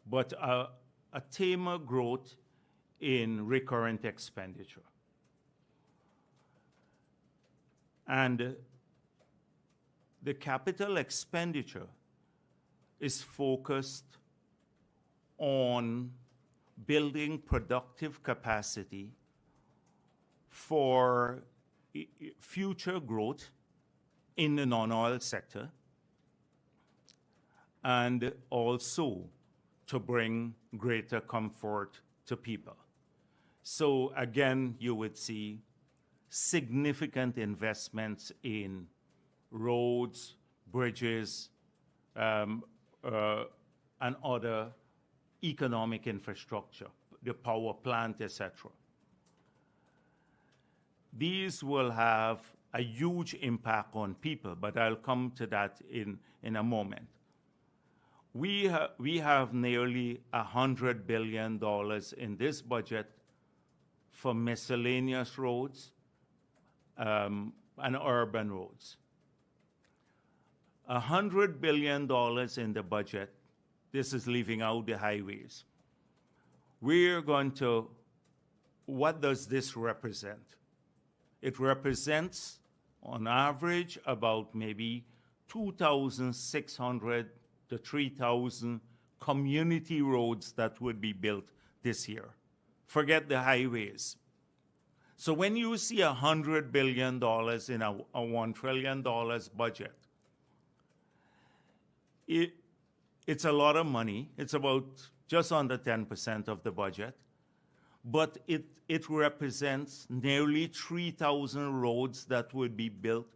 but a tamer growth in recurrent expenditure. And the capital expenditure is focused on building productive capacity for future growth in the non-oil sector, and also to bring greater comfort to people. So again, you would see significant investments in roads, bridges, and other economic infrastructure, the power plant, etc. These will have a huge impact on people, but I'll come to that in a moment. We have nearly $100 billion in this budget for miscellaneous roads and urban roads. $100 billion in the budget. This is leaving out the highways. We're going to, what does this represent? It represents, on average, about maybe 2,600 to 3,000 community roads that would be built this year. Forget the highways. So when you see $100 billion in a $1 trillion budget, it's a lot of money. It's about just under 10% of the budget. But it represents nearly 3,000 roads that would be built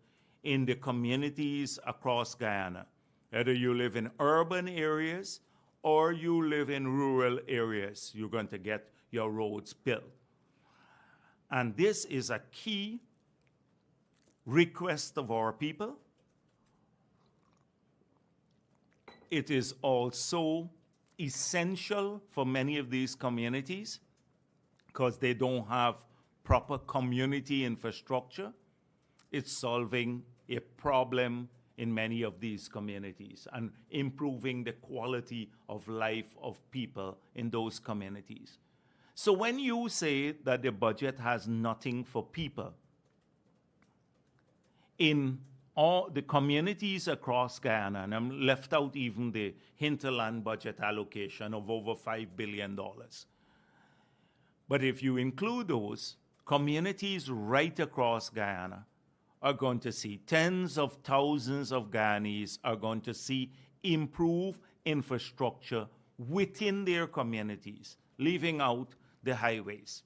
in the communities across Guyana. Whether you live in urban areas or you live in rural areas, you're going to get your roads built. And this is a key request of our people. It is also essential for many of these communities because they don't have proper community infrastructure. It's solving a problem in many of these communities and improving the quality of life of people in those communities. So when you say that the budget has nothing for people, in all the communities across Guyana, and I'm left out even the hinterland budget allocation of over $5 billion. But if you include those, communities right across Guyana are going to see tens of thousands of Guyanese are going to see improved infrastructure within their communities, leaving out the highways.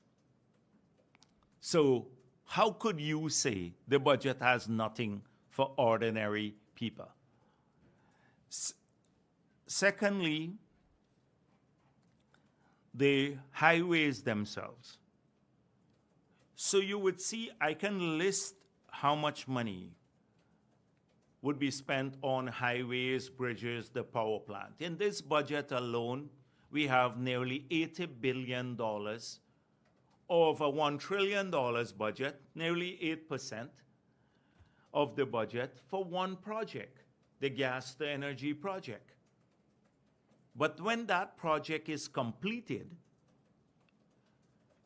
So how could you say the budget has nothing for ordinary people? Secondly, the highways themselves. So you would see, I can list how much money would be spent on highways, bridges, the power plant. In this budget alone, we have nearly $80 billion of a $1 trillion budget, nearly 8% of the budget for one project, the gas to energy project. But when that project is completed,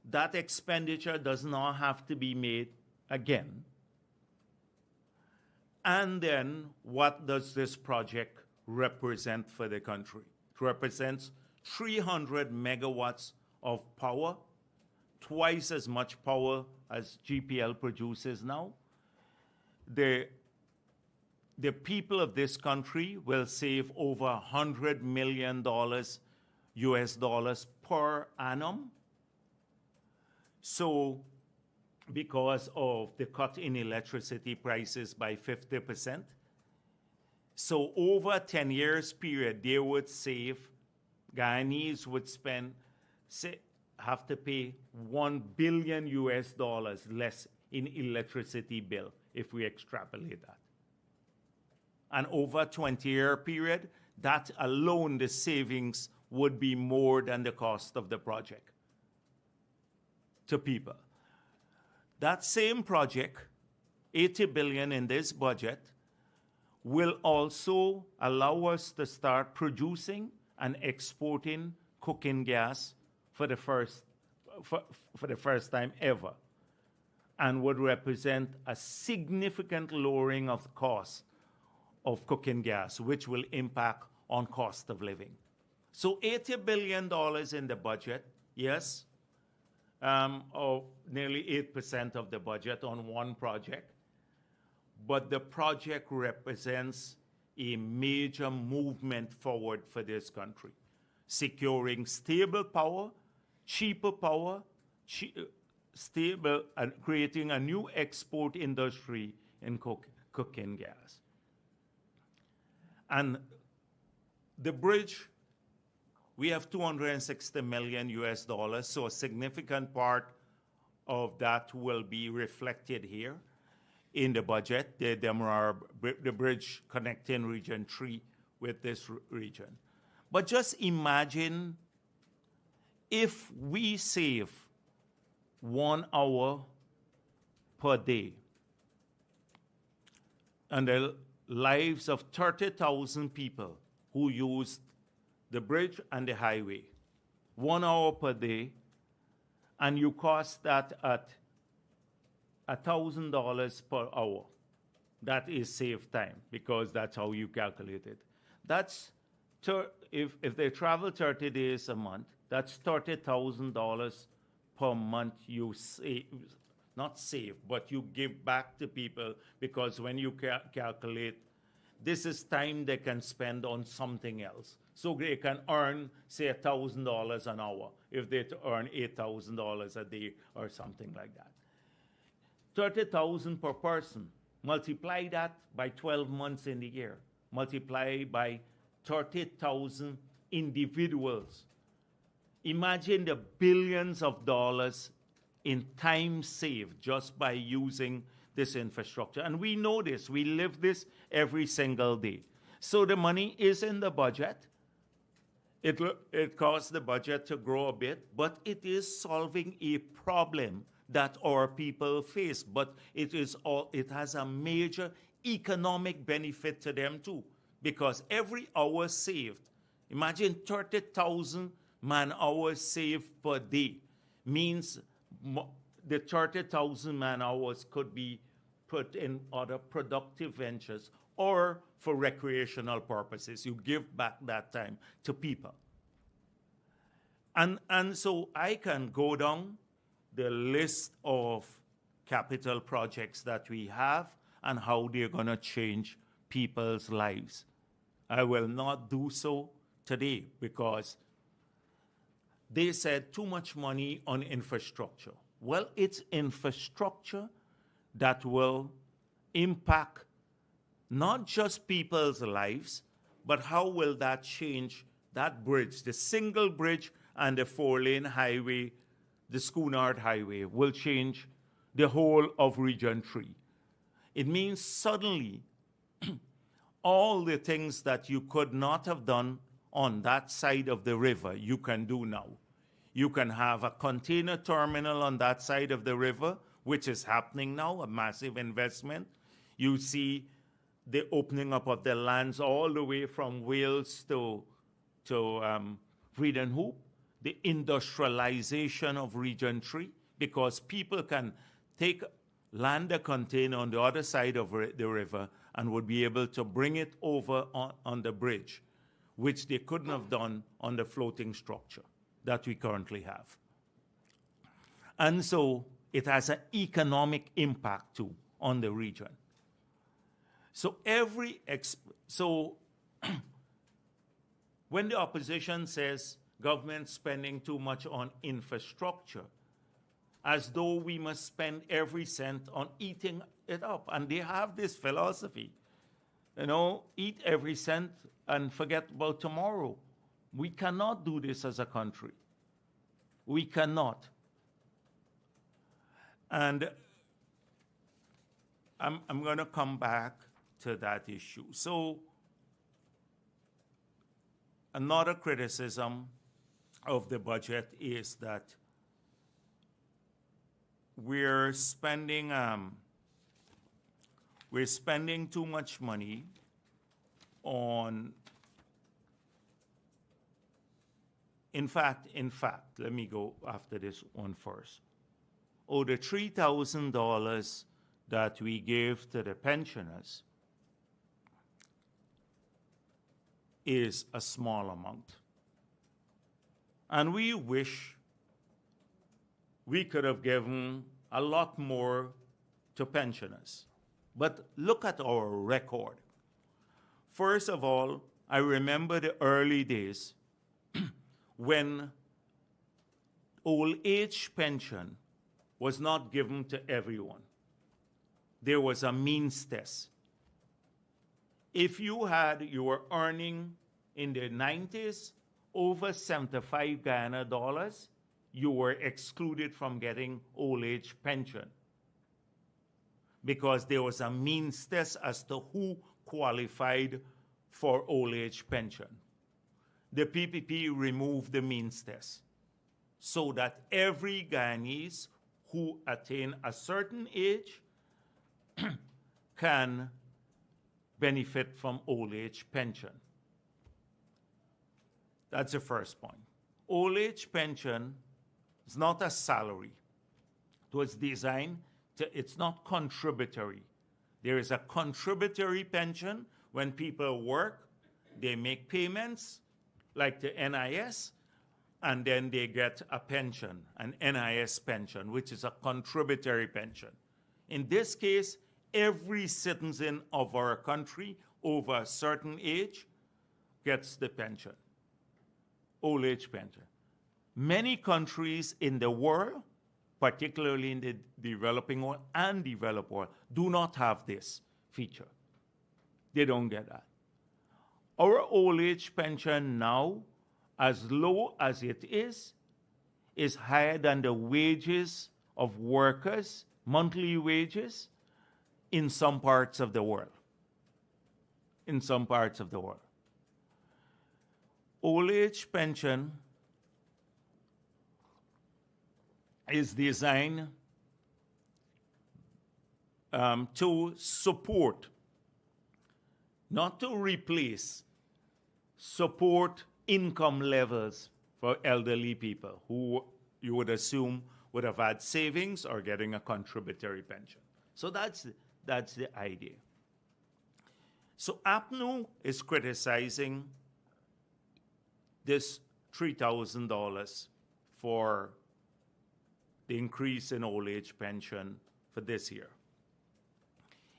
that expenditure does not have to be made again. And then what does this project represent for the country? It represents 300 megawatts of power, twice as much power as GPL produces now. The people of this country will save over $100 million US dollars per annum. So because of the cut in electricity prices by 50%. So over a 10 years period, they would save, Guyanese would have to pay $1 billion US dollars less in electricity bill if we extrapolate that. And over a 20-year period, that alone, the savings would be more than the cost of the project to people. That same project, $80 billion in this budget, will also allow us to start producing and exporting cooking gas for the first time ever, and would represent a significant lowering of the cost of cooking gas, which will impact on cost of living. So $80 billion in the budget, yes, or nearly 8% of the budget on one project, but the project represents a major movement forward for this country, securing stable power, cheaper power, stable, and creating a new export industry in cooking gas. And the bridge, we have $260 million US dollars, so a significant part of that will be reflected here in the budget, the bridge connecting Region 3 with this region. But just imagine if we save 1 hour per day and the lives of 30,000 people who used the bridge and the highway, 1 hour per day, and you cost that at $1,000 per hour. That is saved time, because that's how you calculate it. That's if they travel 30 days a month, that's $30,000 per month you save, not save, but you give back to people, because when you calculate, this is time they can spend on something else. So they can earn, say, $1,000 an hour if they earn $8,000 a day or something like that. 30,000 per person. Multiply that by 12 months in the year. Multiply by 30,000 individuals. Imagine the billions of dollars in time saved just by using this infrastructure. And we know this. We live this every single day. So the money is in the budget. It caused the budget to grow a bit, but it is solving a problem that our people face. But it has a major economic benefit to them too, because every hour saved, imagine 30,000 man-hours saved per day, means the 30,000 man-hours could be put in other productive ventures or for recreational purposes. You give back that time to people. And so I can go down the list of capital projects that we have and how they're going to change people's lives. I will not do so today because they said too much money on infrastructure. Well, it's infrastructure that will impact not just people's lives, but how will that change that bridge, the single bridge and the 4-lane highway, the Schoonard Highway, will change the whole of Region 3. It means suddenly all the things that you could not have done on that side of the river, you can do now. You can have a container terminal on that side of the river, which is happening now, a massive investment. You see the opening up of the lands all the way from Wales to Vredenhoop, the industrialization of Region 3, because people can land a container on the other side of the river and would be able to bring it over on the bridge, which they couldn't have done on the floating structure that we currently have. And so it has an economic impact too on the region. So when the opposition says government spending too much on infrastructure, as though we must spend every cent on eating it up. And they have this philosophy, eat every cent and forget about tomorrow. We cannot do this as a country. We cannot. And I'm going to come back to that issue. So another criticism of the budget is that we're spending too much money on In fact, let me go after this one first. Oh, the $3,000 that we gave to the pensioners is a small amount. And we wish we could have given a lot more to pensioners. But look at our record. First of all, I remember the early days when old age pension was not given to everyone. There was a means test. If you were earning in the 90s over 75 Guyana dollars, you were excluded from getting old age pension because there was a means test as to who qualified for old age pension. The PPP removed the means test so that every Guyanese who attain a certain age can benefit from old age pension. That's the first point. Old age pension is not a salary. It was designed it's not contributory. There is a contributory pension when people work, they make payments like the NIS, and then they get a pension, an NIS pension, which is a contributory pension. In this case, every citizen of our country over a certain age gets the pension, old age pension. Many countries in the world, particularly in the developing world and developed world, do not have this feature. They don't get that. Our old age pension now, as low as it is higher than the wages of workers, monthly wages, in some parts of the world. In some parts of the world. Old age pension is designed to support, not to replace, support income levels for elderly people who you would assume would have had savings or getting a contributory pension. So that's the idea. So APNU is criticizing this $3,000 for the increase in old age pension for this year.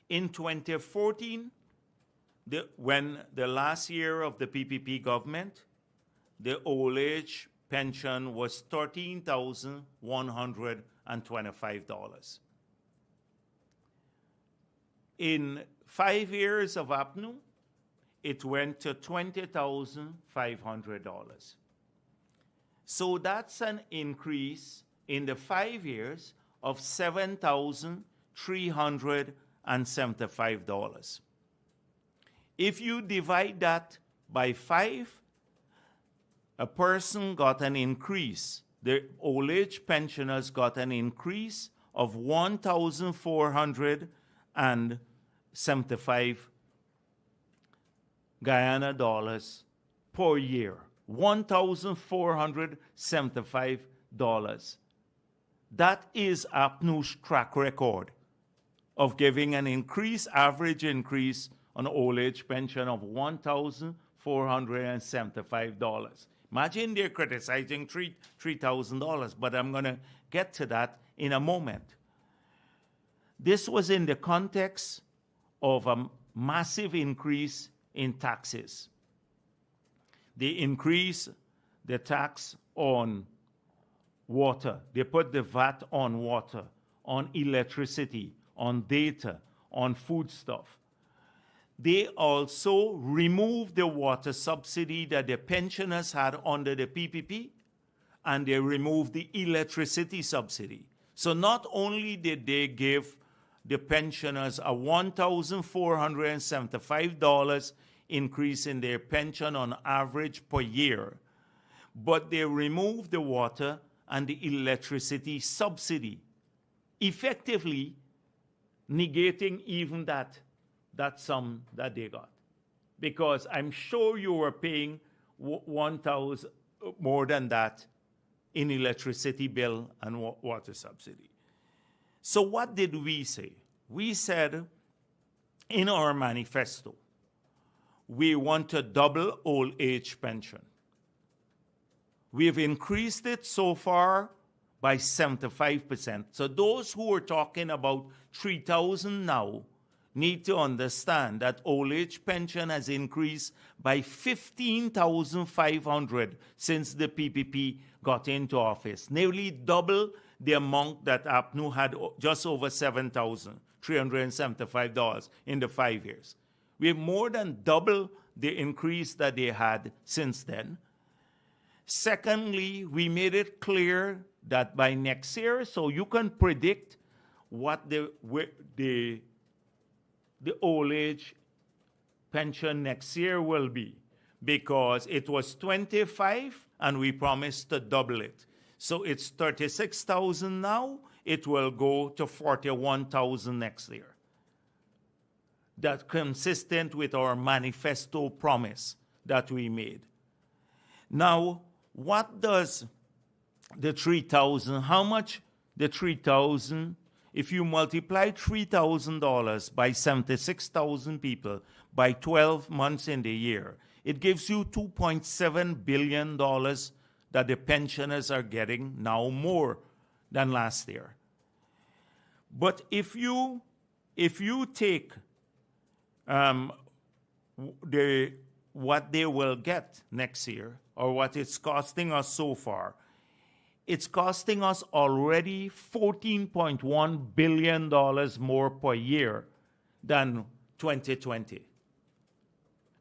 In 2014, when the last year of the PPP government, the old age pension was $13,125. In 5 years of APNU, it went to $20,500. So that's an increase in the 5 years of $7,375. If you divide that by 5, a person got an increase. The old age pensioners got an increase of $1,475 Guyana dollars per year. $1,475. That is APNU's track record of giving an increase, average increase on old age pension of $1,475. Imagine they're criticizing $3,000, but I'm going to get to that in a moment. This was in the context of a massive increase in taxes. They increased the tax on water. They put the VAT on water, on electricity, on data, on foodstuff. They also removed the water subsidy that the pensioners had under the PPP, and they removed the electricity subsidy. So not only did they give the pensioners a $1,475 increase in their pension on average per year, but they removed the water and the electricity subsidy, effectively negating even that sum that they got. Because I'm sure you were paying $1,000 more than that in electricity bill and water subsidy. So what did we say? We said in our manifesto, we want to double old age pension. We've increased it so far by 75%. So those who are talking about 3,000 now need to understand that old age pension has increased by 15,500 since the PPP got into office, nearly double the amount that APNU had, just over $7,375 in the 5 years. We have more than double the increase that they had since then. Secondly, we made it clear that by next year, so you can predict what the old age pension next year will be, because it was 25 and we promised to double it. So it's 36,000 now, it will go to 41,000 next year. That's consistent with our manifesto promise that we made. Now, what does the 3,000, how much the 3,000, if you multiply $3,000 by 76,000 people by 12 months in the year, it gives you $2.7 billion that the pensioners are getting now, more than last year. But if you take what they will get next year, or what it's costing us so far, it's costing us already $14.1 billion more per year than 2020.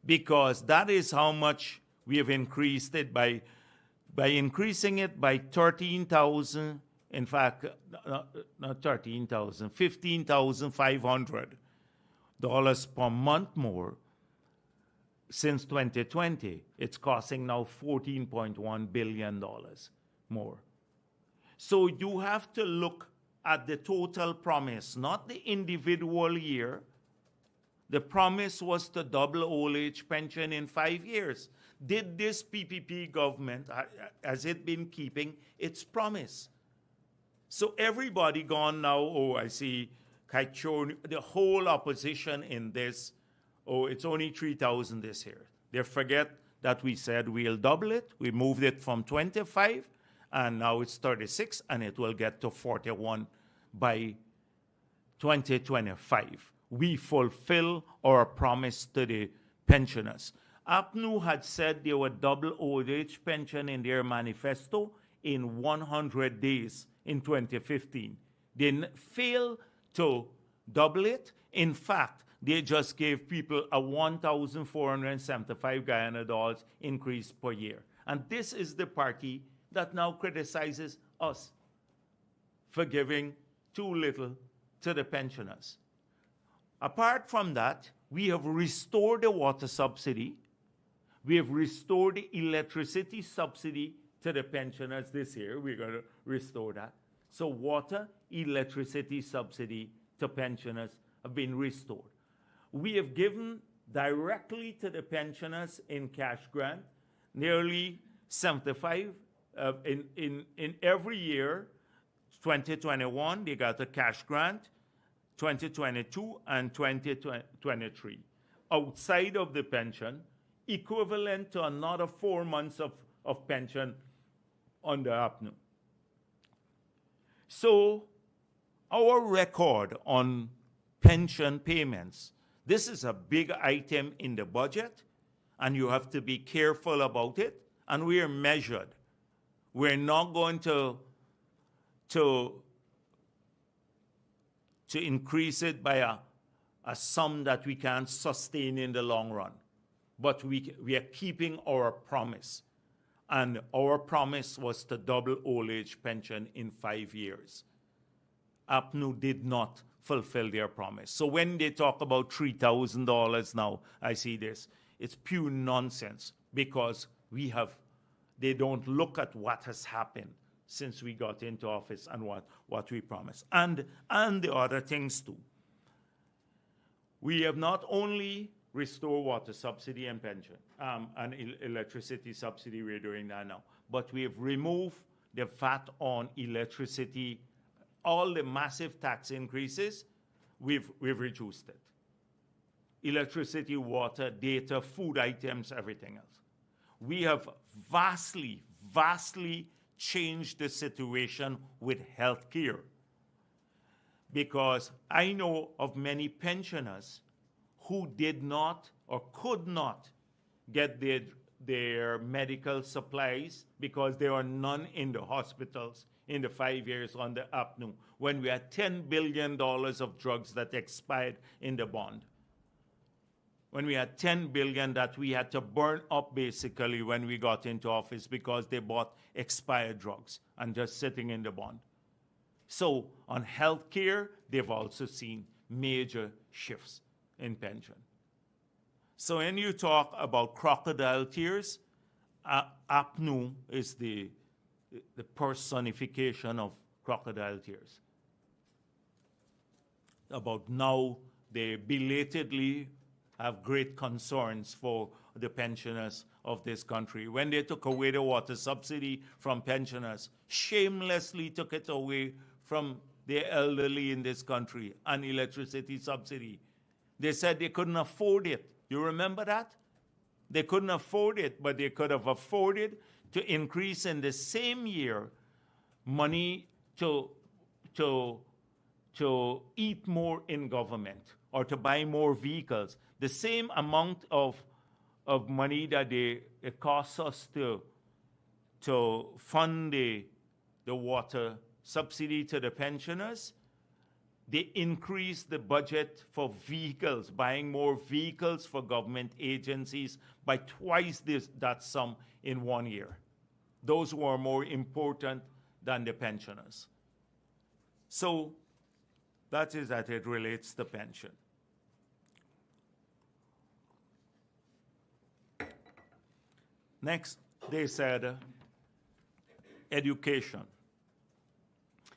Because that is how much we have increased it by increasing it by 13,000, in fact, not 13,000, $15,500 per month more. Since 2020, it's costing now $14.1 billion more. So you have to look at the total promise, not the individual year. The promise was to double old age pension in 5 years. Did this PPP government, has it been keeping its promise? So everybody gone now, oh, I see Kaichon, the whole opposition in this, oh, it's only 3,000 this year. They forget that we said we'll double it. We moved it from 25, and now it's 36, and it will get to 41 by 2025. We fulfill our promise to the pensioners. APNU had said they would double old age pension in their manifesto in 100 days in 2015. They failed to double it. In fact, they just gave people a $1,475 Guyana dollars increase per year. And this is the party that now criticizes us for giving too little to the pensioners. Apart from that, we have restored the water subsidy. We have restored the electricity subsidy to the pensioners this year. We're going to restore that. So water, electricity subsidy to pensioners have been restored. We have given directly to the pensioners in cash grant nearly 75 in every year. 2021 they got a cash grant, 2022 and 2023 outside of the pension, equivalent to another 4 months of pension under APNU. So our record on pension payments, this is a big item in the budget, and you have to be careful about it, and we are measured. We're not going to increase it by a sum that we can't sustain in the long run. But we are keeping our promise. And our promise was to double old age pension in 5 years. APNU did not fulfill their promise. So when they talk about $3,000 now, I see this. It's pure nonsense, because they don't look at what has happened since we got into office and what we promised. And the other things too. We have not only restore water subsidy and pension, and electricity subsidy. We're doing that now. But we've removed the VAT on electricity. All the massive tax increases, we've reduced it. Electricity, water, data, food items, everything else. We have vastly changed the situation with healthcare. Because I know of many pensioners who did not or could not get their medical supplies because there are none in the hospitals in the 5 years under APNU, when we had $10 billion of drugs that expired in the bond. When we had $10 billion that we had to burn up basically when we got into office because they bought expired drugs and just sitting in the bond. So on healthcare, they've also seen major shifts in pension. So when you talk about crocodile tears, APNU is the personification of crocodile tears. About now, they belatedly have great concerns for the pensioners of this country. When they took away the water subsidy from pensioners, shamelessly took it away from the elderly in this country, and electricity subsidy. They said they couldn't afford it. You remember that? They couldn't afford it, but they could have afforded to increase in the same year money to eat more in government or to buy more vehicles. The same amount of money that it costs us to fund the water subsidy to the pensioners, they increased the budget for vehicles, buying more vehicles for government agencies by twice that sum in 1 year. Those were more important than the pensioners. So that is that it relates to pension. Next, they said education.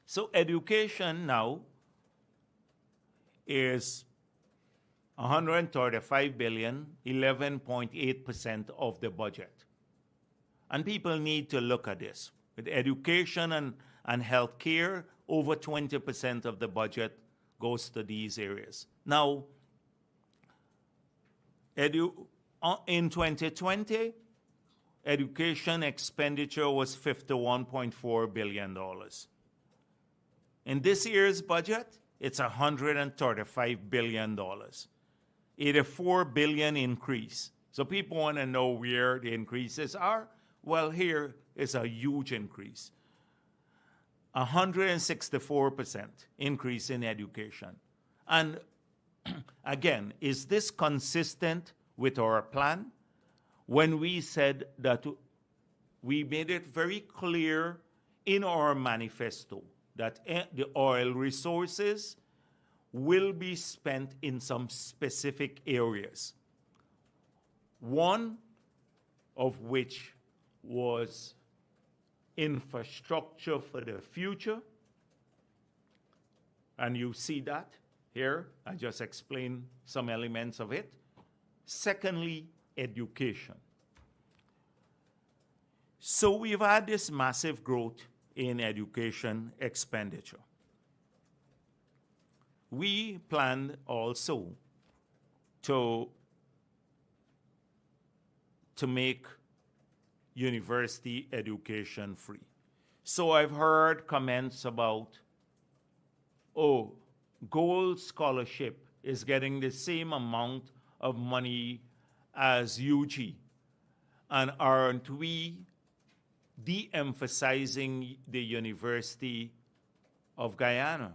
So education now is $135 billion, 11.8% of the budget. And people need to look at this. With education and health care, over 20% of the budget goes to these areas. Now, in 2020, education expenditure was $51.4 billion. In this year's budget, it's $135 billion. $84 billion increase. So people want to know where the increases are. Well, here is a huge increase. 164% increase in education. And again, is this consistent with our plan? When we said that we made it very clear in our manifesto that the oil resources will be spent in some specific areas. One of which was infrastructure for the future. And you see that here. I just explained some elements of it. Secondly, education. So we've had this massive growth in education expenditure. We planned also to make university education free. So I've heard comments about, oh, Gold Scholarship is getting the same amount of money as UG. And aren't we de-emphasizing the University of Guyana?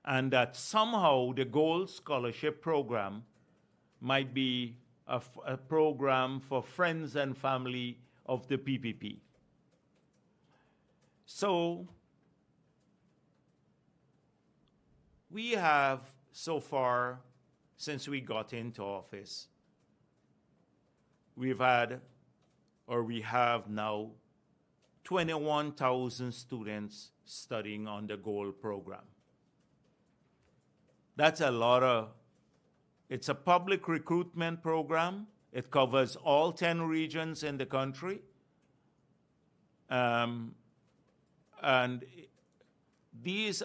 And that somehow the Gold Scholarship program might be a program for friends and family of the PPP. So we have so far, since we got into office, we have now 21,000 students studying on the Gold program. That's a lot of It's a public recruitment program. It covers all 10 regions in the country. And these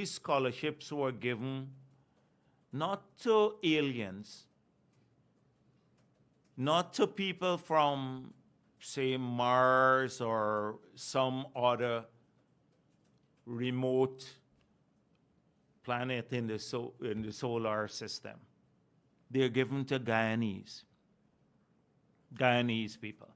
scholarships were given not to aliens, not to people from, say, Mars or some other remote planet in the solar system. They're given to Guyanese people.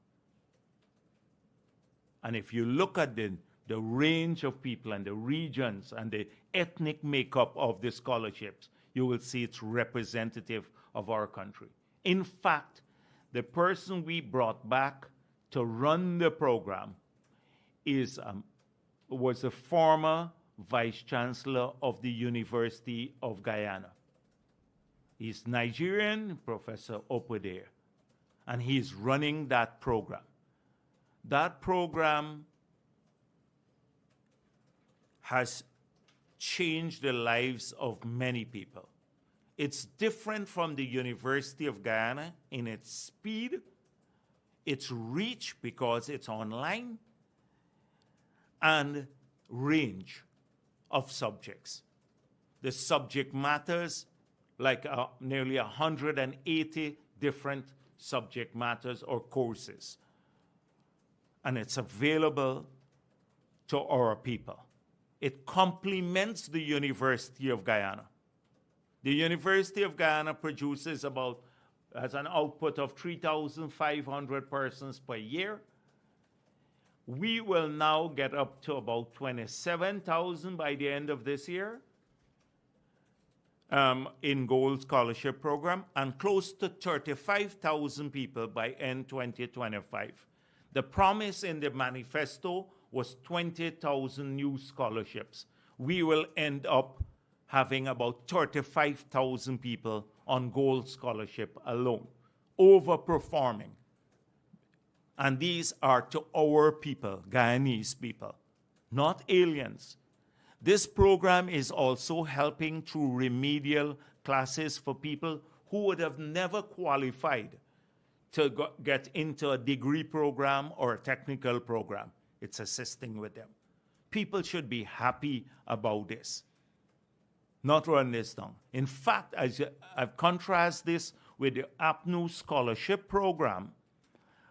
And if you look at the range of people and the regions and the ethnic makeup of the scholarships, you will see it's representative of our country. In fact, the person we brought back to run the program was a former vice chancellor of the University of Guyana. He's Nigerian, Professor Opodere, and he's running that program. That program has changed the lives of many people. It's different from the University of Guyana in its speed, its reach because it's online, and range of subjects. The subject matters, like nearly 180 different subject matters or courses. And it's available to our people. It complements the University of Guyana. The University of Guyana produces has an output of 3,500 persons per year. We will now get up to about 27,000 by the end of this year in Gold Scholarship Program, and close to 35,000 people by end 2025. The promise in the manifesto was 20,000 new scholarships. We will end up having about 35,000 people on Gold Scholarship alone, overperforming. And these are to our people, Guyanese people, not aliens. This program is also helping through remedial classes for people who would have never qualified to get into a degree program or a technical program. It's assisting with them. People should be happy about this, not run this down. In fact, I've contrasted this with the APNU scholarship program,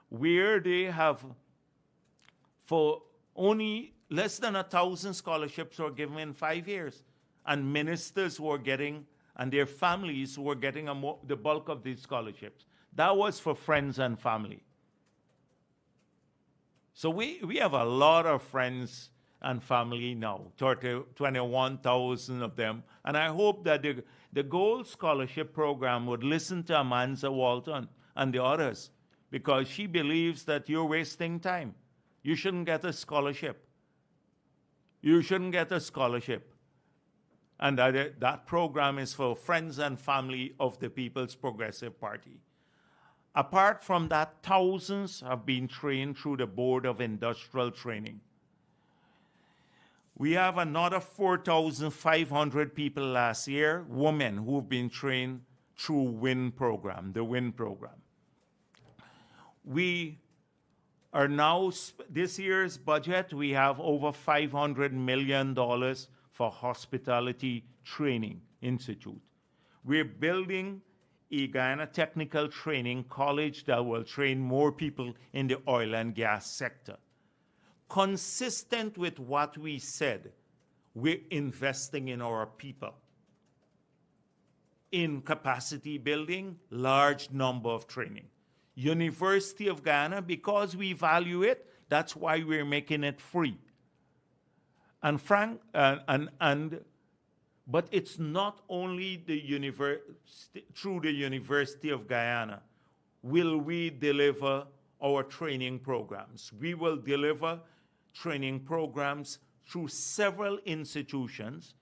where they have, for only less than 1,000 scholarships were given in 5 years, and ministers were getting, and their families were getting the bulk of these scholarships. That was for friends and family. So we have a lot of friends and family now, 21,000 of them, and I hope that the Gold Scholarship Program would listen to Amanza Walton and the others, because she believes that you're wasting time. You shouldn't get a scholarship. You shouldn't get a scholarship. And that program is for friends and family of the People's Progressive Party. Apart from that, thousands have been trained through the Board of Industrial Training. We have another 4,500 people last year, women, who've been trained through WIN program, the WIN program. We are now, this year's budget, we have over $500 million for Hospitality Training Institute. We're building a Guyana Technical Training College that will train more people in the oil and gas sector. Consistent with what we said, we're investing in our people. In capacity building, large number of training. University of Guyana, because we value it, that's why we're making it free. And but it's not only through the University of Guyana will we deliver our training programs. We will deliver training programs through several institutions.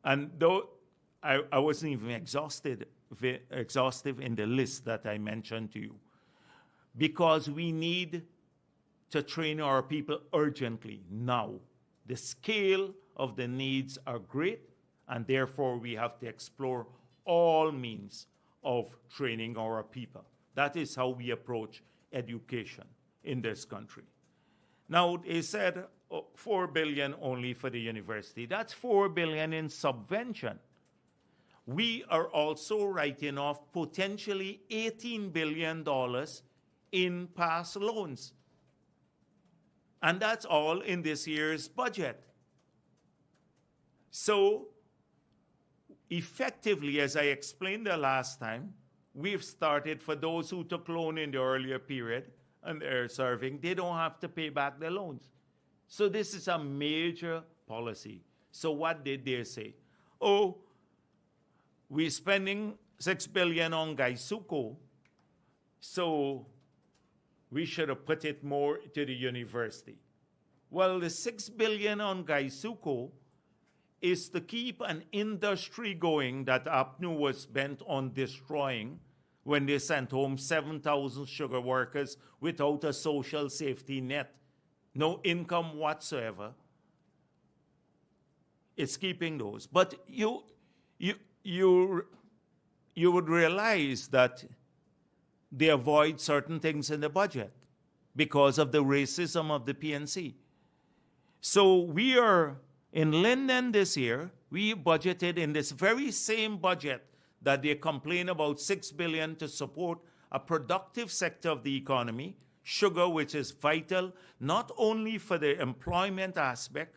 And though I wasn't even exhaustive in the list that I mentioned to you, because we need to train our people urgently now. The scale of the needs are great, and therefore we have to explore all means of training our people. That is how we approach education in this country. Now, they said 4 billion only for the university. That's 4 billion in subvention. We are also writing off potentially $18 billion in past loans. And that's all in this year's budget. So, effectively, as I explained the last time, we've started, for those who took loan in the earlier period and they're serving, they don't have to pay back their loans. So this is a major policy. So what did they say? Oh, we're spending $6 billion on Gaisuko, so we should have put it more to the university. Well, the $6 billion on Gaisuko is to keep an industry going that APNU was bent on destroying when they sent home 7,000 sugar workers without a social safety net, no income whatsoever. It's keeping those. But you would realize that they avoid certain things in the budget because of the racism of the PNC. So we are in Linden this year, we budgeted in this very same budget that they complain about $6 billion to support a productive sector of the economy, sugar, which is vital not only for the employment aspect,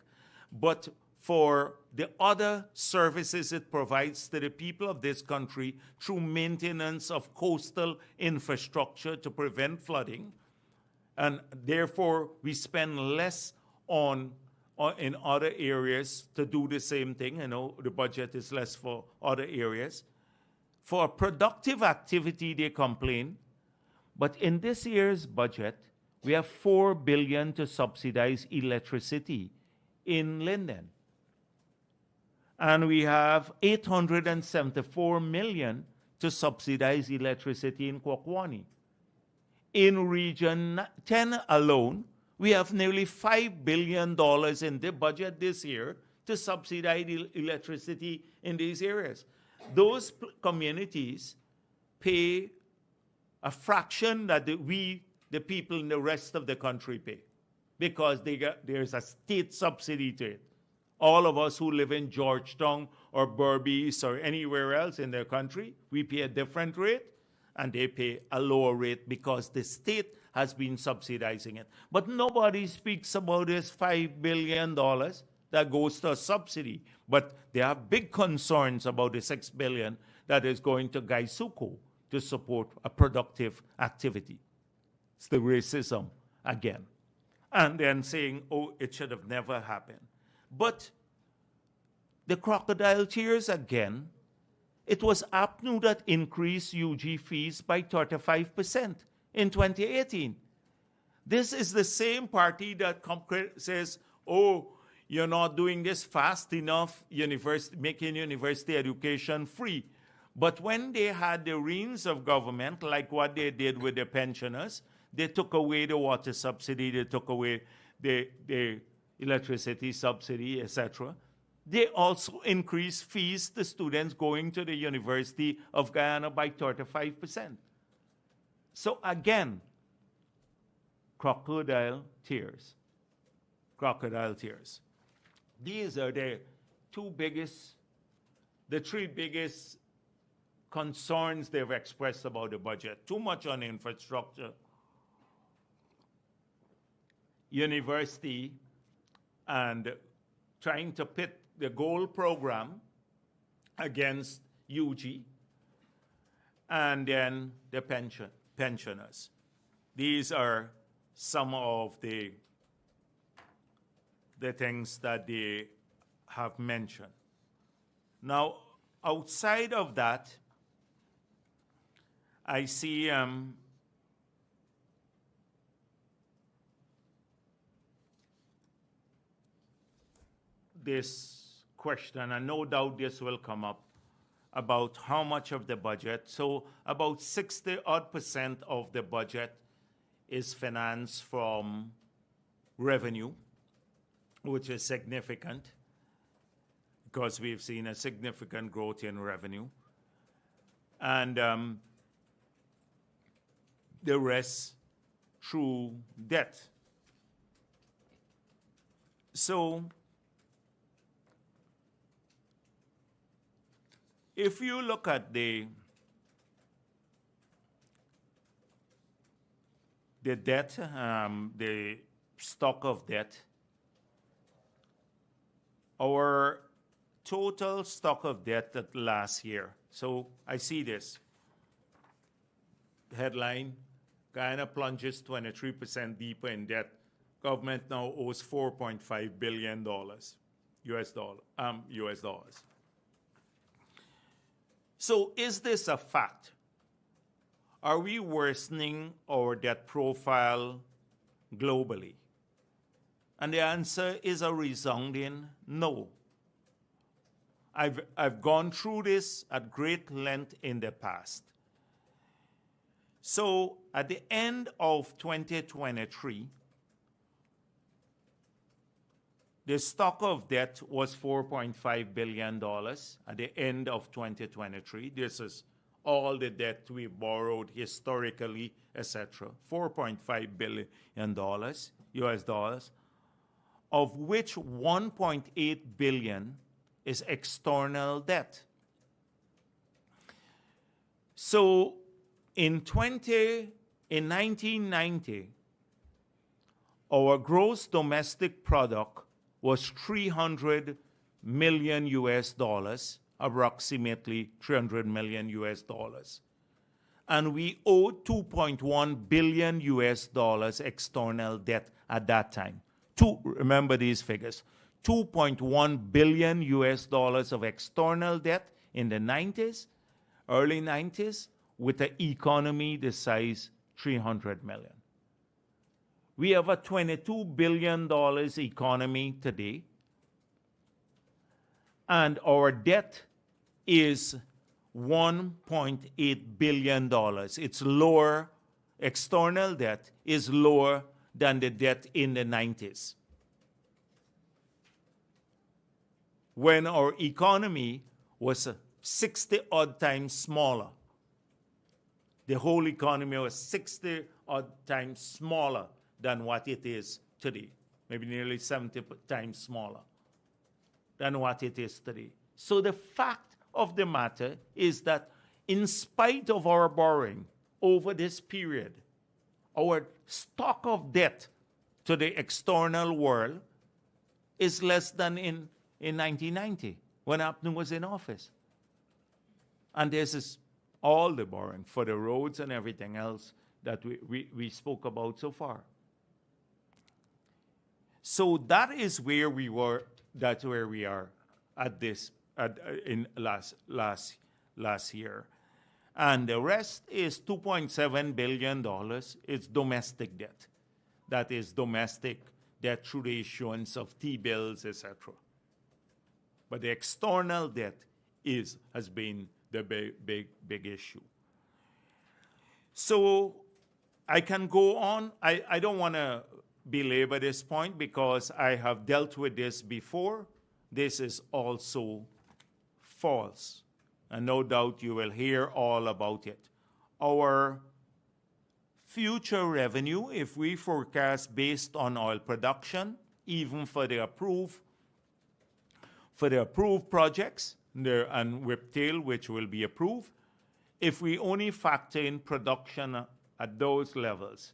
but for the other services it provides to the people of this country through maintenance of coastal infrastructure to prevent flooding. And therefore, we spend less in other areas to do the same thing. You know, the budget is less for other areas. For productive activity, they complain. But in this year's budget, we have $4 billion to subsidize electricity in Linden. And we have $874 million to subsidize electricity in Kwakwani. In Region 10 alone, we have nearly $5 billion in the budget this year to subsidize electricity in these areas. Those communities pay a fraction that the people in the rest of the country pay, because there's a state subsidy to it. All of us who live in Georgetown or Berbice or anywhere else in their country, we pay a different rate, and they pay a lower rate because the state has been subsidizing it. But nobody speaks about this $5 billion that goes to a subsidy. But they have big concerns about the $6 billion that is going to Gaisuko to support a productive activity. It's the racism again. And then saying, oh, it should have never happened. But the crocodile tears again. It was APNU that increased UG fees by 35% in 2018. This is the same party that says, oh, you're not doing this fast enough, making university education free. But when they had the reins of government, like what they did with the pensioners, they took away the water subsidy, they took away the electricity subsidy, etc. They also increased fees to students going to the University of Guyana by 35%. So again, crocodile tears. Crocodile tears. These are the three biggest concerns they've expressed about the budget. Too much on infrastructure, university, and trying to pit the gold program against UG, and then the pensioners. These are some of the things that they have mentioned. Now, outside of that, I see this question, and no doubt this will come up, about how much of the budget. So about 60% of the budget is financed from revenue, which is significant because we've seen a significant growth in revenue. and the rest through debt. So if you look at the debt, the stock of debt, our total stock of debt at last year. So I see this headline, Guyana plunges 23% deeper in debt. Government now owes $4.5 billion US dollars. So is this a fact? Are we worsening our debt profile globally? And the answer is a resounding no. I've gone through this at great length in the past. So at the end of 2023, the stock of debt was $4.5 billion at the end of 2023. This is all the debt we borrowed historically, etc. $4.5 billion US dollars, of which $1.8 billion is external debt. So in 1990, our gross domestic product was 300 million US dollars, approximately 300 million US dollars. And we owed 2.1 billion US dollars external debt at that time. Remember these figures. 2.1 billion US dollars of external debt in the 90s, early 90s, with an economy the size 300 million. We have a $22 billion economy today, and our debt is $1.8 billion. It's lower, external debt is lower than the debt in the 90s, when our economy was 60-odd times smaller. The whole economy was 60-odd times smaller than what it is today, maybe nearly 70 times smaller than what it is today. So the fact of the matter is that in spite of our borrowing over this period, our stock of debt to the external world is less than in 1990 when Upton was in office. And this is all the borrowing for the roads and everything else that we spoke about so far. So that is where we were. That's where we are at this in last year, and the rest is $2.7 billion. It's domestic debt. That is domestic debt through the issuance of T-bills, etc. But the external debt has been the big issue. So I can go on. I don't want to belabor this point because I have dealt with this before. This is also false, and no doubt you will hear all about it. Our future revenue, if we forecast based on oil production, even for the approved projects, and Whiptail, which will be approved, if we only factor in production at those levels,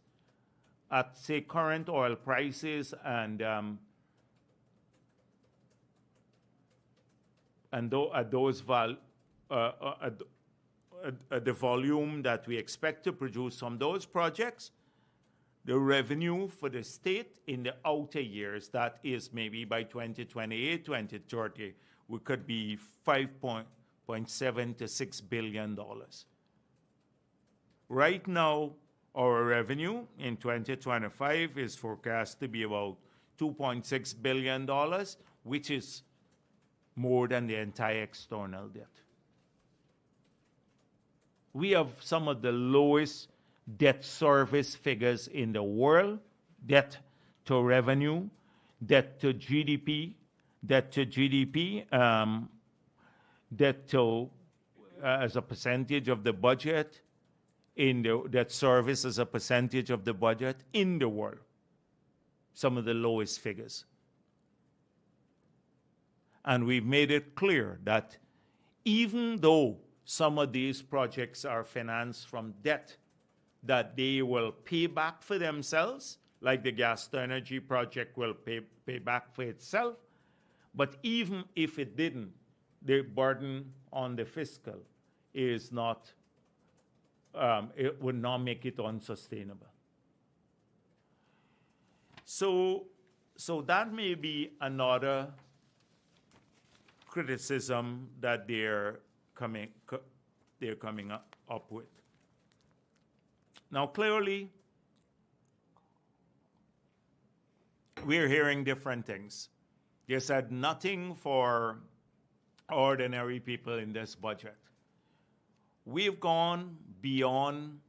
at say current oil prices and at the volume that we expect to produce from those projects, the revenue for the state in the outer years, that is maybe by 2028, 2030, we could be $5.7 to $6 billion. Right now, our revenue in 2025 is forecast to be about $2.6 billion, which is more than the entire external debt. We have some of the lowest debt service figures in the world: debt to revenue, debt to GDP, debt to as a percentage of the budget that service as a percentage of the budget in the world. Some of the lowest figures. And we've made it clear that even though some of these projects are financed from debt that they will pay back for themselves, like the gas to energy project will pay back for itself, but even if it didn't, the burden on the fiscal is not, it would not make it unsustainable. So that may be another criticism that they're coming up with. Now, clearly, we're hearing different things. They said nothing for ordinary people in this budget. We've gone beyond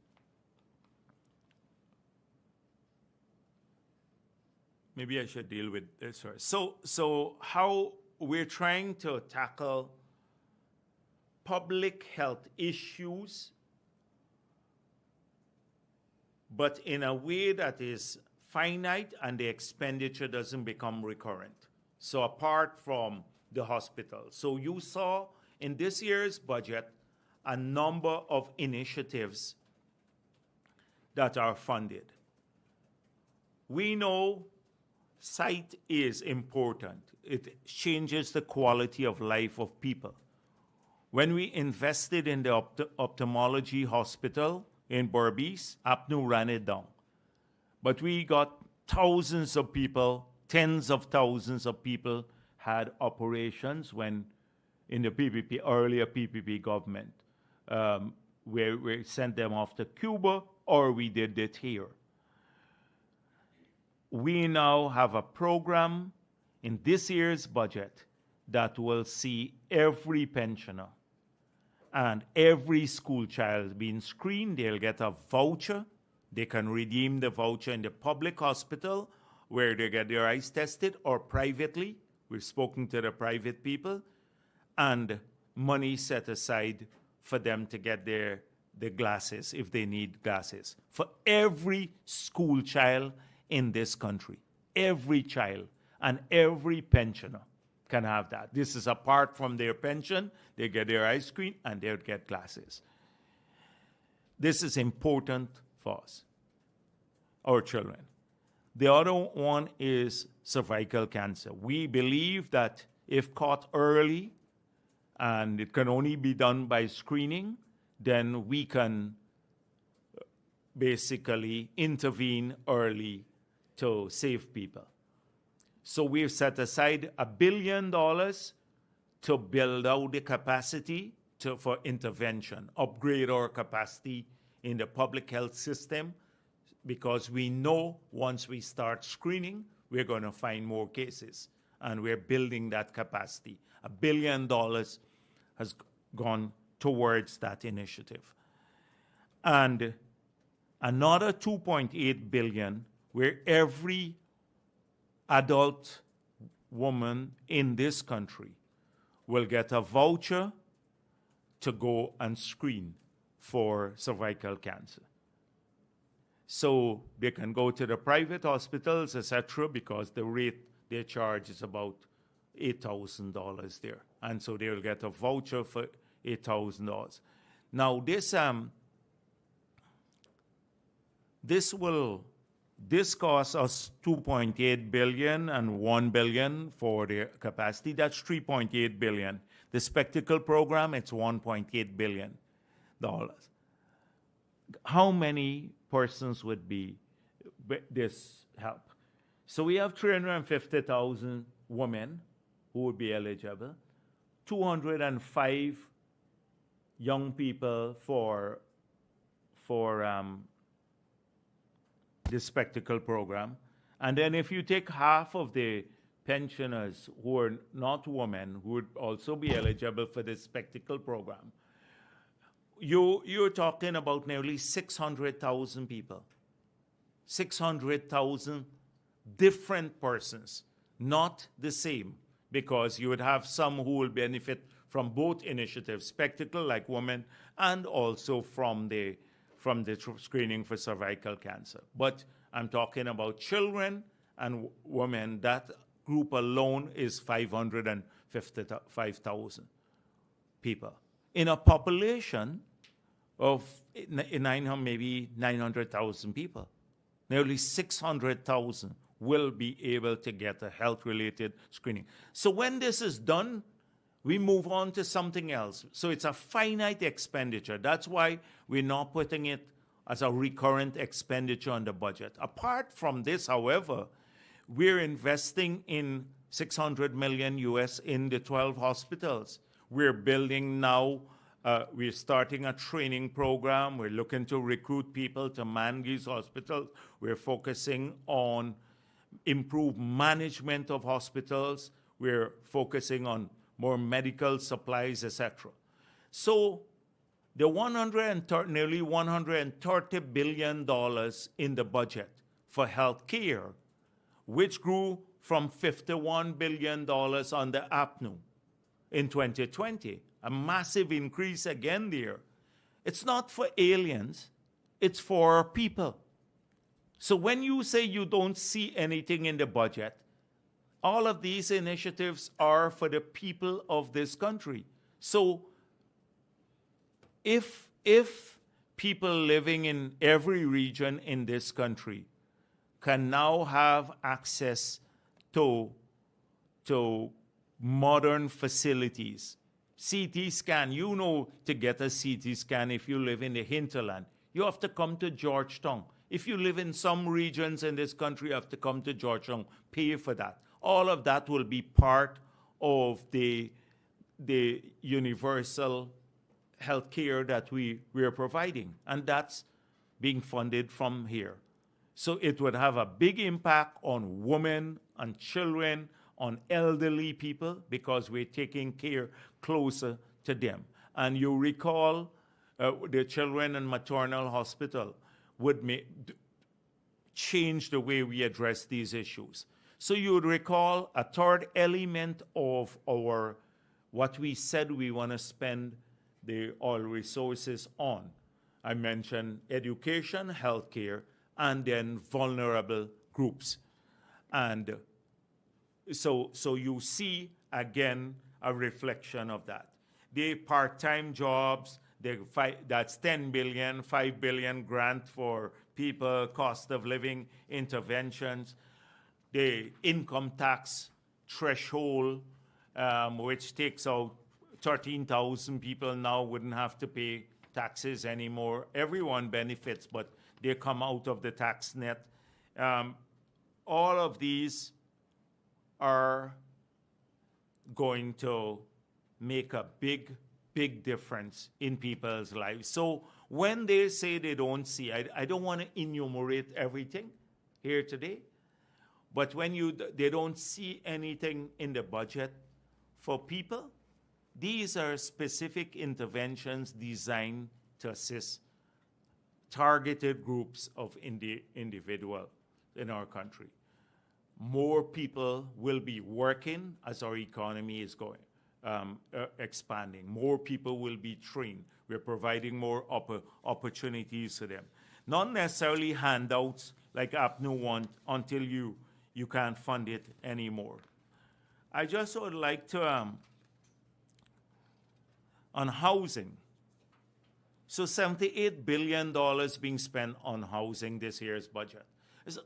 maybe I should deal with this first. So how we're trying to tackle public health issues, but in a way that is finite and the expenditure doesn't become recurrent. So apart from the hospital. So you saw in this year's budget a number of initiatives that are funded. We know sight is important. It changes the quality of life of people. When we invested in the ophthalmology hospital in Berbice, APNU ran it down. But we got thousands of people, tens of thousands of people had operations when in the PPP, earlier PPP government, where we sent them off to Cuba or we did it here. We now have a program in this year's budget that will see every pensioner and every school child being screened. They'll get a voucher. They can redeem the voucher in the public hospital where they get their eyes tested or privately. We've spoken to the private people, and money set aside for them to get the glasses if they need glasses. For every school child in this country, every child and every pensioner can have that. This is apart from their pension. They get their eye screen and they'll get glasses. This is important for us, our children. The other one is cervical cancer. We believe that if caught early, and it can only be done by screening, then we can basically intervene early to save people. So we've set aside $1 billion to build out the capacity for intervention, upgrade our capacity in the public health system, because we know once we start screening, we're going to find more cases, and we're building that capacity. $1 billion has gone towards that initiative. And another $2.8 billion where every adult woman in this country will get a voucher to go and screen for cervical cancer. So they can go to the private hospitals, etc., because the rate they charge is about $8,000 there. And so they'll get a voucher for $8,000. Now this costs us $2.8 billion and $1 billion for the capacity. That's $3.8 billion. The spectacle program, it's $1.8 billion. How many persons would be this help? So we have 350,000 women who would be eligible, 205 young people for the spectacle program. And then if you take half of the pensioners who are not women who would also be eligible for the spectacle program, you're talking about nearly 600,000 people. 600,000 different persons, not the same, because you would have some who will benefit from both initiatives, Spectacle Like Women, and also from the screening for cervical cancer. But I'm talking about children and women. That group alone is 555,000 people. In a population of maybe 900,000 people, nearly 600,000 will be able to get a health-related screening. So when this is done, we move on to something else. So it's a finite expenditure. That's why we're not putting it as a recurrent expenditure on the budget. Apart from this, however, we're investing in $600 million US in the 12 hospitals. We're building now, we're starting a training program. We're looking to recruit people to man these hospitals. We're focusing on improved management of hospitals. We're focusing on more medical supplies, etc. So the nearly $130 billion in the budget for health care, which grew from $51 billion under APNU in 2020, a massive increase again there. It's not for aliens, it's for people. So when you say you don't see anything in the budget, all of these initiatives are for the people of this country. So if people living in every region in this country can now have access to modern facilities, CT scan, you know, to get a CT scan if you live in the hinterland, you have to come to Georgetown. If you live in some regions in this country, you have to come to Georgetown, pay for that. All of that will be part of the universal health care that we are providing, and that's being funded from here. So it would have a big impact on women and children, on elderly people, because we're taking care closer to them. And you recall the Children and Maternal Hospital would change the way we address these issues. So you would recall a third element of what we said we want to spend the oil resources on. I mentioned education, healthcare, and then vulnerable groups. And so you see, again, a reflection of that. The part-time jobs, that's $10 billion, $5 billion grant for people, cost of living interventions, the income tax threshold, which takes out 13,000 people now wouldn't have to pay taxes anymore. Everyone benefits, but they come out of the tax net. All of these are going to make a big, big difference in people's lives. So when they say they don't see, I don't want to enumerate everything here today, but when they don't see anything in the budget for people, these are specific interventions designed to assist targeted groups of individuals in our country. More people will be working as our economy is going, expanding. More people will be trained. We're providing more opportunities to them. Not necessarily handouts like APNU want until you can't fund it anymore. I just would like to, on housing. So $78 billion being spent on housing this year's budget.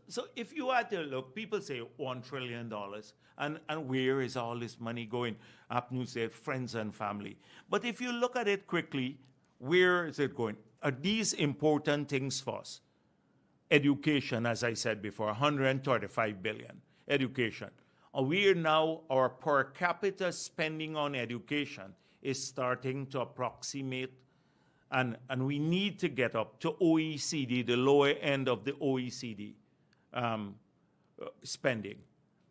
So if you had to look, people say $1 trillion, and where is all this money going? APNU said friends and family. But if you look at it quickly, where is it going? Are these important things for us? Education, as I said before, $135 billion. Education. We're now, our per capita spending on education is starting to approximate, and we need to get up to OECD, the lower end of the OECD spending,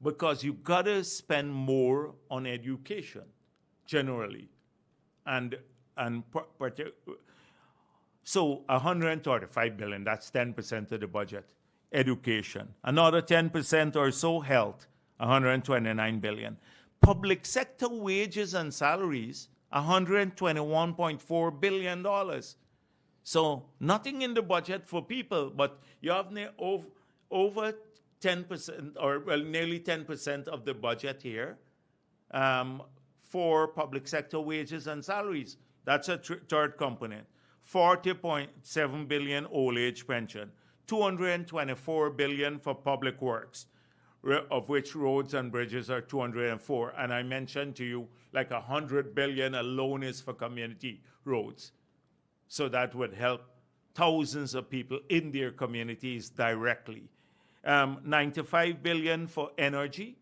because you gotta spend more on education generally, so $135 billion, that's 10% of the budget. Education, another 10% or so health, $129 billion. Public sector wages and salaries, $121.4 billion. So nothing in the budget for people, but you have over 10% or nearly 10% of the budget here for public sector wages and salaries. That's a third component. 40.7 billion old age pension, 224 billion for public works, of which roads and bridges are 204. And I mentioned to you like 100 billion alone is for community roads. So that would help thousands of people in their communities directly. 95 billion for energy,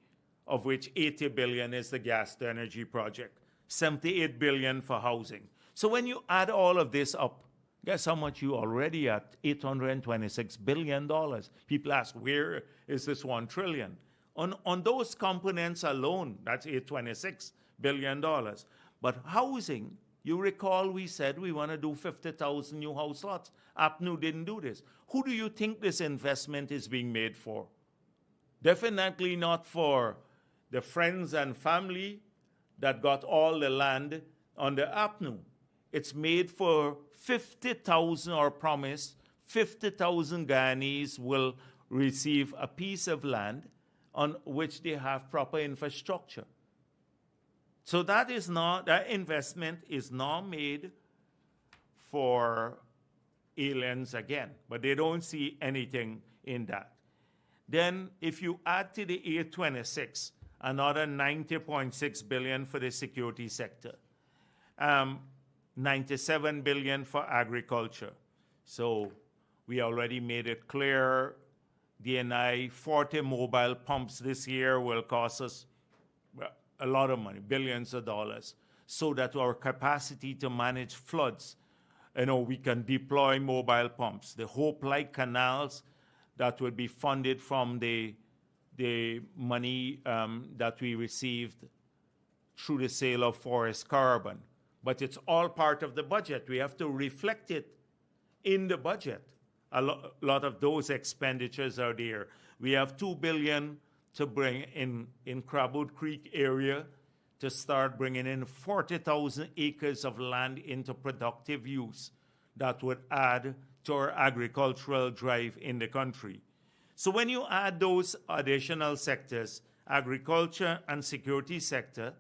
of which 80 billion is the gas to energy project. 78 billion for housing. So when you add all of this up, guess how much you already at? $826 billion. People ask, where is this 1 trillion? On those components alone, that's $826 billion. But housing, you recall we said we want to do 50,000 new house lots. APNU didn't do this. Who do you think this investment is being made for? Definitely not for the friends and family that got all the land under APNU. It's made for 50,000, or promised 50,000 Guyanese will receive a piece of land on which they have proper infrastructure. So that investment is not made for aliens again, but they don't see anything in that. Then if you add to the 826, another 90.6 billion for the security sector, 97 billion for agriculture. So we already made it clear, DNI 40 mobile pumps this year will cost us a lot of money, billions of dollars, so that our capacity to manage floods, we can deploy mobile pumps. The Hope Light canals that will be funded from the money that we received through the sale of forest carbon. But it's all part of the budget. We have to reflect it in the budget. A lot of those expenditures are there. We have $2 billion to bring in Crabwood Creek area to start bringing in 40,000 acres of land into productive use that would add to our agricultural drive in the country. So when you add those additional sectors, agriculture and security sector,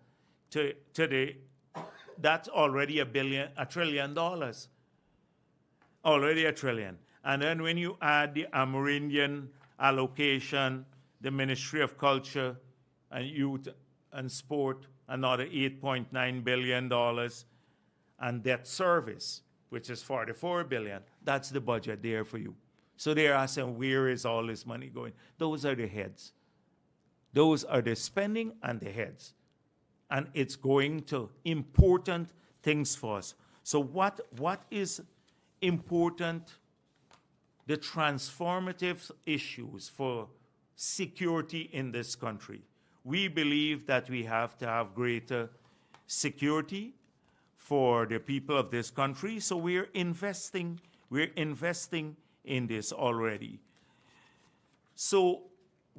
that's already $1 trillion. Already $1 trillion. And then when you add the Amerindian allocation, the Ministry of Culture and Youth and Sport, another $8.9 billion, and debt service, which is $44 billion, that's the budget there for you. So they're asking, where is all this money going? Those are the heads. Those are the spending and the heads. And it's going to important things for us. So what is important? The transformative issues for security in this country. We believe that we have to have greater security for the people of this country, so we're investing in this already. So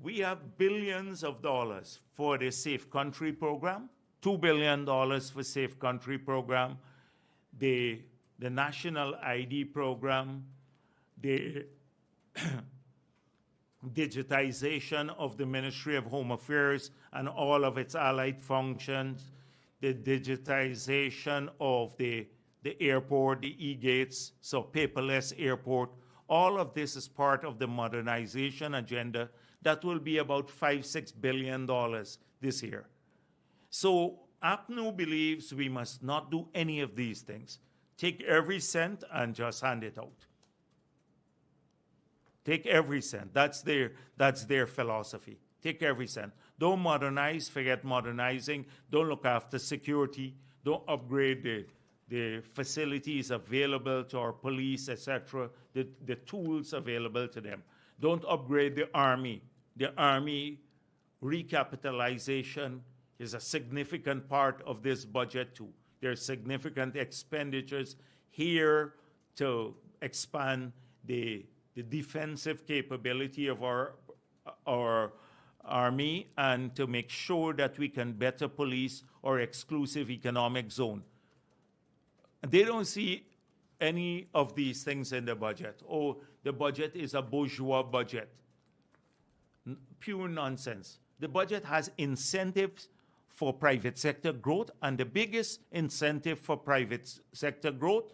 we have billions of dollars for the Safe Country program, $2 billion for Safe Country program, the National ID program, the digitization of the Ministry of Home Affairs and all of its allied functions, the digitization of the airport, the e-gates, so paperless airport. All of this is part of the modernization agenda that will be about $5-6 billion this year. So APNU believes we must not do any of these things. Take every cent and just hand it out. Take every cent. That's their philosophy. Take every cent. Don't modernize, forget modernizing. Don't look after security. Don't upgrade the facilities available to our police, etc., the tools available to them. Don't upgrade the Army. The Army recapitalization is a significant part of this budget too. There are significant expenditures here to expand the defensive capability of our Army and to make sure that we can better police our exclusive economic zone. They don't see any of these things in the budget. Oh, the budget is a bourgeois budget. Pure nonsense. The budget has incentives for private sector growth, and the biggest incentive for private sector growth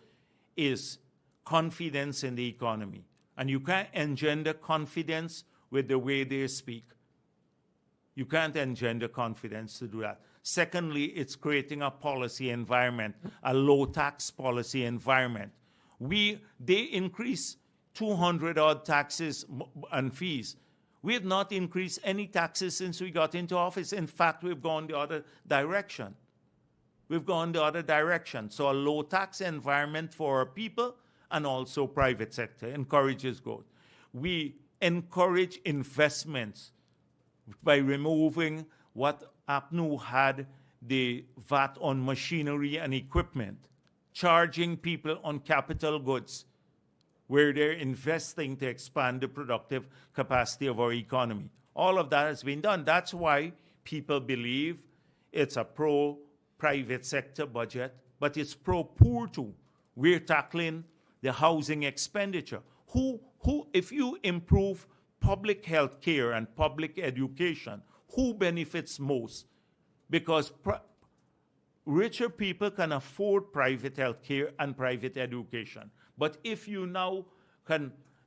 is confidence in the economy. And you can't engender confidence with the way they speak. You can't engender confidence to do that. Secondly, it's creating a policy environment, a low-tax policy environment. They increase 200 odd taxes and fees. We have not increased any taxes since we got into office. In fact, we've gone the other direction. We've gone the other direction. So a low-tax environment for our people and also private sector encourages growth. We encourage investments by removing what APNU had, the VAT on machinery and equipment, charging people on capital goods, where they're investing to expand the productive capacity of our economy. All of that has been done. That's why people believe it's a pro-private sector budget, but it's pro-poor too. We're tackling the housing expenditure. If you improve public health care and public education, who benefits most? Because richer people can afford private health care and private education. But if you now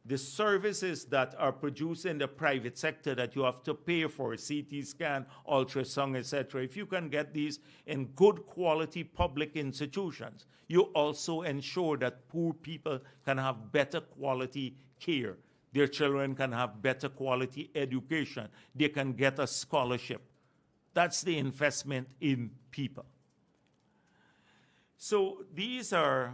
the services that are produced in the private sector that you have to pay for, CT scan, ultrasound, etc., if you can get these in good quality public institutions, you also ensure that poor people can have better quality care. Their children can have better quality education. They can get a scholarship. That's the investment in people. So these are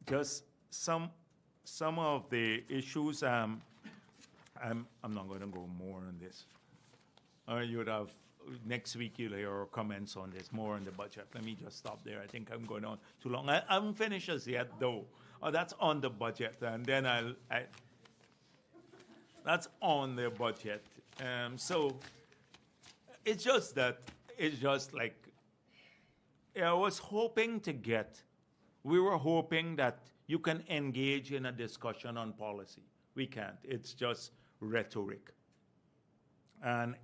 just some of the issues. I'm not going to go more on this. You would have next week you'll hear comments on this, more on the budget. Let me just stop there. I think I'm going on too long. I haven't finished as yet, though. Oh, that's on the budget, and then that's on the budget. So it's just like I was hoping to get. We were hoping that you can engage in a discussion on policy. We can't. It's just rhetoric. And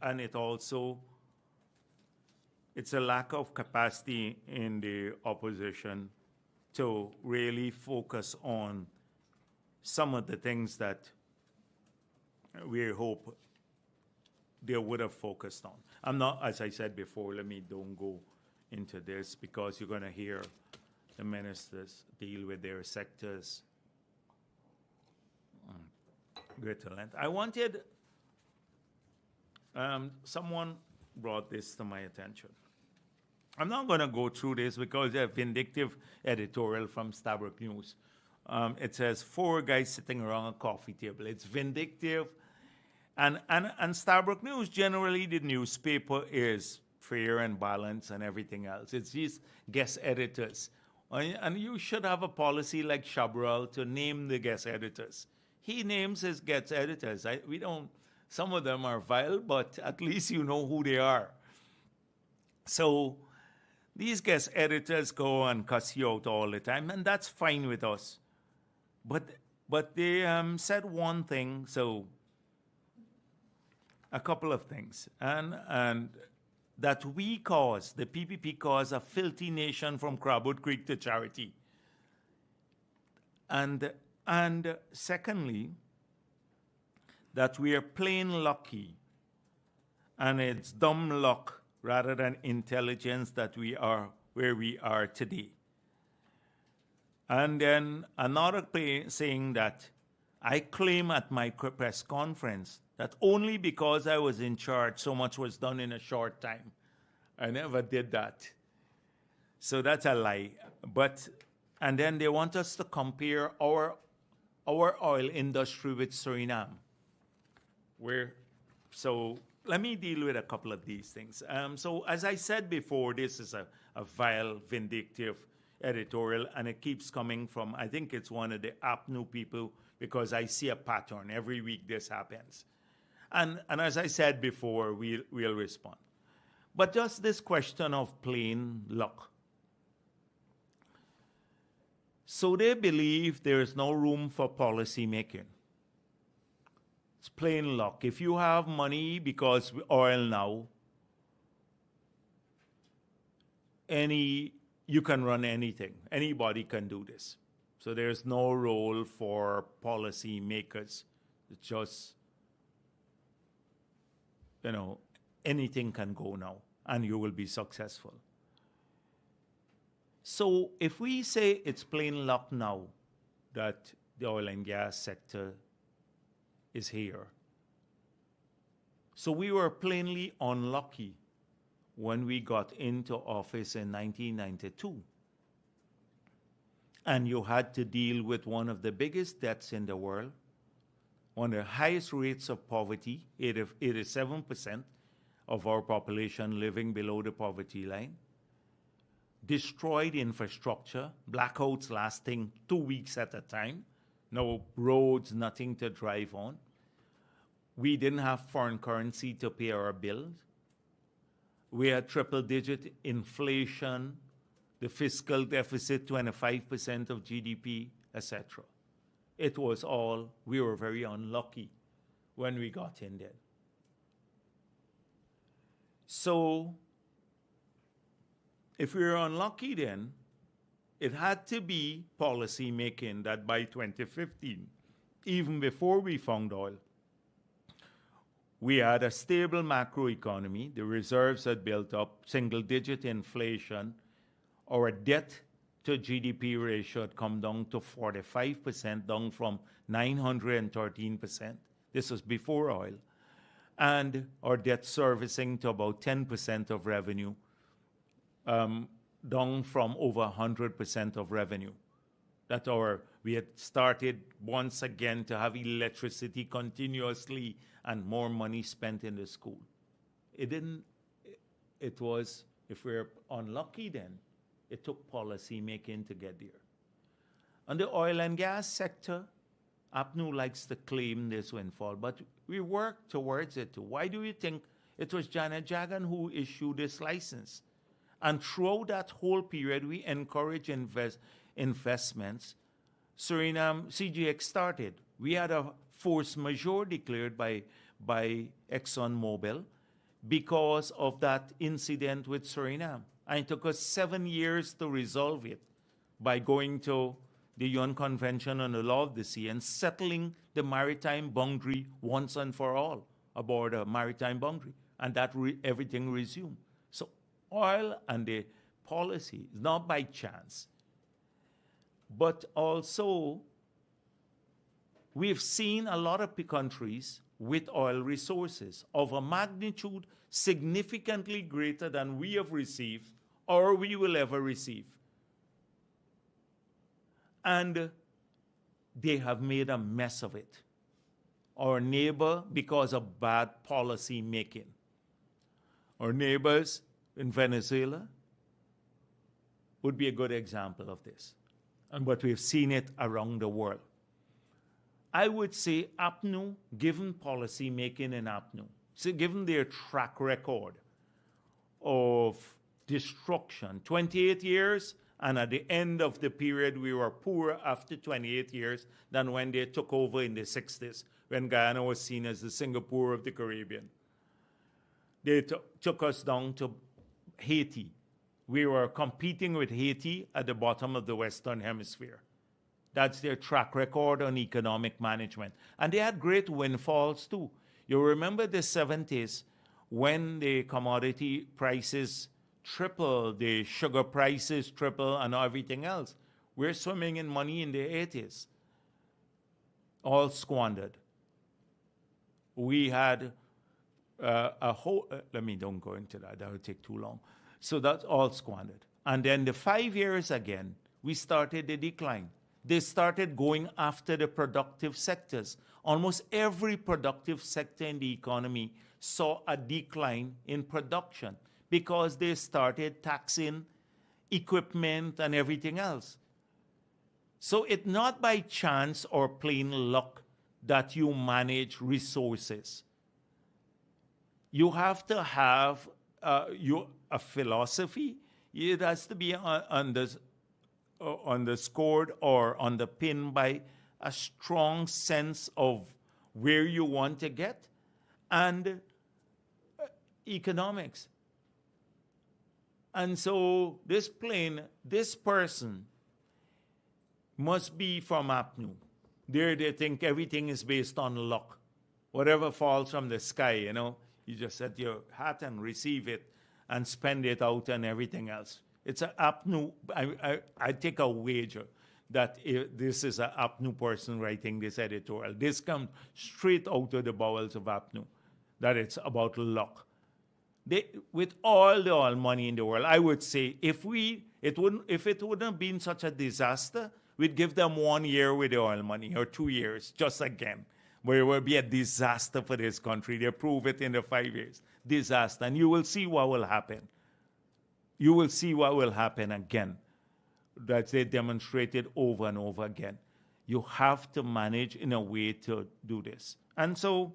it also, it's a lack of capacity in the opposition to really focus on some of the things that we hope they would have focused on. I'm not, as I said before, don't go into this because you're going to hear the ministers deal with their sectors. Greater length. I wanted, someone brought this to my attention. I'm not going to go through this because there's a vindictive editorial from Stabroek News. It says 4 guys sitting around a coffee table. It's vindictive. And Stabroek News, generally the newspaper is fair and balanced and everything else. It's these guest editors. And you should have a policy like Chabral to name the guest editors. He names his guest editors. We don't, some of them are vile, but at least you know who they are. So these guest editors go and cuss you out all the time, and that's fine with us. But they said one thing, so a couple of things. And that we cause, the PPP cause a filthy nation from Crabwood Creek to Charity. And secondly, that we are plain lucky, and it's dumb luck rather than intelligence that we are where we are today. And then another saying that I claim at my press conference that only because I was in charge, so much was done in a short time. I never did that. So that's a lie. And then they want us to compare our oil industry with Suriname. So let me deal with a couple of these things. So as I said before, this is a vile, vindictive editorial, and it keeps coming from, I think it's one of the APNU people, because I see a pattern. Every week this happens. And as I said before, we'll respond. But just this question of plain luck. So they believe there is no room for policy making. It's plain luck. If you have money because oil now, you can run anything. Anybody can do this. So there's no role for policy makers. It's just, anything can go now and you will be successful. So if we say it's plain luck now that the oil and gas sector is here, so we were plainly unlucky when we got into office in 1992. And you had to deal with one of the biggest debts in the world, one of the highest rates of poverty, 87% of our population living below the poverty line, destroyed infrastructure, blackouts lasting 2 weeks at a time, no roads, nothing to drive on. We didn't have foreign currency to pay our bills. We had triple-digit inflation, the fiscal deficit, 25% of GDP, etc. It was all, we were very unlucky when we got in there. So, if we were unlucky then, it had to be policy making that by 2015, even before we found oil, we had a stable macroeconomy, the reserves had built up, single-digit inflation, our debt to GDP ratio had come down to 45%, down from 913%. This was before oil. And our debt servicing to about 10% of revenue, down from over 100% of revenue. We had started once again to have electricity continuously and more money spent in the school. It was, if we're unlucky then, it took policy making to get there. On the oil and gas sector, APNU likes to claim this windfall, but we work towards it too. Why do you think it was Janet Jagan who issued this license? And throughout that whole period, we encourage investments. Suriname, CGX started. We had a force majeure declared by ExxonMobil because of that incident with Suriname. And it took us 7 years to resolve it by going to the UN Convention on the Law of the Sea and settling the maritime boundary once and for all aboard a maritime boundary. And that everything resumed. So oil and the policy is not by chance. But also, we've seen a lot of countries with oil resources of a magnitude significantly greater than we have received or we will ever receive. And they have made a mess of it. Our neighbor, because of bad policy making. Our neighbors in Venezuela would be a good example of this. But we've seen it around the world. I would say APNU, given policy making in APNU, so given their track record of destruction, 28 years, and at the end of the period we were poorer after 28 years than when they took over in the 60s, when Guyana was seen as the Singapore of the Caribbean. They took us down to Haiti. We were competing with Haiti at the bottom of the Western Hemisphere. That's their track record on economic management. And they had great windfalls too. You remember the 70s when the commodity prices tripled, the sugar prices tripled, and everything else. We're swimming in money in the 80s. All squandered. We had a whole, don't go into that, that would take too long. So that's all squandered. And then the 5 years again, we started the decline. They started going after the productive sectors. Almost every productive sector in the economy saw a decline in production because they started taxing equipment and everything else. So it's not by chance or plain luck that you manage resources. you have to have a philosophy. It has to be underscored or underpinned by a strong sense of where you want to get and economics. And so this person must be from APNU. There they think everything is based on luck. Whatever falls from the sky, you just set your hat and receive it and spend it out and everything else. It's an APNU. I take a wager that this is an APNU person writing this editorial. This comes straight out of the bowels of APNU, that it's about luck. With all the oil money in the world, I would say if it wouldn't have been such a disaster, we'd give them 1 year with the oil money or 2 years, just again, where it will be a disaster for this country. They prove it in the 5 years. Disaster. And you will see what will happen. You will see what will happen again. That they demonstrated over and over again. You have to manage in a way to do this. And so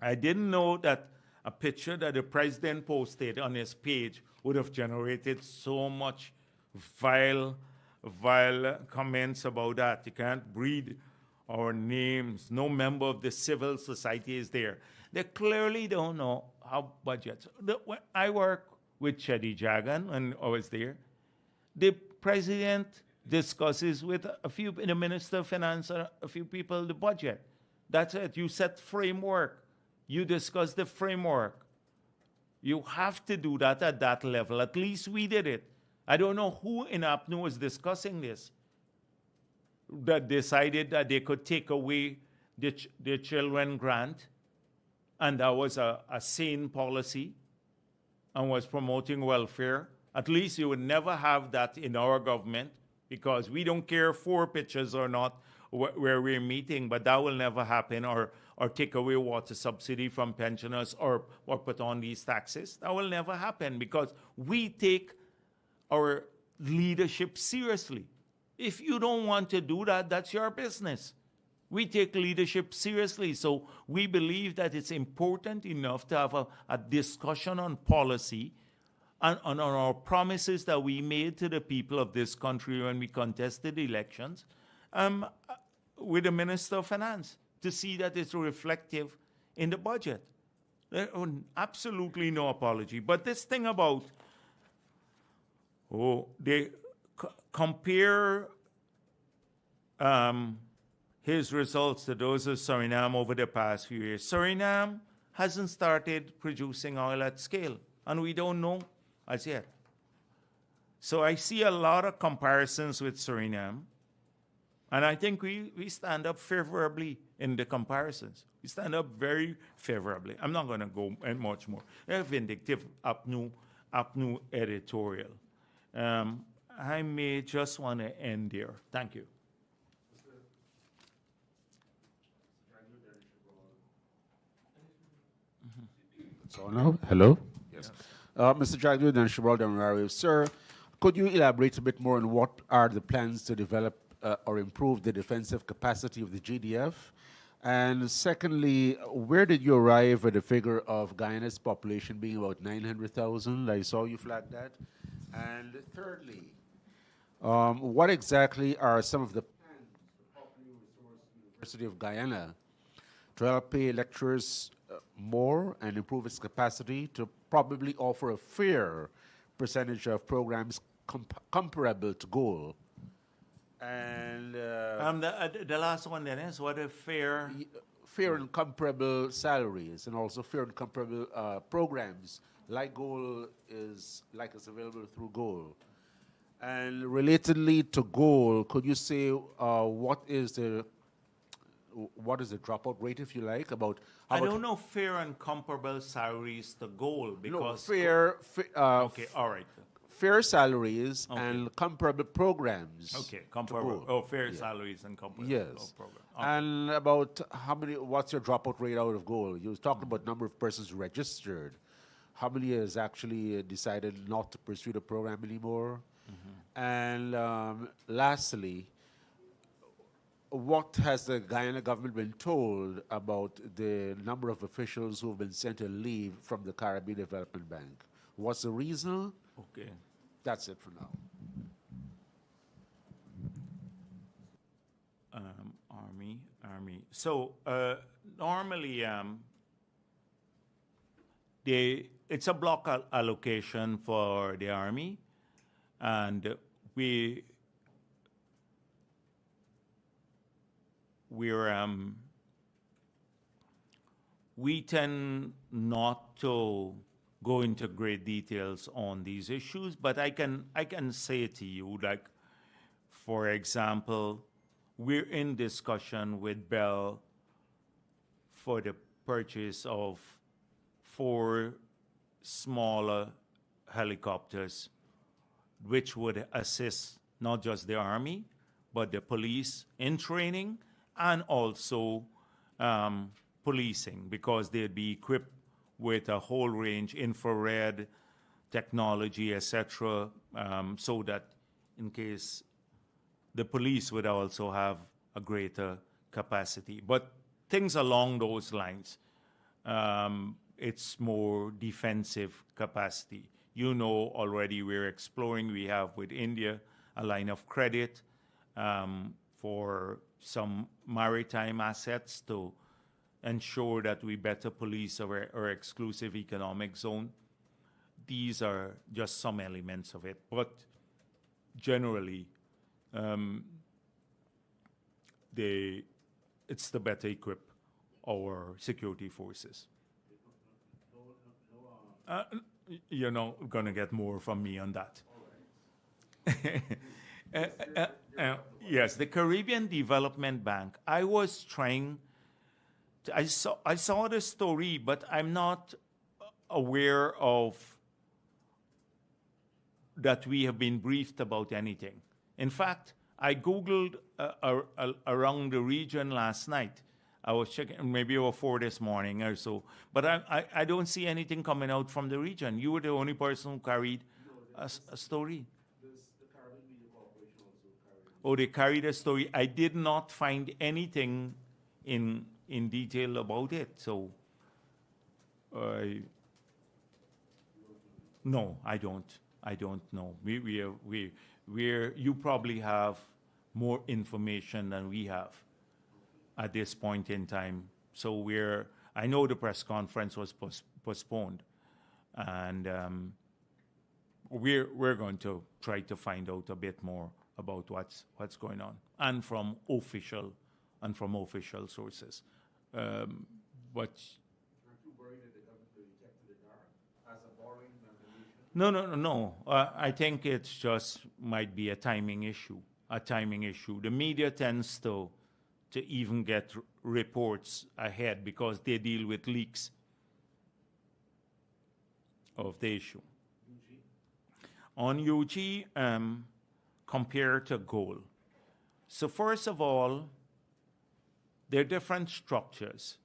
I didn't know that a picture that the president posted on his page would have generated so much vile comments about that. You can't breathe our names. No member of the civil society is there. They clearly don't know how budgets. When I work with Chedi Jagan when I was there, the president discusses with the Minister of Finance, a few people, the budget. That's it. You set framework. You discuss the framework. You have to do that at that level. At least we did it. I don't know who in APNU was discussing this, that decided that they could take away the children grant, and that was a sane policy and was promoting welfare. At least you would never have that in our government, because we don't care 4 pitches or not where we're meeting, but that will never happen, or take away water subsidy from pensioners or put on these taxes. That will never happen because we take our leadership seriously. If you don't want to do that, that's your business. We take leadership seriously, so we believe that it's important enough to have a discussion on policy and on our promises that we made to the people of this country when we contested elections with the Minister of Finance to see that it's reflective in the budget. Absolutely no apology. But this thing about, they compare his results to those of Suriname over the past few years. Suriname hasn't started producing oil at scale, and we don't know as yet. So I see a lot of comparisons with Suriname, and I think we stand up favorably in the comparisons. We stand up very favorably. I'm not going to go much more. A vindictive APNU editorial. I may just want to end there. Thank you. So now, hello? Yes. Mr. Jagdeo and Shibral, sir, could you elaborate a bit more on what are the plans to develop or improve the defensive capacity of the GDF? And secondly, where did you arrive at the figure of Guyane's population being about 900,000? I saw you flag that. And thirdly, what exactly are some of the plans for Popular Resource University of Guyana to help pay lecturers more and improve its capacity to probably offer a fair percentage of programs comparable to goal? And the last one then is what a fair and comparable salaries, and also fair and comparable programs like goal is available through goal. And relatedly to goal, could you say what is the dropout rate, if you like, about? I don't know fair and comparable salaries to goal because okay, all right. Fair salaries and comparable programs. Okay, comparable. Fair salaries and comparable yes. programs. Okay. And about what's your dropout rate out of goal? You talked about number of persons registered. How many has actually decided not to pursue the program anymore? Mm-hmm. And lastly, what has the Guyana government been told about the number of officials who have been sent to leave from the Caribbean Development Bank? What's the reason? Okay. That's it for now. Army. So normally, it's a block allocation for the Army, and we're we tend not to go into great details on these issues, but I can say to you, like, for example, we're in discussion with Bell for the purchase of 4 smaller helicopters, which would assist not just the Army, but the police in training and also policing, because they'd be equipped with a whole range infrared technology, etc., so that in case the police would also have a greater capacity. But things along those lines, it's more defensive capacity. You know already we're exploring, we have with India a line of credit for some maritime assets to ensure that we better police our exclusive economic zone. These are just some elements of it. But generally, it's to better equip our security forces. You're not going to get more from me on that. Yes, the Caribbean Development Bank. I was trying. I saw the story, but I'm not aware of that we have been briefed about anything. In fact, I Googled around the region last night. I was checking, maybe over 4 this morning or so, but I don't see anything coming out from the region. You were the only person who carried a story. The Caribbean Media Corporation also carried. Oh, they carried a story. I did not find anything in detail about it. So, no, I don't. I don't know. You probably have more information than we have at this point in time. So I know the press conference was postponed, and we're going to try to find out a bit more about what's going on, and from official sources. But aren't you worried that the government will reject the DAR as a borrowing mechanism? No. I think it's just might be a timing issue. The media tends to even get reports ahead because they deal with leaks of the issue. UG? On UG, compared to gold. So first of all, there are different structures.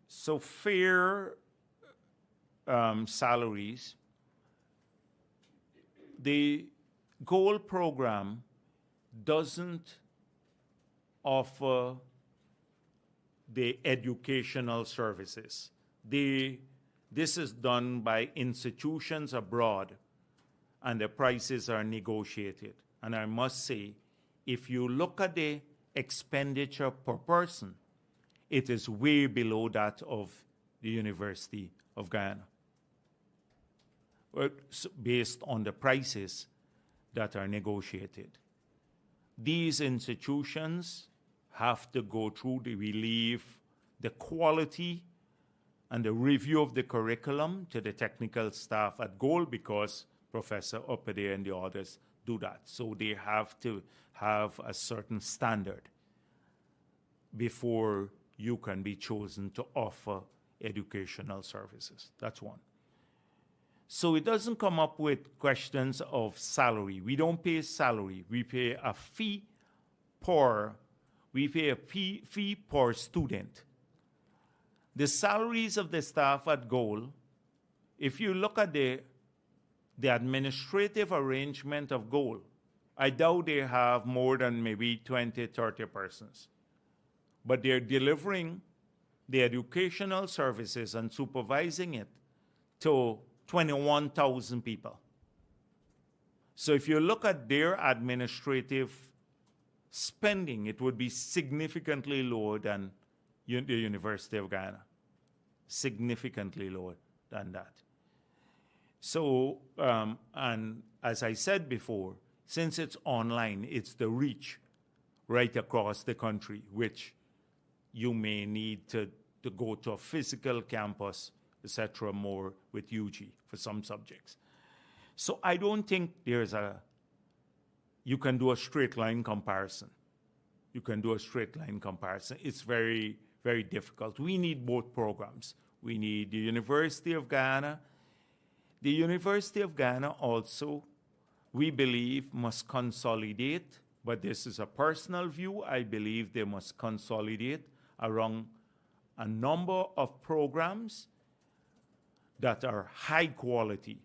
So fair salaries, the gold program doesn't offer the educational services. This is done by institutions abroad, and the prices are negotiated. And I must say, if you look at the expenditure per person, it is way below that of the University of Guyana, based on the prices that are negotiated. These institutions have to go through the quality and the review of the curriculum to the technical staff at Gold, because Professor Uppede and the others do that. So they have to have a certain standard before you can be chosen to offer educational services. That's one. So it doesn't come up with questions of salary. We don't pay salary. We pay a fee per student. The salaries of the staff at Gold, if you look at the administrative arrangement of Gold, I doubt they have more than maybe 20, 30 persons. But they're delivering the educational services and supervising it to 21,000 people. So if you look at their administrative spending, it would be significantly lower than the University of Guyana. Significantly lower than that. So, and as I said before, since it's online, it's the reach right across the country, which you may need to go to a physical campus, etc., more with UG for some subjects. So I don't think you can do a straight line comparison. You can do a straight line comparison. It's very, very difficult. We need both programs. We need the University of Guyana. The University of Guyana also, we believe, must consolidate, but this is a personal view. I believe they must consolidate around a number of programs that are high quality,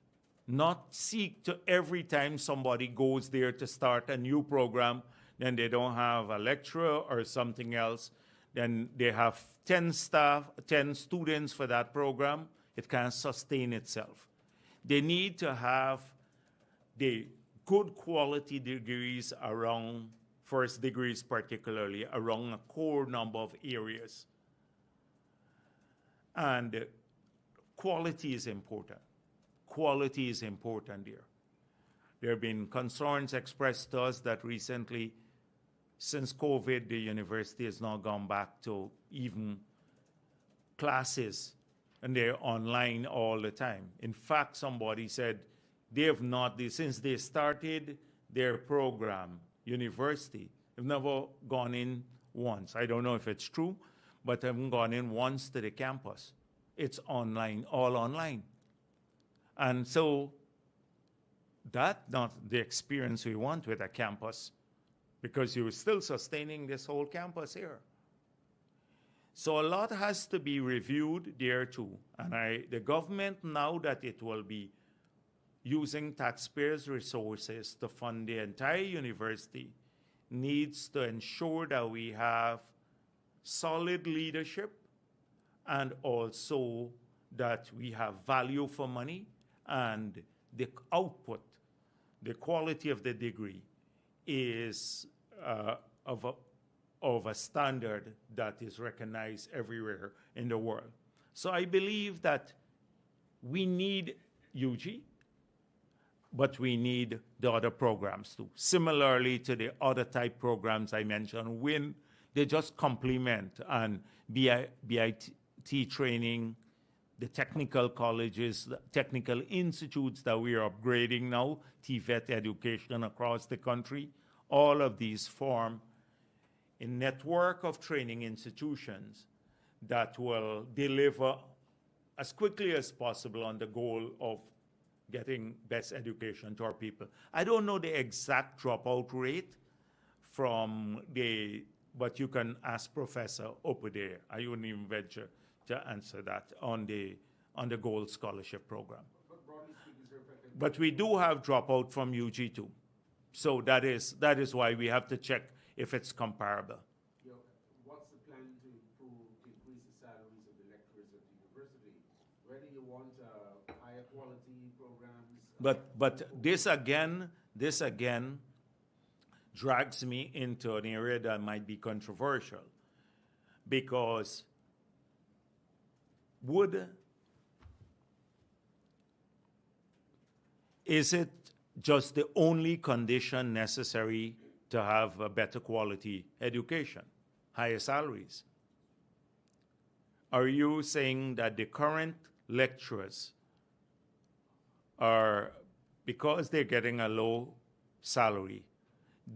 not seek to every time somebody goes there to start a new program, then they don't have a lecturer or something else, then they have 10 staff, 10 students for that program. It can't sustain itself. They need to have the good quality degrees around, first degrees particularly, around a core number of areas. And quality is important. Quality is important there. There have been concerns expressed to us that recently, since COVID, the university has now gone back to even classes, and they're online all the time. In fact, somebody said they have not, since they started their program, university, they've never gone in once. I don't know if it's true, but haven't gone in once to the campus. It's online, all online. And so that's not the experience we want with a campus, because you're still sustaining this whole campus here. So a lot has to be reviewed there too. And the government, now that it will be using taxpayers' resources to fund the entire university, needs to ensure that we have solid leadership and also that we have value for money and the output, the quality of the degree is of a standard that is recognized everywhere in the world. So I believe that we need UG, but we need the other programs too. Similarly to the other type programs I mentioned, when they just complement, and BIT training, the technical colleges, the technical institutes that we are upgrading now, TVET education across the country, all of these form a network of training institutions that will deliver as quickly as possible on the goal of getting best education to our people. I don't know the exact dropout rate but you can ask Professor Opede. I wouldn't even venture to answer that on the Gold Scholarship Program. But broadly speaking, sir, if I can... But we do have dropout from UG too. So that is why we have to check if it's comparable. What's the plan to increase the salaries of the lecturers at the university? Whether you want higher quality programs... But this again drags me into an area that might be controversial, because is it just the only condition necessary to have a better quality education, higher salaries? Are you saying that the current lecturers are, because they're getting a low salary,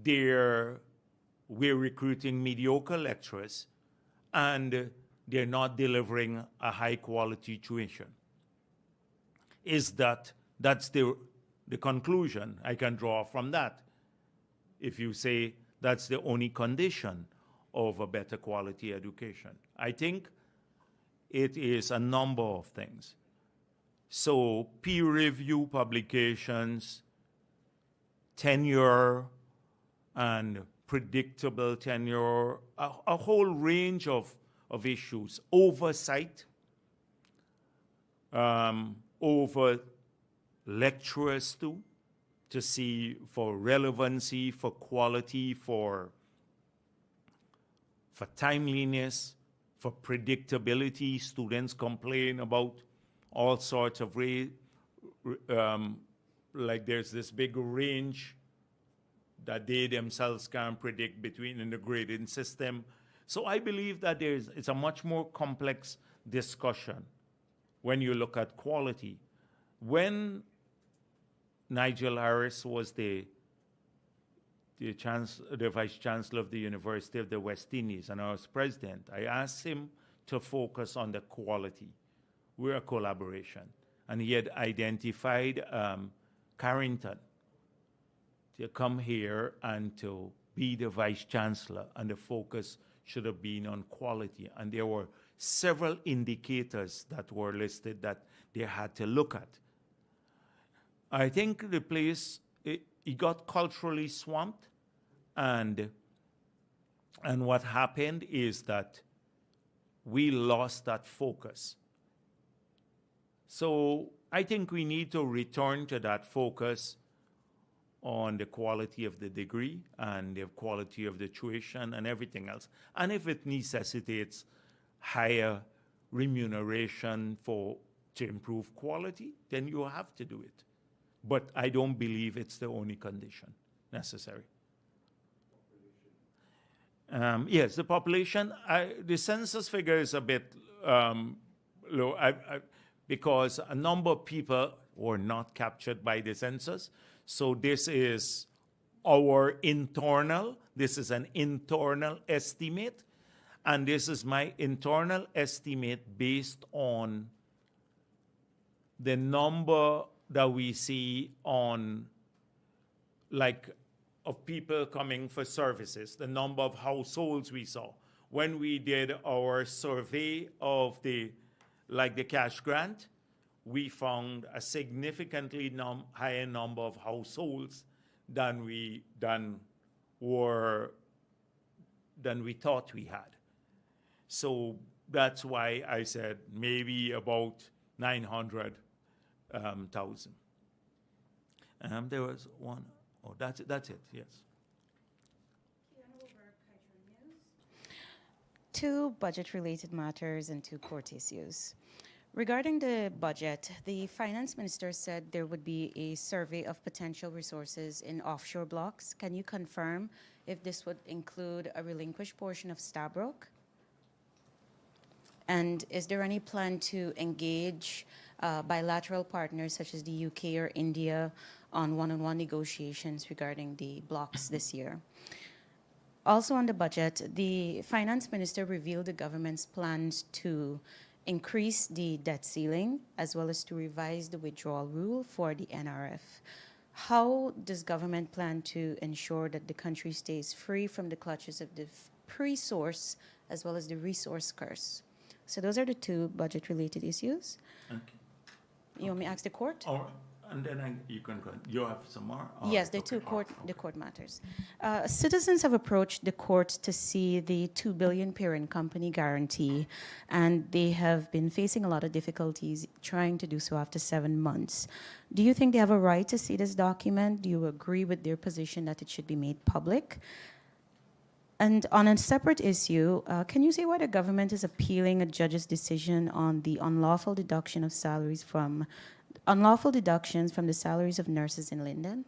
we're recruiting mediocre lecturers and they're not delivering a high quality tuition? That's the conclusion I can draw from that? If you say that's the only condition of a better quality education. I think it is a number of things. So peer review publications, tenure and predictable tenure, a whole range of issues, oversight over lecturers too, to see for relevancy, for quality, for timeliness, for predictability. Students complain about all sorts of like there's this big range that they themselves can't predict between in the grading system. So I believe that it's a much more complex discussion when you look at quality. When Nigel Harris was the Vice Chancellor of the University of the West Indies and I was president, I asked him to focus on the quality. We're a collaboration. And he had identified Carrington to come here and to be the Vice Chancellor, and the focus should have been on quality. And there were several indicators that were listed that they had to look at. I think the place, it got culturally swamped, and what happened is that we lost that focus. So I think we need to return to that focus on the quality of the degree and the quality of the tuition and everything else. And if it necessitates higher remuneration to improve quality, then you have to do it. But I don't believe it's the only condition necessary. Yes, the population, the census figure is a bit low because a number of people were not captured by the census. So this is our internal, this is an internal estimate, and this is my internal estimate based on the number that we see on, like, of people coming for services, the number of households we saw. When we did our survey of the cash grant, we found a significantly higher number of households than we thought we had. So that's why I said maybe about 900,000. There was one. Oh, that's it. Yes. Two budget-related matters and two court issues. Regarding the budget, the finance minister said there would be a survey of potential resources in offshore blocks. Can you confirm if this would include a relinquished portion of Stabroek? And is there any plan to engage bilateral partners such as the UK or India on one-on-one negotiations regarding the blocks this year? Also on the budget, the finance minister revealed the government's plans to increase the debt ceiling as well as to revise the withdrawal rule for the NRF. How does government plan to ensure that the country stays free from the clutches of the pre-source as well as the resource curse? So those are the two budget-related issues. Okay. You want me to ask the court? And then you can go. You have some more? Yes, the court matters. Citizens have approached the court to see the $2 billion parent company guarantee, and they have been facing a lot of difficulties trying to do so after 7 months. Do you think they have a right to see this document? Do you agree with their position that it should be made public? And on a separate issue, can you say why the government is appealing a judge's decision on the unlawful deductions from the salaries of nurses in Linden?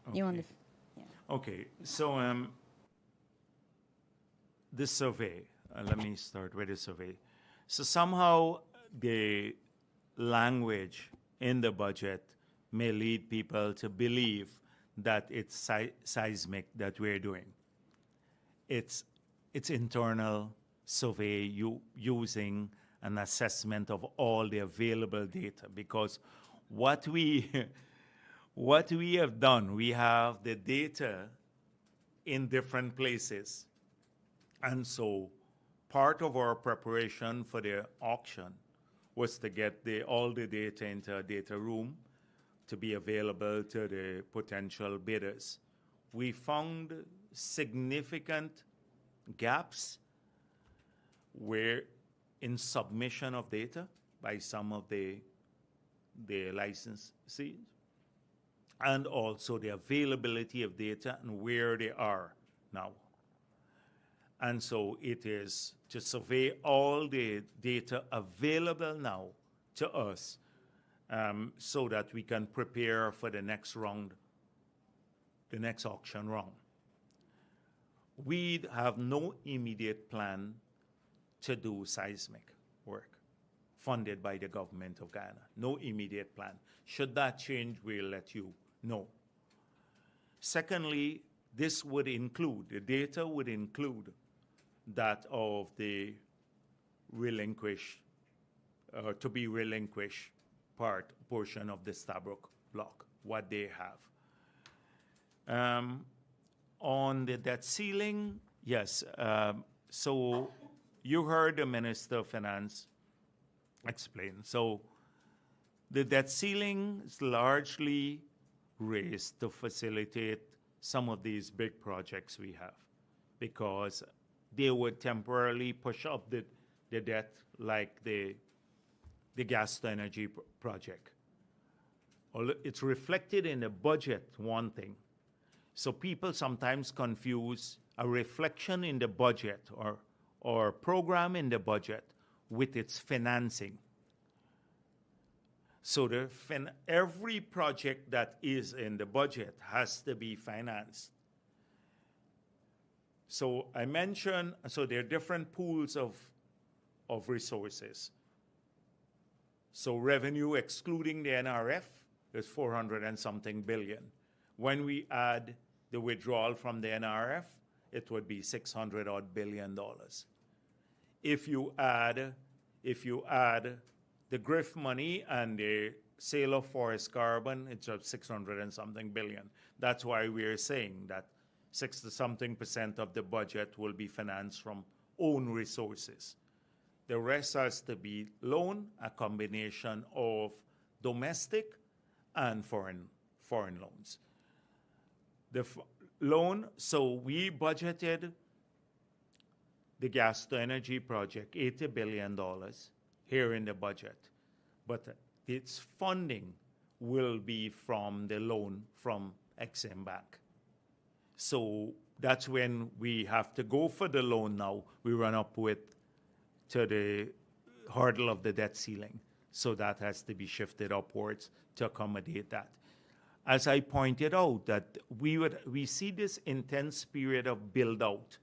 Okay. You want to? Yeah. Okay. So the survey. Let me start with the survey. So somehow the language in the budget may lead people to believe that it's seismic that we're doing. It's internal survey using an assessment of all the available data, because what we have done, we have the data in different places, and so part of our preparation for the auction was to get all the data into a data room to be available to the potential bidders. We found significant gaps where in submission of data by some of the licensees, and also the availability of data and where they are now. And so it is to survey all the data available now to us, so that we can prepare for the next round, the next auction round. We have no immediate plan to do seismic work funded by the government of Guyana. No immediate plan. Should that change, we'll let you know. Secondly, this would include, the data would include that of the relinquished, to be relinquished portion of the Stabroek block, what they have. On the debt ceiling, yes, so you heard the Minister of Finance explain. So the debt ceiling is largely raised to facilitate some of these big projects we have, because they would temporarily push up the debt, like the gas to energy project. It's reflected in the budget, one thing. So people sometimes confuse a reflection in the budget or program in the budget with its financing. So every project that is in the budget has to be financed. So I mentioned, so there are different pools of resources. So revenue excluding the NRF is 400 and something billion. When we add the withdrawal from the NRF, it would be $600 odd billion. If you add the GRIF money and the sale of forest carbon, it's 600 and something billion. That's why we're saying that 60-something% of the budget will be financed from own resources. The rest has to be loan, a combination of domestic and foreign loans. The loan, so we budgeted the gas to energy project, $80 billion here in the budget, but its funding will be from the loan from Exim Bank. So that's when we have to go for the loan now. We run up to the hurdle of the debt ceiling. So that has to be shifted upwards to accommodate that. As I pointed out, that we see this intense period of build out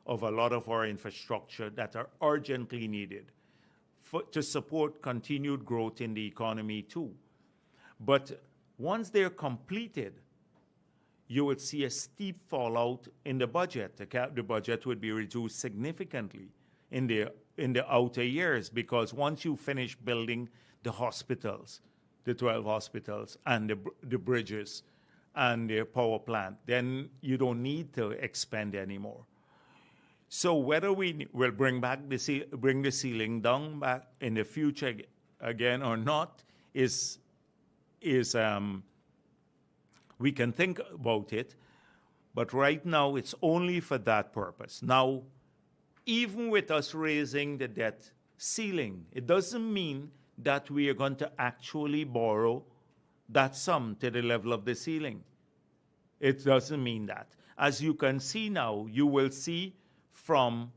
of a lot of our infrastructure that are urgently needed to support continued growth in the economy too. But once they're completed, you would see a steep fallout in the budget. The budget would be reduced significantly in the outer years, because once you finish building the hospitals, the 12 hospitals and the bridges and the power plant, then you don't need to expand anymore. So whether we will bring the ceiling down back in the future again or not is we can think about it, but right now it's only for that purpose. Now, even with us raising the debt ceiling, it doesn't mean that we are going to actually borrow that sum to the level of the ceiling. It doesn't mean that. As you can see now, you will see from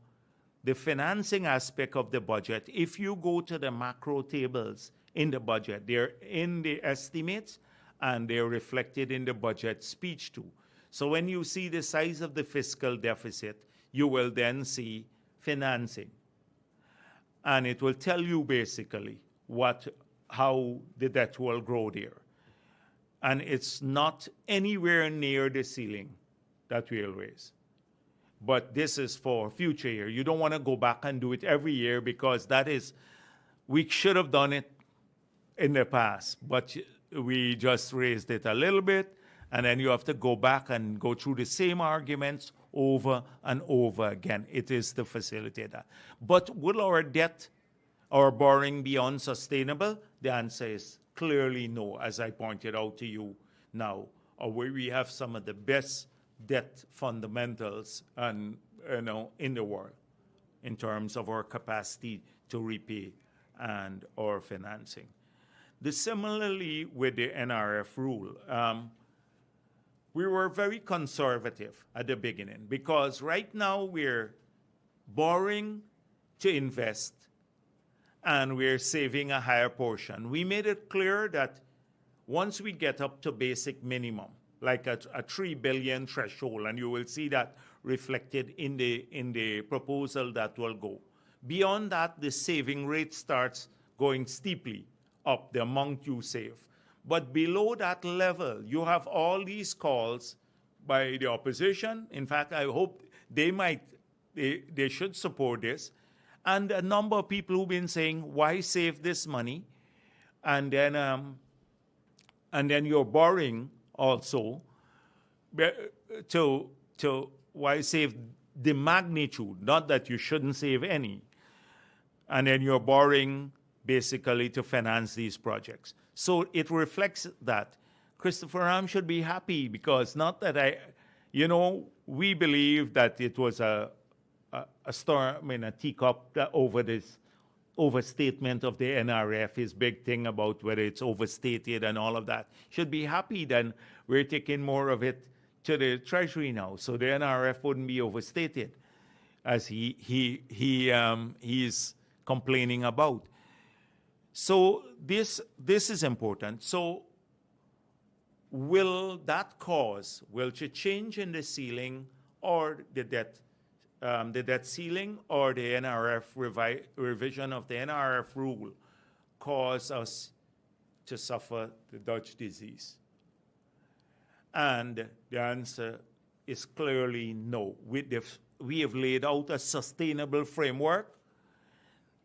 the financing aspect of the budget, if you go to the macro tables in the budget, they're in the estimates and they're reflected in the budget speech too. So when you see the size of the fiscal deficit, you will then see financing. And it will tell you basically how the debt will grow there. And it's not anywhere near the ceiling that we'll raise. But this is for future year. You don't want to go back and do it every year, because we should have done it in the past, but we just raised it a little bit, and then you have to go back and go through the same arguments over and over again. It is to facilitate that. But will our debt, our borrowing be unsustainable? The answer is clearly no, as I pointed out to you now, where we have some of the best debt fundamentals and in the world in terms of our capacity to repay and our financing. Similarly with the NRF rule, we were very conservative at the beginning because right now we're borrowing to invest and we're saving a higher portion. We made it clear that once we get up to basic minimum, like a 3 billion threshold, and you will see that reflected in the proposal that will go. Beyond that, the saving rate starts going steeply up, the amount you save. But below that level, you have all these calls by the opposition. In fact, I hope they should support this. And a number of people who've been saying, why save this money? And then you're borrowing also to why save the magnitude, not that you shouldn't save any. And then you're borrowing basically to finance these projects. So it reflects that. Christopher Ram should be happy because not that we believe that it was a storm in a teacup over this overstatement of the NRF, his big thing about whether it's overstated and all of that. Should be happy then we're taking more of it to the Treasury now, so the NRF wouldn't be overstated, as he's complaining about. So this is important. So will that cause, will the change in the ceiling or the debt ceiling or the NRF revision of the NRF rule cause us to suffer the Dutch disease? And the answer is clearly no. We have laid out a sustainable framework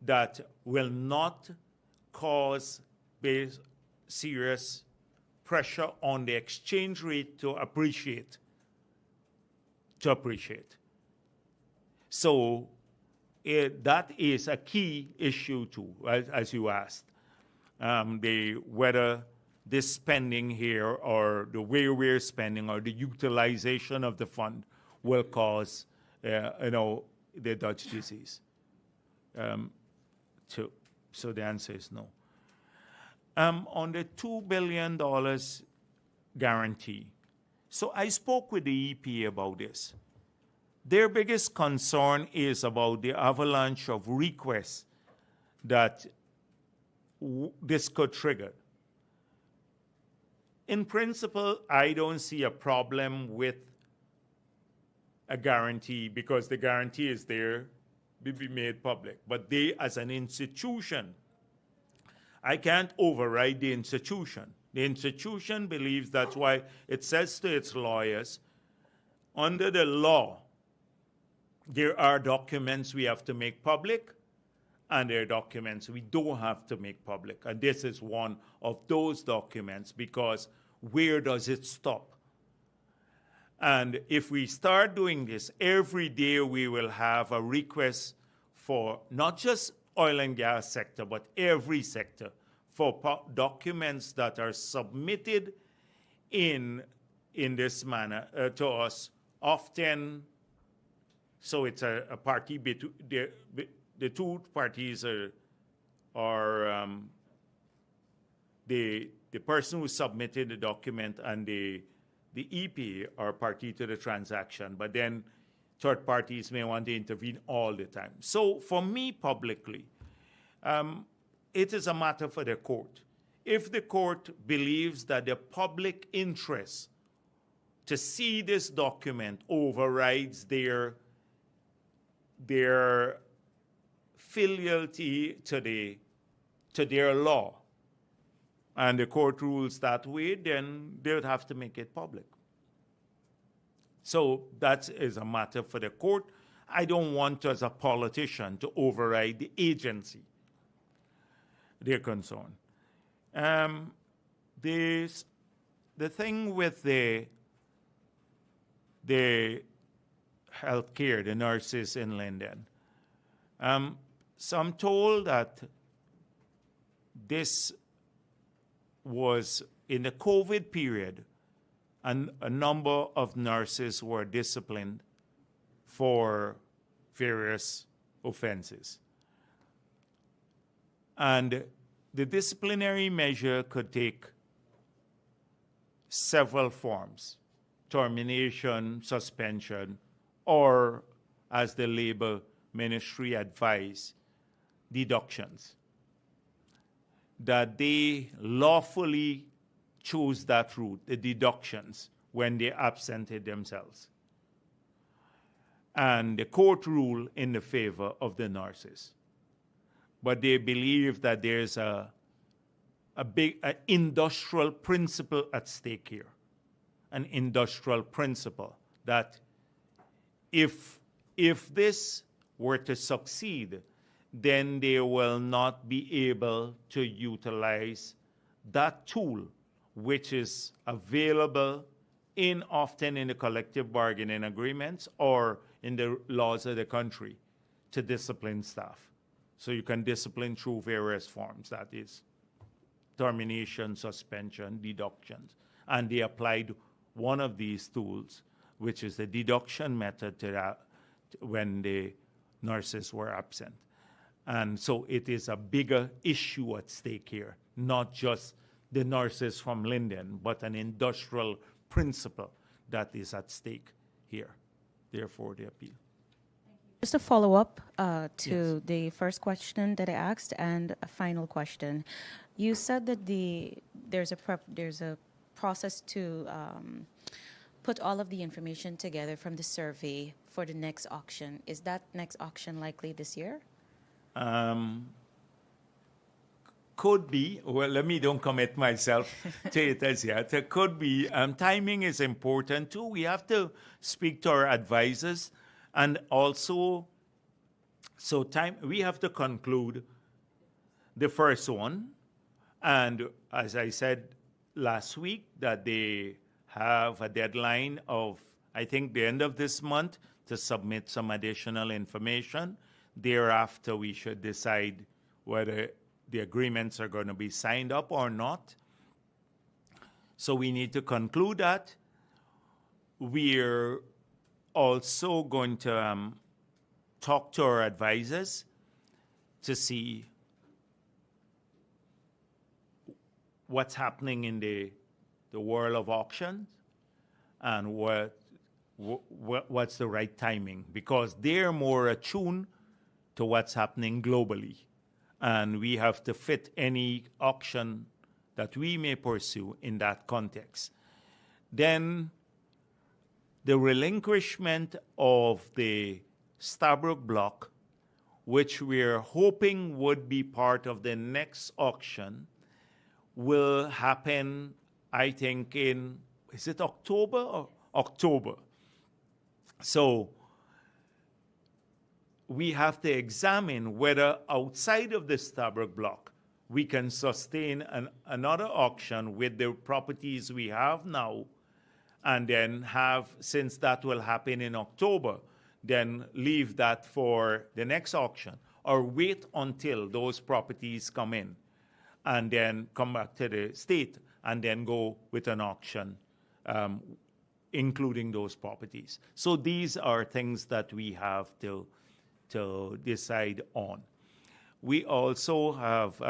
that will not cause serious pressure on the exchange rate to appreciate. So that is a key issue too, as you asked. Whether this spending here or the way we're spending or the utilization of the fund will cause, the Dutch disease. So the answer is no. On the $2 billion guarantee, so I spoke with the EPA about this. Their biggest concern is about the avalanche of requests that this could trigger. In principle, I don't see a problem with a guarantee because the guarantee is there to be made public. But they, as an institution, I can't override the institution. The institution believes that's why it says to its lawyers, under the law, there are documents we have to make public, and there are documents we don't have to make public. And this is one of those documents, because where does it stop? And if we start doing this, every day we will have a request for not just oil and gas sector, but every sector for documents that are submitted in this manner to us, often. So it's a party between the two parties are the person who submitted the document and the EP are party to the transaction, but then third parties may want to intervene all the time. So for me, publicly, it is a matter for the court. If the court believes that the public interest to see this document overrides their filiality to their law, and the court rules that way, then they would have to make it public. So that is a matter for the court. I don't want, as a politician, to override the agency, their concern. The thing with the healthcare, the nurses in Linden, so I'm told that this was in the COVID period, and a number of nurses were disciplined for various offenses. And the disciplinary measure could take several forms: termination, suspension, or, as the Labor Ministry advised, deductions. That they lawfully chose that route, the deductions, when they absented themselves. And the court ruled in the favor of the nurses. But they believe that there's a big industrial principle at stake here. An industrial principle that if this were to succeed, then they will not be able to utilize that tool which is available often in the collective bargaining agreements or in the laws of the country to discipline staff. So you can discipline through various forms, that is termination, suspension, deductions. And they applied one of these tools, which is the deduction method to that when the nurses were absent. And so it is a bigger issue at stake here, not just the nurses from Linden, but an industrial principle that is at stake here. Therefore, the appeal. Just a follow-up to Yes. the first question that I asked, and a final question. You said that there's a process to put all of the information together from the survey for the next auction. Is that next auction likely this year? Could be. Well, let me don't commit myself to it as yet. It could be. Timing is important too. We have to speak to our advisors, and also, we have to conclude the first one. And as I said last week, that they have a deadline of, I think, the end of this month to submit some additional information. Thereafter, we should decide whether the agreements are going to be signed up or not. So we need to conclude that. We're also going to talk to our advisors to see what's happening in the world of auctions and what's the right timing, because they're more attuned to what's happening globally. And we have to fit any auction that we may pursue in that context. Then the relinquishment of the Stabroek block, which we're hoping would be part of the next auction, will happen, I think, is it October or October? So we have to examine whether outside of the Stabroek block we can sustain another auction with the properties we have now, and then have, since that will happen in October, then leave that for the next auction, or wait until those properties come in and then come back to the state and then go with an auction including those properties. So these are things that we have to decide on. We also have,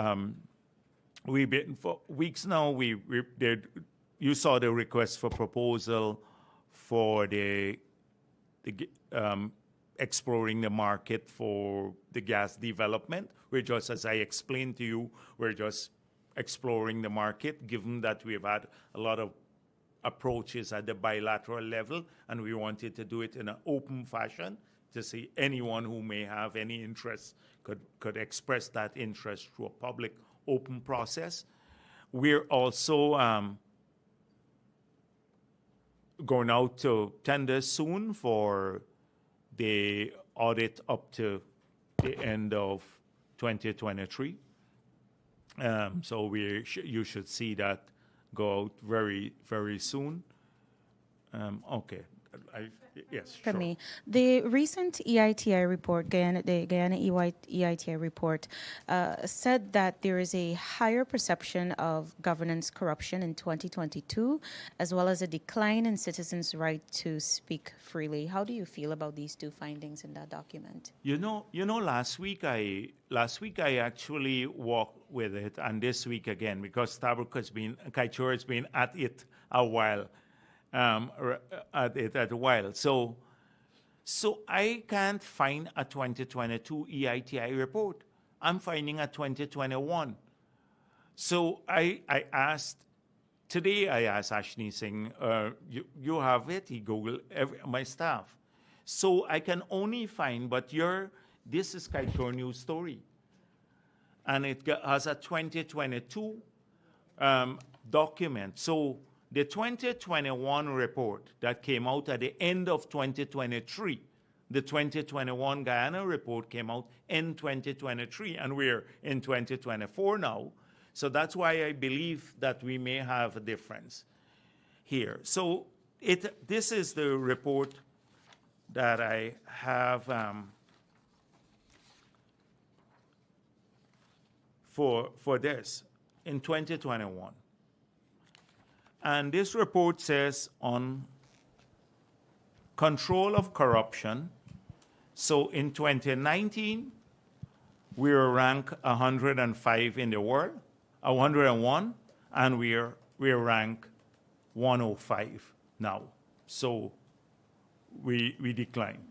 we've been for weeks now, you saw the request for proposal for the exploring the market for the gas development. We're just, as I explained to you, we're just exploring the market, given that we've had a lot of approaches at the bilateral level, and we wanted to do it in an open fashion to see anyone who may have any interest could express that interest through a public open process. We're also going out to tender soon for the audit up to the end of 2023. So you should see that go out very, very soon. Okay, yes, For sure. me, the recent EITI report, the Guyana EITI report, said that there is a higher perception of governance corruption in 2022, as well as a decline in citizens' right to speak freely. How do you feel about these two findings in that document? Last week I actually walked with it, and this week again, because Kaichur has been at it a while, So I can't find a 2022 EITI report. I'm finding a 2021. So I asked Ashley Singh, you have it? He Googled my staff. So I can only find, this is Kaichur News Story. And it has a 2022 document. So the 2021 report that came out at the end of 2023, the 2021 Guyana report came out in 2023, and we're in 2024 now. So that's why I believe that we may have a difference here. So this is the report that I have for this in 2021. And this report says on control of corruption. So in 2019, we were ranked 105 in the world, 101, and we're ranked 105 now. So we decline.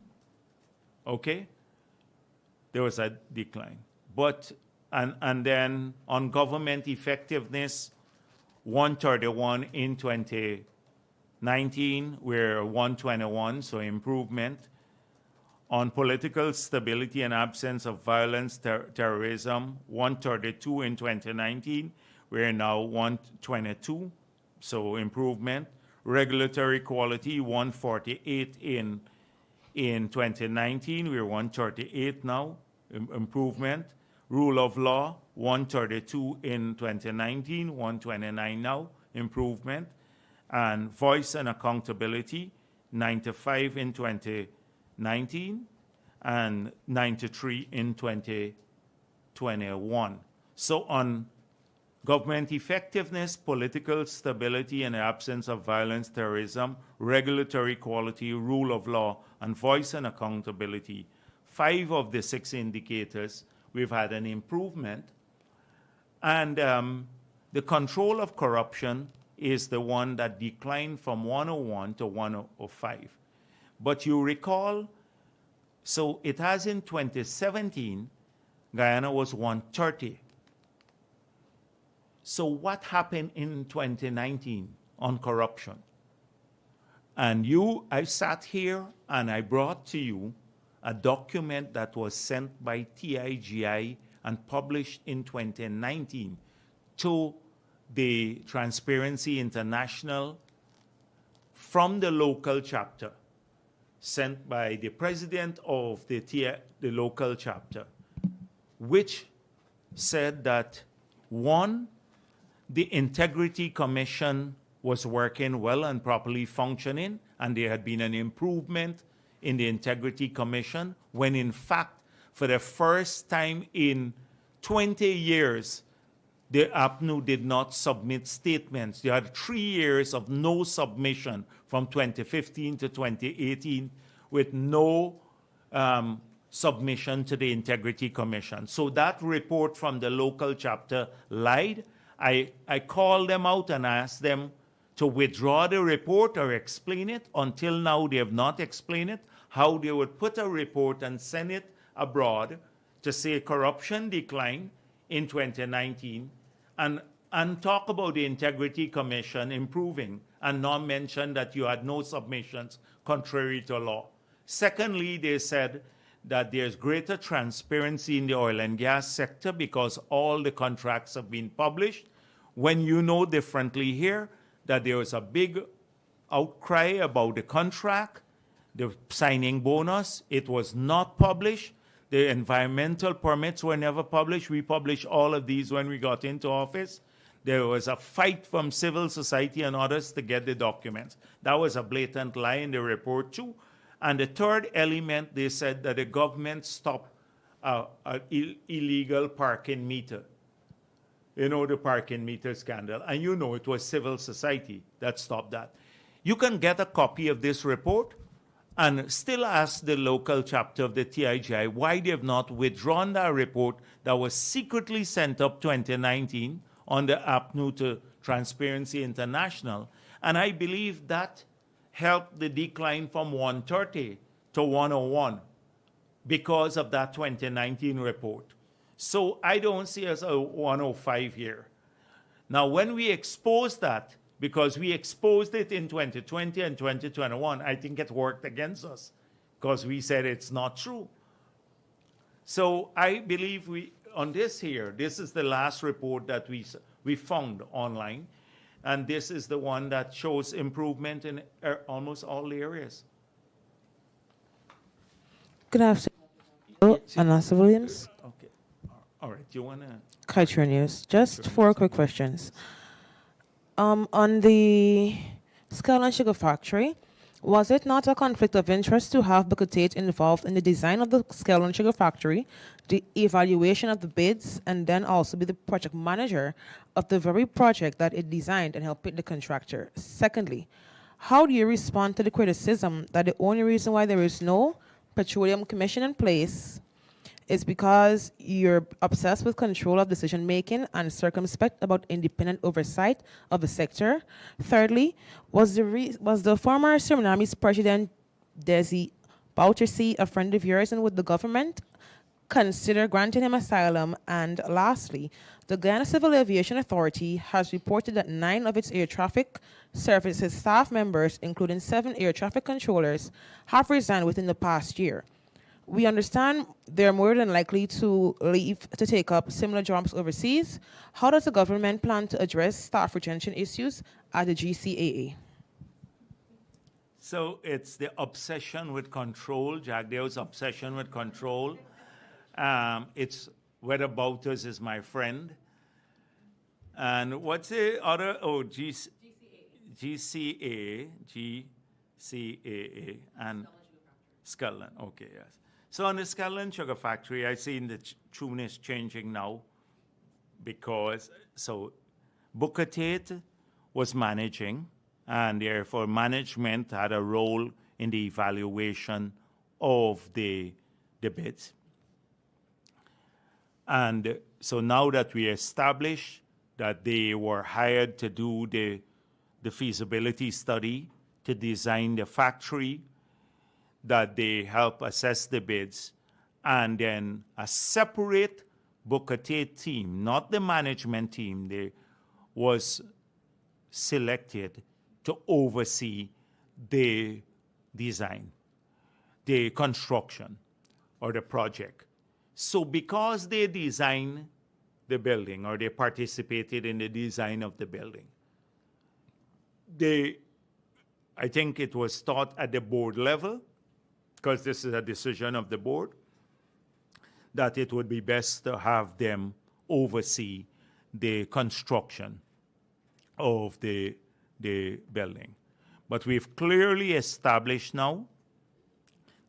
Okay? There was a decline. But and then on government effectiveness, 131 in 2019, we're 121, so improvement. On political stability and absence of violence, terrorism, 132 in 2019, we're now 122, so improvement. Regulatory quality, 148 in 2019, we're 138 now, improvement. Rule of law, 132 in 2019, 129 now, improvement. And voice and accountability, 95 in 2019 and 93 in 2021. So on government effectiveness, political stability and absence of violence, terrorism, regulatory quality, rule of law, and voice and accountability, 5 of the 6 indicators we've had an improvement. And the control of corruption is the one that declined from 101 to 105. But you recall, so it has in 2017, Guyana was 130. So what happened in 2019 on corruption? And I sat here and I brought to you a document that was sent by TIGI and published in 2019 to the Transparency International from the local chapter, sent by the president of the local chapter, which said that, 1, the Integrity Commission was working well and properly functioning, and there had been an improvement in the Integrity Commission, when in fact, for the first time in 20 years, the APNU did not submit statements. They had 3 years of no submission from 2015 to 2018 with no submission to the Integrity Commission. So that report from the local chapter lied. I called them out and asked them to withdraw the report or explain it. Until now, they have not explained it, how they would put a report and send it abroad to say corruption declined in 2019 and talk about the Integrity Commission improving and not mention that you had no submissions contrary to law. Secondly, they said that there's greater transparency in the oil and gas sector because all the contracts have been published. When you know differently here, that there was a big outcry about the contract, the signing bonus, it was not published. The environmental permits were never published. We published all of these when we got into office. There was a fight from civil society and others to get the documents. That was a blatant lie in the report too. And the third element, they said that the government stopped an illegal parking meter. You know, the parking meter scandal. And you know it was civil society that stopped that. You can get a copy of this report and still ask the local chapter of the TIGI why they have not withdrawn that report that was secretly sent up 2019 on the APNU to Transparency International. And I believe that helped the decline from 130 to 101 because of that 2019 report. So I don't see us a 105 here. Now, when we expose that, because we exposed it in 2020 and 2021, I think it worked against us because we said it's not true. So I believe on this here, this is the last report that we found online, and this is the one that shows improvement in almost all the areas. Good afternoon, Anasa Williams, Okay. All right. Do you want to? Kaiser News. Just four quick questions. On the Skull and Sugar Factory, was it not a conflict of interest to have Booker Tate involved in the design of the Skull and Sugar Factory, the evaluation of the bids, and then also be the project manager of the very project that it designed and helped pick the contractor? Secondly, how do you respond to the criticism that the only reason why there is no petroleum commission in place is because you're obsessed with control of decision-making and circumspect about independent oversight of the sector? Thirdly, was the former Suriname's president, Desi Bouterse, a friend of yours, and would the government consider granting him asylum? And lastly, the Guyana Civil Aviation Authority has reported that 9 of its air traffic services staff members, including 7 air traffic controllers, have resigned within the past year. We understand they're more than likely to leave to take up similar jobs overseas. How does the government plan to address staff retention issues at the GCAA? So it's the obsession with control, Jagdeo's obsession with control. It's whether Bouters is my friend. And what's the other? Oh, GCAA, and Scotland. Okay, yes. So on the Scotland Sugar Factory, I seen the tune is changing now because, so Booker Tate was managing, and therefore management had a role in the evaluation of the bids. And so now that we established that they were hired to do the feasibility study, to design the factory, that they help assess the bids, and then a separate Booker Tate team, not the management team, they was selected to oversee the design, the construction, or the project. So because they designed the building, or they participated in the design of the building, I think it was thought at the board level, because this is a decision of the board, that it would be best to have them oversee the construction of the building. But we've clearly established now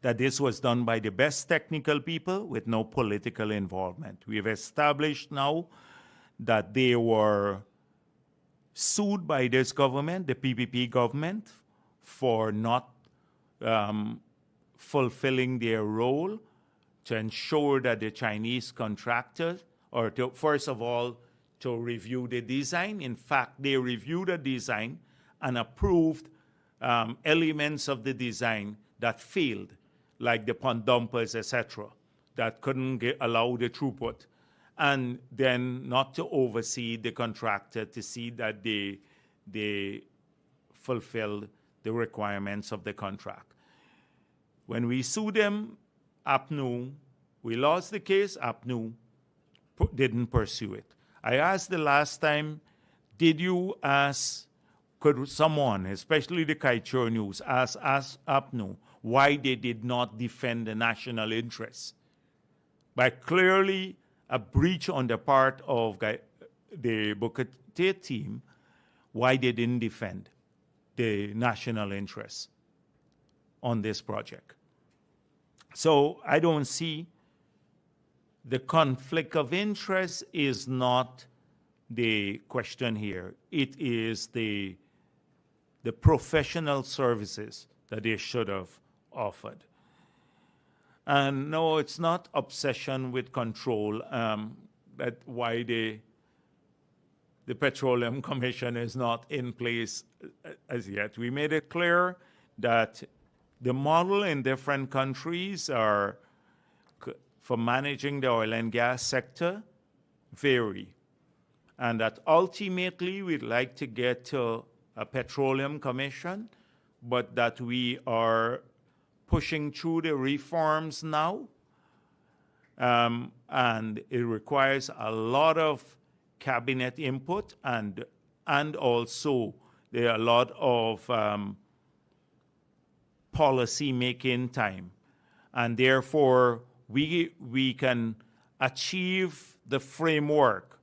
that this was done by the best technical people with no political involvement. We've established now that they were sued by this government, the PPP government, for not fulfilling their role to ensure that the Chinese contractors, or to, first of all, to review the design. In fact, they reviewed the design and approved elements of the design that failed, like the pond dumpers, etc., that couldn't allow the throughput. And then not to oversee the contractor to see that they fulfilled the requirements of the contract. When we sued them, APNU, we lost the case, APNU didn't pursue it. I asked the last time, did you ask, could someone, especially the Kaichur News, ask APNU why they did not defend the national interest? By clearly a breach on the part of the Booker team why they didn't defend the national interests on this project. So I don't see the conflict of interest is not the question here. It is the professional services that they should have offered. And no, it's not obsession with control. That why the Petroleum Commission is not in place as yet. We made it clear that the model in different countries are for managing the oil and gas sector vary. And that ultimately we'd like to get to a petroleum commission, but that we are pushing through the reforms now. And it requires a lot of cabinet input and also there are a lot of policy making time. And therefore, we can achieve the framework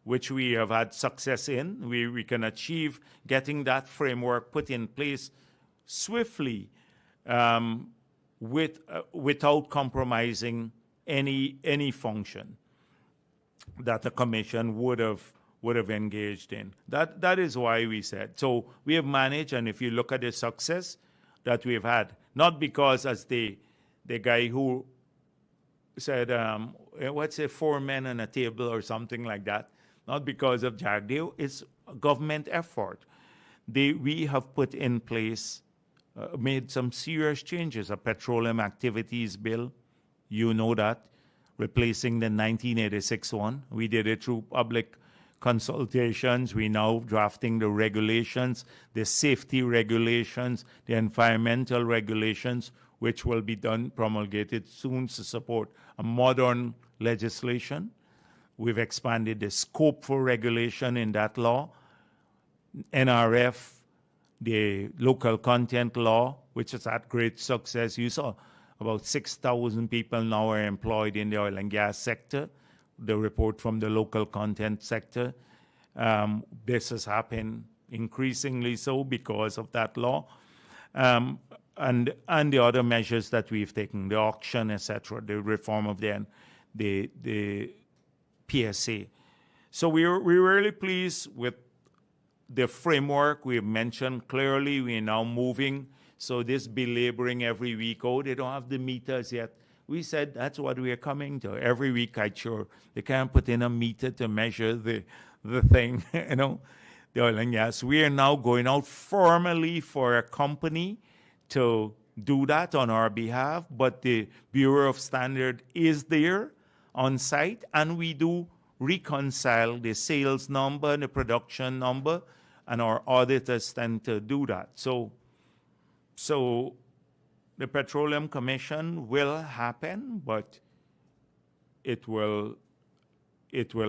which we have had success in. We can achieve getting that framework put in place swiftly without compromising any function that the commission would have engaged in. That is why we said. So we have managed, and if you look at the success that we've had, not because as the guy who said, what's it, 4 men on a table or something like that, not because of Jagdeo, it's a government effort. We have put in place, made some serious changes, a petroleum activities bill, you know that, replacing the 1986 one. We did it through public consultations. We now drafting the regulations, the safety regulations, the environmental regulations, which will be promulgated soon to support a modern legislation. We've expanded the scope for regulation in that law. NRF, the local content law, which has had great success. You saw about 6,000 people now are employed in the oil and gas sector. The report from the local content sector. This has happened increasingly so because of that law. And the other measures that we've taken, the auction, etc., the reform of the PSA. So we're really pleased with the framework. We have mentioned clearly we are now moving. So this belaboring every week, oh, they don't have the meters yet. We said that's what we are coming to. Every week, I'm sure they can't put in a meter to measure the thing, the oil and gas. We are now going out formally for a company to do that on our behalf, but the Bureau of Standard is there on site, and we do reconcile the sales number and the production number, and our auditors tend to do that. So the Petroleum Commission will happen, but it will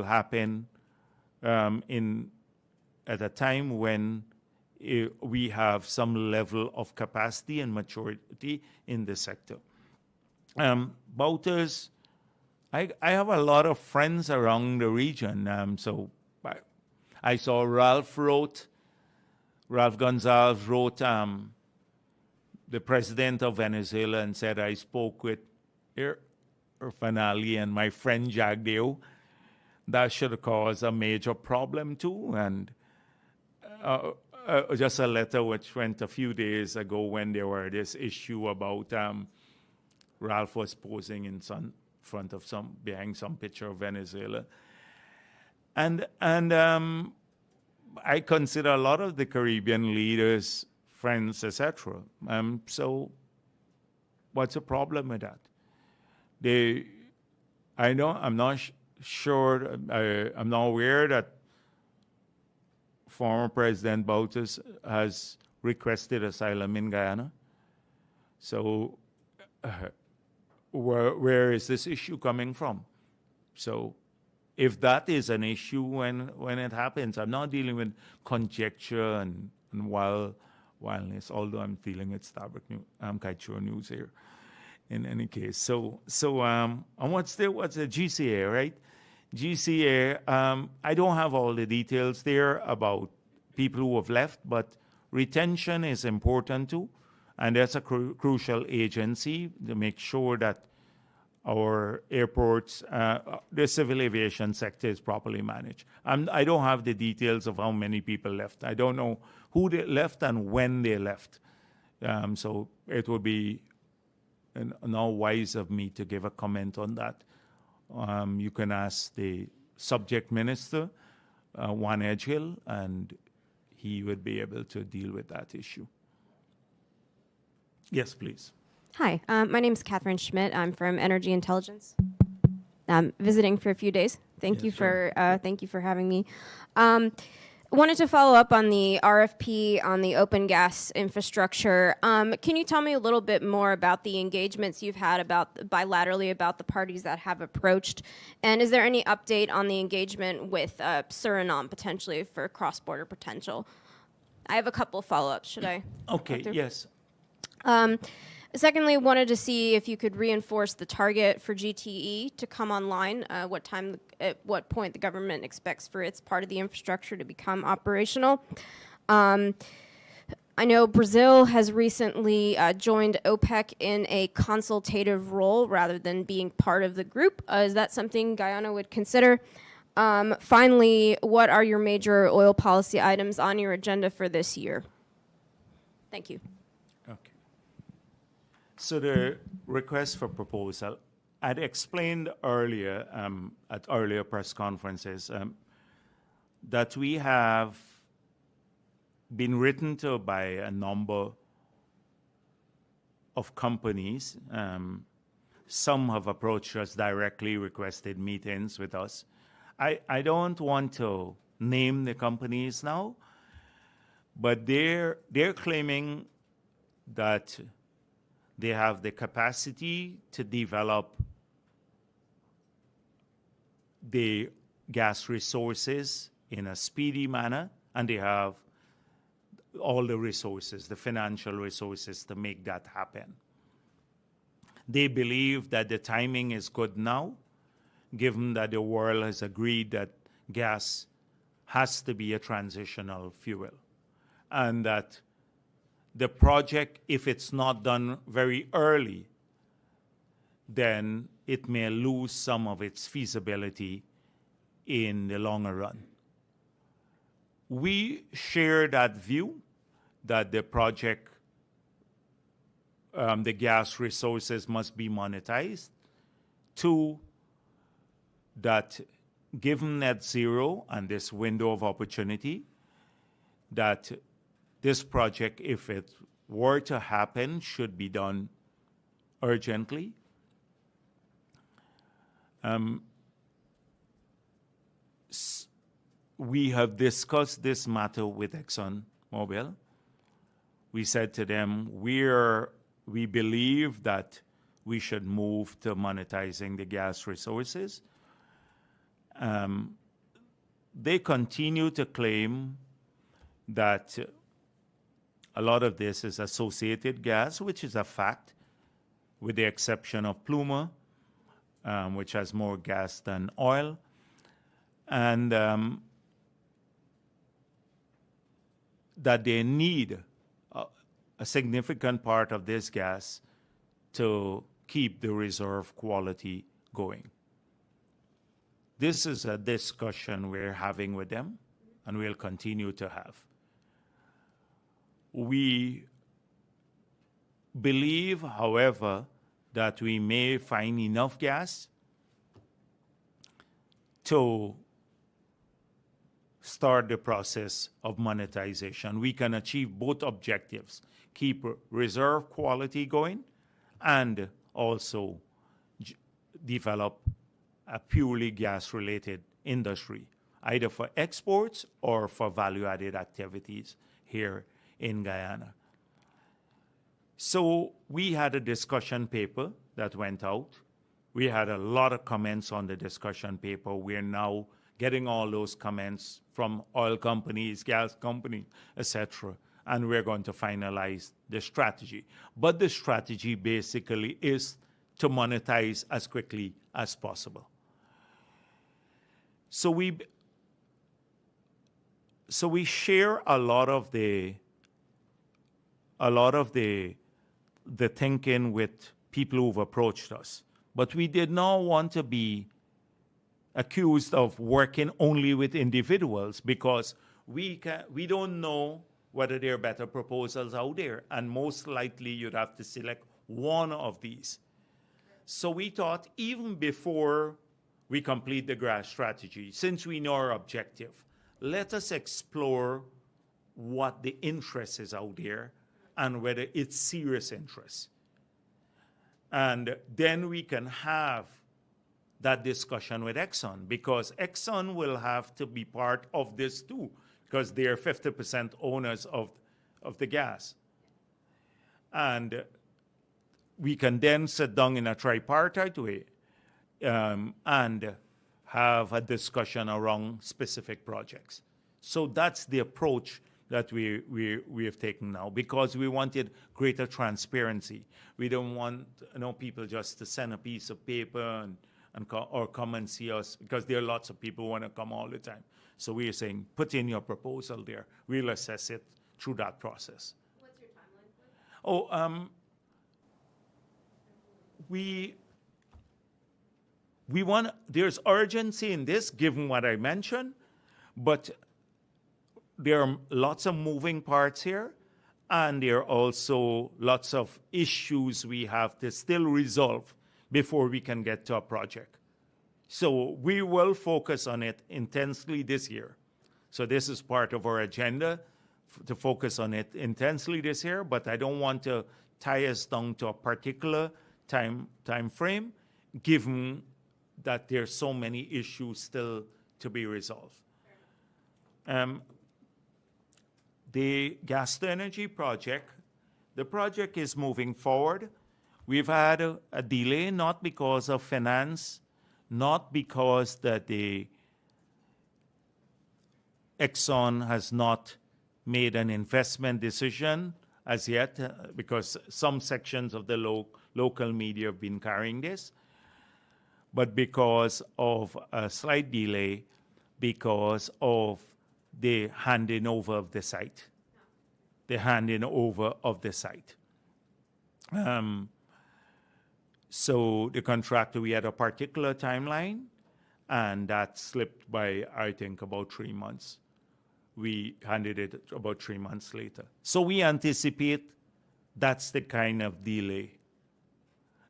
happen at a time when we have some level of capacity and maturity in the sector. Bouters, I have a lot of friends around the region. So I saw Ralph Gonzalez wrote the president of Venezuela and said, I spoke with Fanali and my friend Jagdeo. That should cause a major problem too. And just a letter which went a few days ago when there were this issue about Ralph was posing in front of behind some picture of Venezuela. And I consider a lot of the Caribbean leaders friends, etc. So what's the problem with that? I'm not sure, I'm not aware that former President Bouters has requested asylum in Guyana. So where is this issue coming from? So if that is an issue when it happens, I'm not dealing with conjecture and wildness, although I'm dealing with Starbuck Kaichur News here in any case. So and what's the GCA, right? GCA, I don't have all the details there about people who have left, but retention is important too. And that's a crucial agency to make sure that our airports, the civil aviation sector is properly managed. I don't have the details of how many people left. I don't know who they left and when they left. So it would be not wise of me to give a comment on that. You can ask the subject minister, Juan Edgehill, and he would be able to deal with that issue. Yes, please. Hi, my name is Catherine Schmidt. I'm from Energy Intelligence. I'm visiting for a few days. Thank you for having me. Wanted to follow up on the RFP on the open gas infrastructure. Can you tell me a little bit more about the engagements you've had bilaterally about the parties that have approached? And is there any update on the engagement with Suriname potentially for cross-border potential? I have a couple follow-ups. Should I? Okay, yes. Secondly, wanted to see if you could reinforce the target for GTE to come online, at what point the government expects for its part of the infrastructure to become operational. I know Brazil has recently joined OPEC in a consultative role rather than being part of the group. Is that something Guyana would consider? Finally, what are your major oil policy items on your agenda for this year? Thank you. Okay. So the request for proposal, I'd explained earlier at earlier press conferences that we have been written to by a number of companies. Some have approached us directly, requested meetings with us. I don't want to name the companies now, but they're claiming that they have the capacity to develop the gas resources in a speedy manner, and they have all the resources, the financial resources to make that happen. They believe that the timing is good now, given that the world has agreed that gas has to be a transitional fuel, and that the project, if it's not done very early, then it may lose some of its feasibility in the longer run. We share that view that the project, the gas resources must be monetized. Two, that given net zero and this window of opportunity, that this project, if it were to happen, should be done urgently. We have discussed this matter with ExxonMobil. We said to them, we believe that we should move to monetizing the gas resources. They continue to claim that a lot of this is associated gas, which is a fact, with the exception of Pluma, which has more gas than oil. And that they need a significant part of this gas to keep the reserve quality going. This is a discussion we're having with them, and we'll continue to have. We believe, however, that we may find enough gas to start the process of monetization. We can achieve both objectives, keep reserve quality going and also develop a purely gas-related industry, either for exports or for value-added activities here in Guyana. So we had a discussion paper that went out. We had a lot of comments on the discussion paper. We're now getting all those comments from oil companies, gas companies, etc., and we're going to finalize the strategy. But the strategy basically is to monetize as quickly as possible. So we share a lot of the thinking with people who've approached us, but we did not want to be accused of working only with individuals, because we don't know whether there are better proposals out there, and most likely you'd have to select one of these. So we thought, even before we complete the grass strategy, since we know our objective, let us explore what the interest is out there and whether it's serious interest. And then we can have that discussion with Exxon, because Exxon will have to be part of this too, because they are 50% owners of the gas. And we can then sit down in a tripartite way and have a discussion around specific projects. So that's the approach that we have taken now, because we wanted greater transparency. We don't want people just to send a piece of paper or come and see us, because there are lots of people who want to come all the time. So we are saying, put in your proposal there. We'll assess it through that process. What's your timeline for it? We want, there's urgency in this, given what I mentioned, but there are lots of moving parts here, and there are also lots of issues we have to still resolve before we can get to a project. So we will focus on it intensely this year. So this is part of our agenda, to focus on it intensely this year, but I don't want to tie us down to a particular time frame, given that there's so many issues still to be resolved. The gas to energy project, the project is moving forward. We've had a delay, not because of finance, not because that the Exxon has not made an investment decision as yet, because some sections of the local media have been carrying this, but because of a slight delay, because of the handing over of the site. The handing over of the site. So the contractor, we had a particular timeline, and that slipped by, I think, about 3 months. We handed it about 3 months later. So we anticipate that's the kind of delay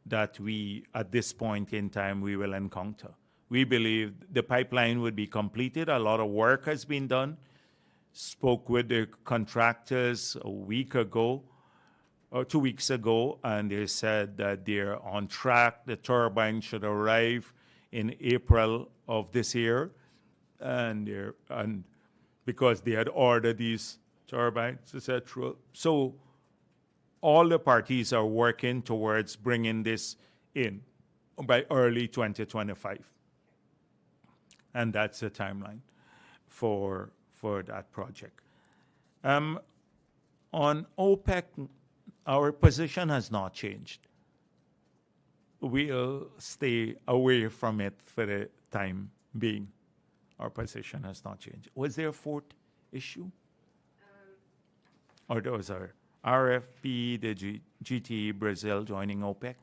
that we, at this point in time, we will encounter. We believe the pipeline would be completed. A lot of work has been done. Spoke with the contractors a week ago, or 2 weeks ago, and they said that they're on track. The turbine should arrive in April of this year, and because they had ordered these turbines, etc. So all the parties are working towards bringing this in by early 2025, and that's the timeline for that project. On OPEC, our position has not changed. We'll stay away from it for the time being. Our position has not changed. Was there a fourth issue? Or those are RFP, the GTE Brazil joining OPEC?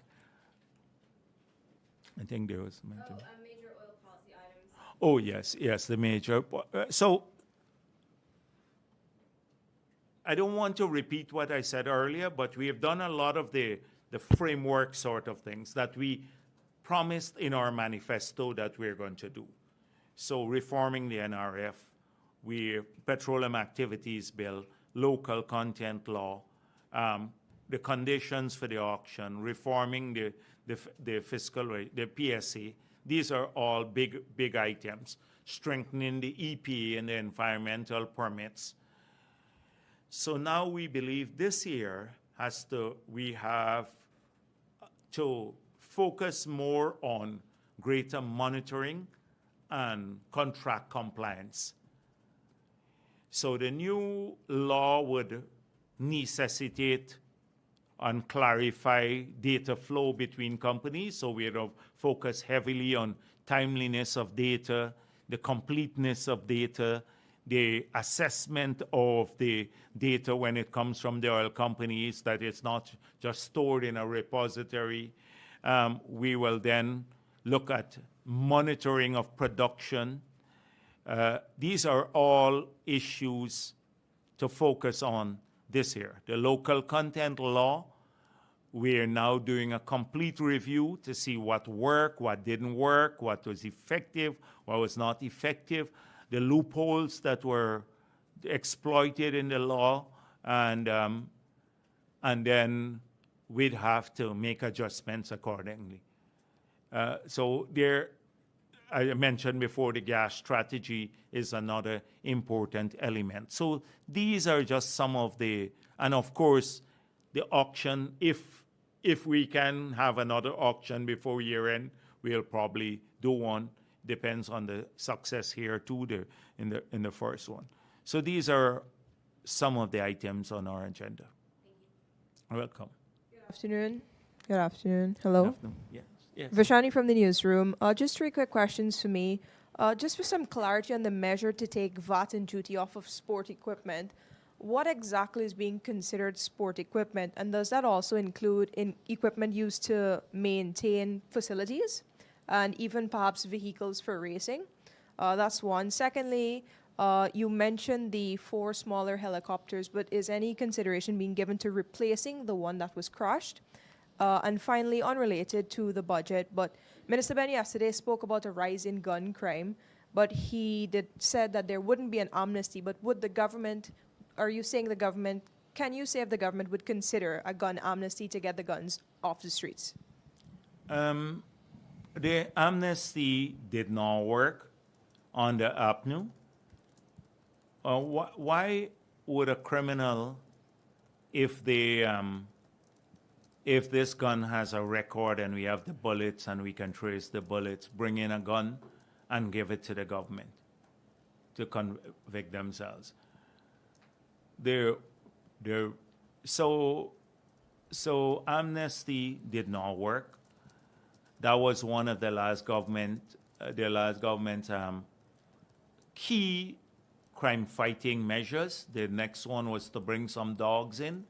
I think there was. major oil policy items. Oh, yes, the major. So I don't want to repeat what I said earlier, but we have done a lot of the framework sort of things that we promised in our manifesto that we're going to do. So reforming the NRF, Petroleum Activities Bill, local content law, the conditions for the auction, reforming the fiscal rate, the PSA. These are all big items. Strengthening the EPA and the environmental permits. So now we believe this year we have to focus more on greater monitoring and contract compliance. So the new law would necessitate and clarify data flow between companies. So we're focused heavily on timeliness of data, the completeness of data, the assessment of the data when it comes from the oil companies, that it's not just stored in a repository. We will then look at monitoring of production. These are all issues to focus on this year. The local content law, we're now doing a complete review to see what worked, what didn't work, what was effective, what was not effective, the loopholes that were exploited in the law, and then we'd have to make adjustments accordingly. So there, I mentioned before, the gas strategy is another important element. So these are just some of the, and of course, the auction, if we can have another auction before year end, we'll probably do one. Depends on the success here too, in the first one. So these are some of the items on our agenda. Welcome. Good afternoon. Good afternoon. Hello. Afternoon. Yes. Yes. Vashani from the newsroom. Just 3 quick questions for me. Just for some clarity on the measure to take VAT and duty off of sport equipment, what exactly is being considered sport equipment? And does that also include equipment used to maintain facilities and even perhaps vehicles for racing? That's one. Secondly, you mentioned the 4 smaller helicopters, but is any consideration being given to replacing the one that was crashed? And finally, unrelated to the budget, but Minister Benny yesterday spoke about a rise in gun crime, but he said that there wouldn't be an amnesty. But would the government, are you saying the government, can you say if the government would consider a gun amnesty to get the guns off the streets? The amnesty did not work on the APNU. Why would a criminal, if this gun has a record and we have the bullets and we can trace the bullets, bring in a gun and give it to the government to convict themselves? So amnesty did not work. That was one of the last government's key crime fighting measures. The next one was to bring some dogs in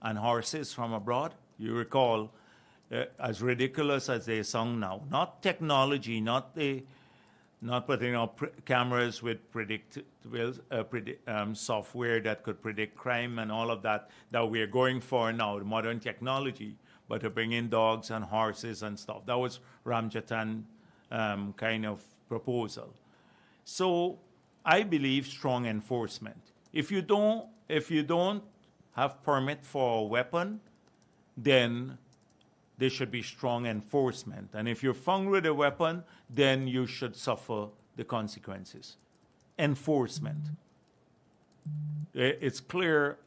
and horses from abroad. You recall, as ridiculous as they sound now, not technology, not putting up cameras with software that could predict crime and all of that we're going for now, the modern technology, but to bring in dogs and horses and stuff. That was Ramjatan kind of proposal. So I believe strong enforcement. If you don't have permit for a weapon, then there should be strong enforcement. And if you're found with a weapon, then you should suffer the consequences. Enforcement. It's clear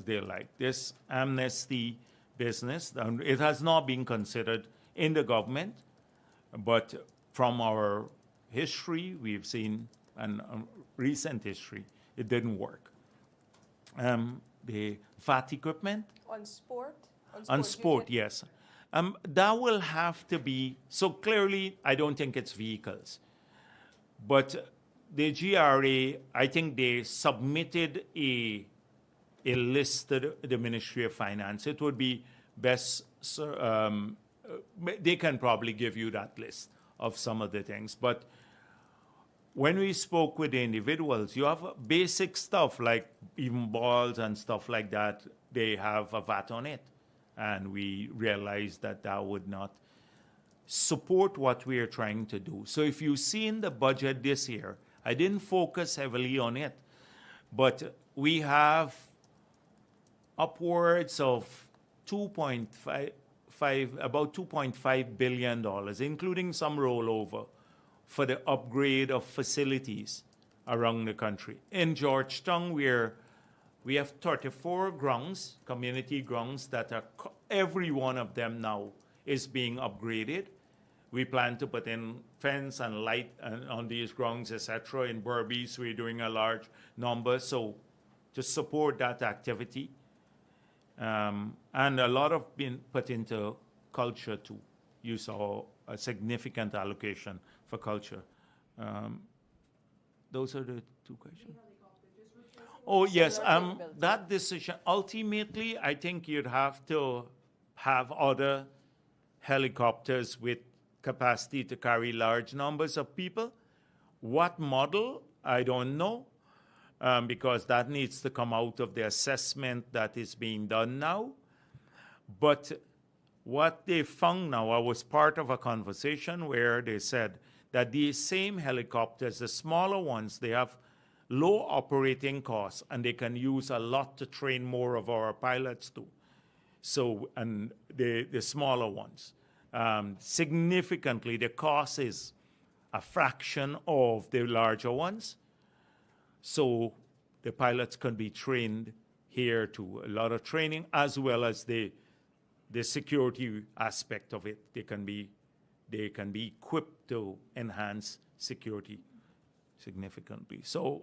they like this amnesty business. It has not been considered in the government, but from our history, we've seen, and recent history, it didn't work. The VAT equipment? On sport? On sport, yes. That will have to be, so clearly, I don't think it's vehicles. But the GRA, I think they submitted a list to the Ministry of Finance. It would be best, they can probably give you that list of some of the things. But when we spoke with the individuals, you have basic stuff like even balls and stuff like that, they have a VAT on it. And we realized that would not support what we are trying to do. So if you see in the budget this year, I didn't focus heavily on it, but we have upwards of about $2.5 billion, including some rollover, for the upgrade of facilities around the country. In Georgetown, we have 34 grounds, community grounds, that are, every one of them now is being upgraded. We plan to put in fence and light on these grounds, etc. In Berbice, we're doing a large number, so to support that activity. And a lot of been put into culture too. You saw a significant allocation for culture. Those are the two questions. Oh, yes, that decision, ultimately, I think you'd have to have other helicopters with capacity to carry large numbers of people. What model, I don't know, because that needs to come out of the assessment that is being done now. But what they found now, I was part of a conversation where they said that these same helicopters, the smaller ones, they have low operating costs and they can use a lot to train more of our pilots too. So, and the smaller ones, significantly, the cost is a fraction of the larger ones. So the pilots can be trained here to a lot of training, as well as the security aspect of it. They can be equipped to enhance security significantly. So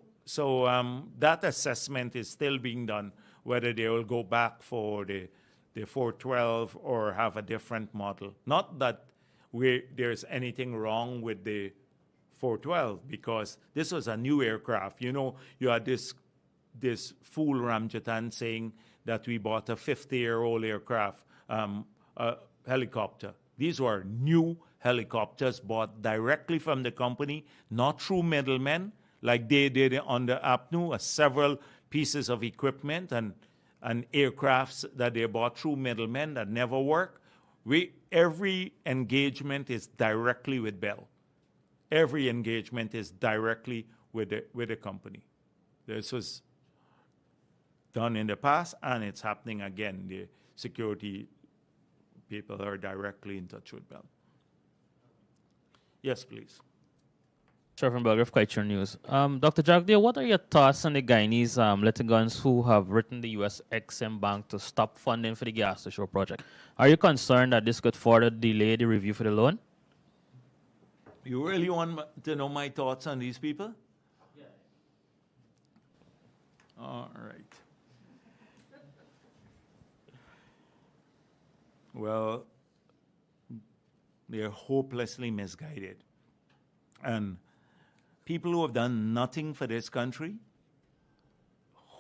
that assessment is still being done, whether they will go back for the 412 or have a different model. Not that there's anything wrong with the 412, because this was a new aircraft. You know, you had this fool Ramjatan saying that we bought a 50-year-old aircraft, helicopter. These were new helicopters bought directly from the company, not through middlemen, like they did on the APNU, several pieces of equipment and aircrafts that they bought through middlemen that never work. Every engagement is directly with Bell. Every engagement is directly with the company. This was done in the past, and it's happening again. The security people are directly in touch with Bell. Yes, please. Shervinberg of Culture News. Dr. Jagdeo, what are your thoughts on the Guyanese litigants who have written the U.S. Exim Bank to stop funding for the gas to shore project? Are you concerned that this could further delay the review for the loan? You really want to know my thoughts on these people? Yeah. All right. Well, they're hopelessly misguided. And people who have done nothing for this country,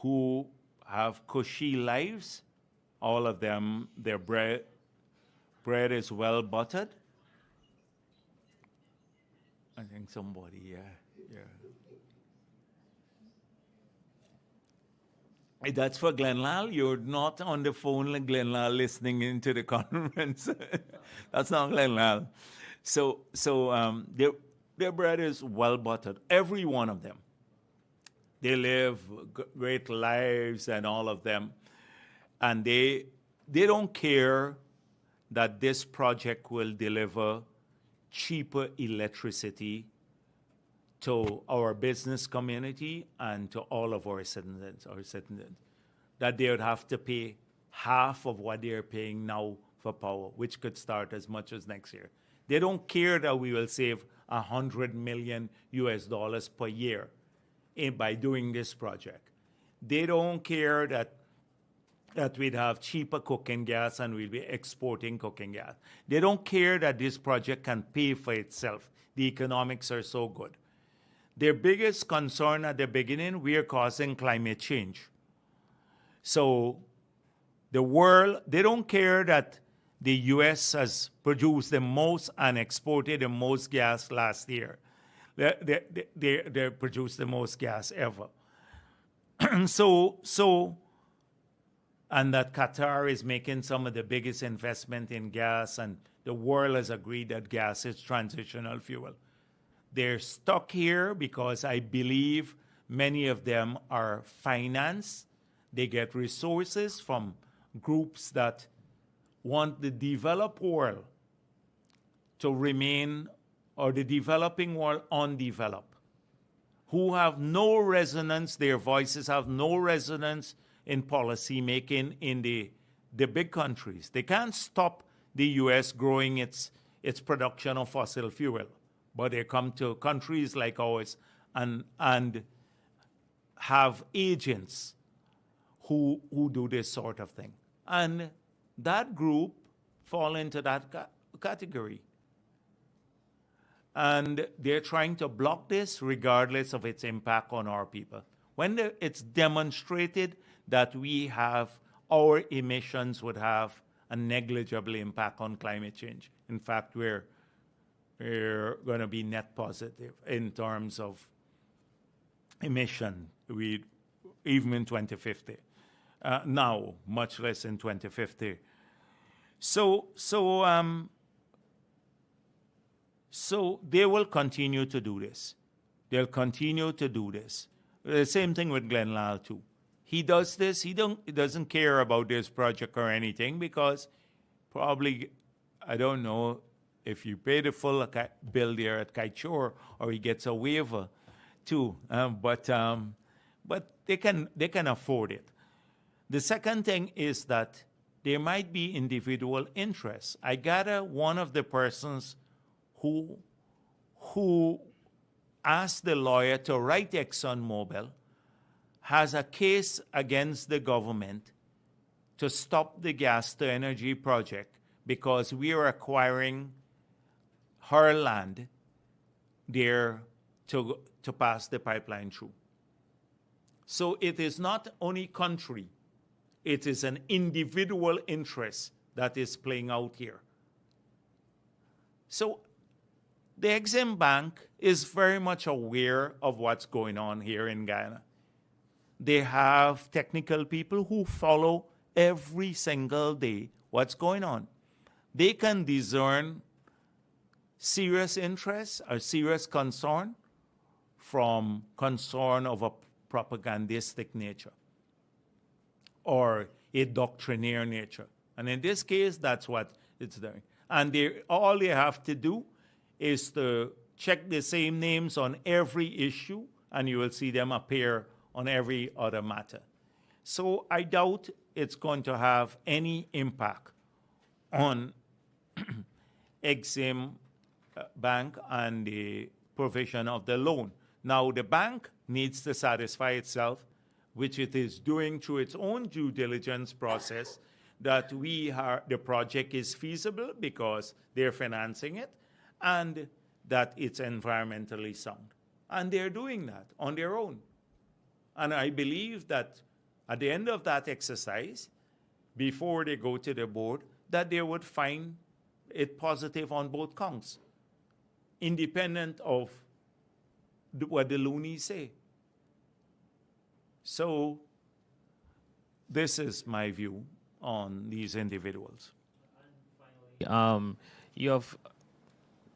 who have cushy lives, all of them, their bread is well buttered. I think somebody, yeah. Hey, that's for Glenlal. You're not on the phone like Glenlal listening into the conference. That's not Glenlal. So their bread is well buttered. Every one of them. They live great lives and all of them. And they don't care that this project will deliver cheaper electricity to our business community and to all of our citizens, that they would have to pay half of what they're paying now for power, which could start as much as next year. They don't care that we will save $100 million per year by doing this project. They don't care that we'd have cheaper cooking gas and we'll be exporting cooking gas. They don't care that this project can pay for itself. The economics are so good. Their biggest concern at the beginning, we are causing climate change. So the world, they don't care that the U.S. has produced the most and exported the most gas last year. They produced the most gas ever. And that Qatar is making some of the biggest investment in gas, and the world has agreed that gas is transitional fuel. They're stuck here because I believe many of them are financed. They get resources from groups that want the developed world to remain, or the developing world undeveloped, who have no resonance, their voices have no resonance in policy making in the big countries. They can't stop the U.S. growing its production of fossil fuel, but they come to countries like ours and have agents who do this sort of thing. And that group fall into that category. And they're trying to block this regardless of its impact on our people. When it's demonstrated that our emissions would have a negligible impact on climate change. In fact, we're going to be net positive in terms of emission, even in 2050. Now, much less in 2050. So they will continue to do this. They'll continue to do this. The same thing with Glenn Lal too. He does this. He doesn't care about this project or anything because probably, I don't know if you pay the full bill there at Kaichor or he gets a waiver too. But they can afford it. The second thing is that there might be individual interests. I gather one of the persons who asked the lawyer to write ExxonMobil has a case against the government to stop the gas-to-energy project because we are acquiring her land there to pass the pipeline through. So it is not only country, it is an individual interest that is playing out here. So the Exim Bank is very much aware of what's going on here in Guyana. They have technical people who follow every single day what's going on. They can discern serious interest or serious concern from concern of a propagandistic nature or a doctrinaire nature. And in this case, that's what it's doing. And all they have to do is to check the same names on every issue, and you will see them appear on every other matter. So I doubt it's going to have any impact on Exim Bank and the provision of the loan. Now, the bank needs to satisfy itself, which it is doing through its own due diligence process, that the project is feasible because they're financing it, and that it's environmentally sound. And they're doing that on their own. And I believe that at the end of that exercise, before they go to the board, that they would find it positive on both counts, independent of what the loonies say. So this is my view on these individuals. You have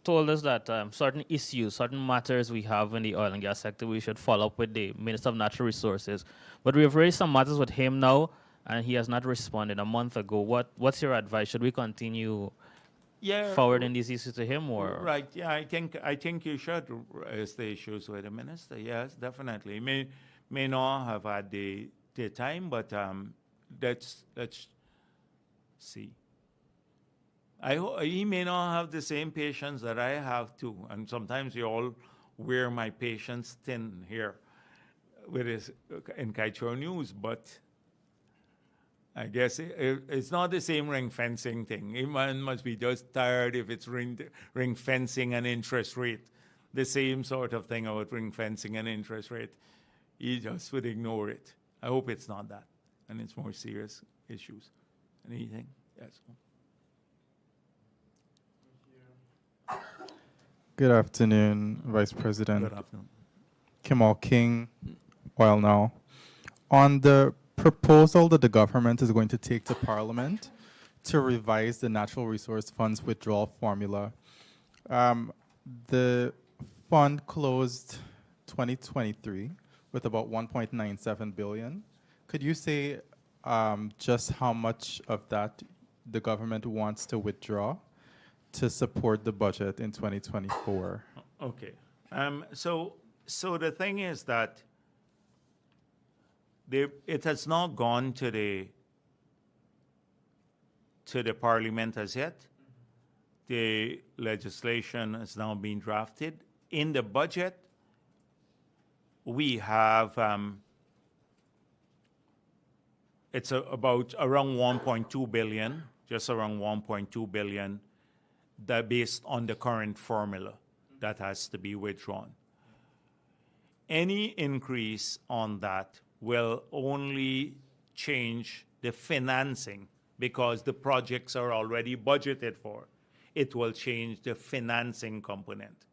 told us that certain issues, certain matters we have in the oil and gas sector, we should follow up with the Minister of Natural Resources. But we have raised some matters with him now, and he has not responded a month ago. What's your advice? Should we continue forwarding these issues to him, or? Right. Yeah, I think you should raise the issues with the minister. Yes, definitely. May not have had the time, but let's see. He may not have the same patience that I have too, and sometimes you all wear my patience thin here with his in Kaichor News, but I guess it's not the same ring fencing thing. He must be just tired if it's ring fencing and interest rate. The same sort of thing about ring fencing and interest rate. He just would ignore it. I hope it's not that, and it's more serious issues. Anything? Yes. Good afternoon, Vice President. Good afternoon. Kimal King, Oil Now. On the proposal that the government is going to take to Parliament to revise the Natural Resource Fund's withdrawal formula, the fund closed 2023 with about 1.97 billion. Could you say just how much of that the government wants to withdraw to support the budget in 2024? Okay. So the thing is that it has not gone to the Parliament as yet. The legislation has now been drafted. In the budget, we have it's about around 1.2 billion, just around 1.2 billion, that based on the current formula. that has to be withdrawn. Any increase on that will only change the financing because the projects are already budgeted for. It will change the financing component.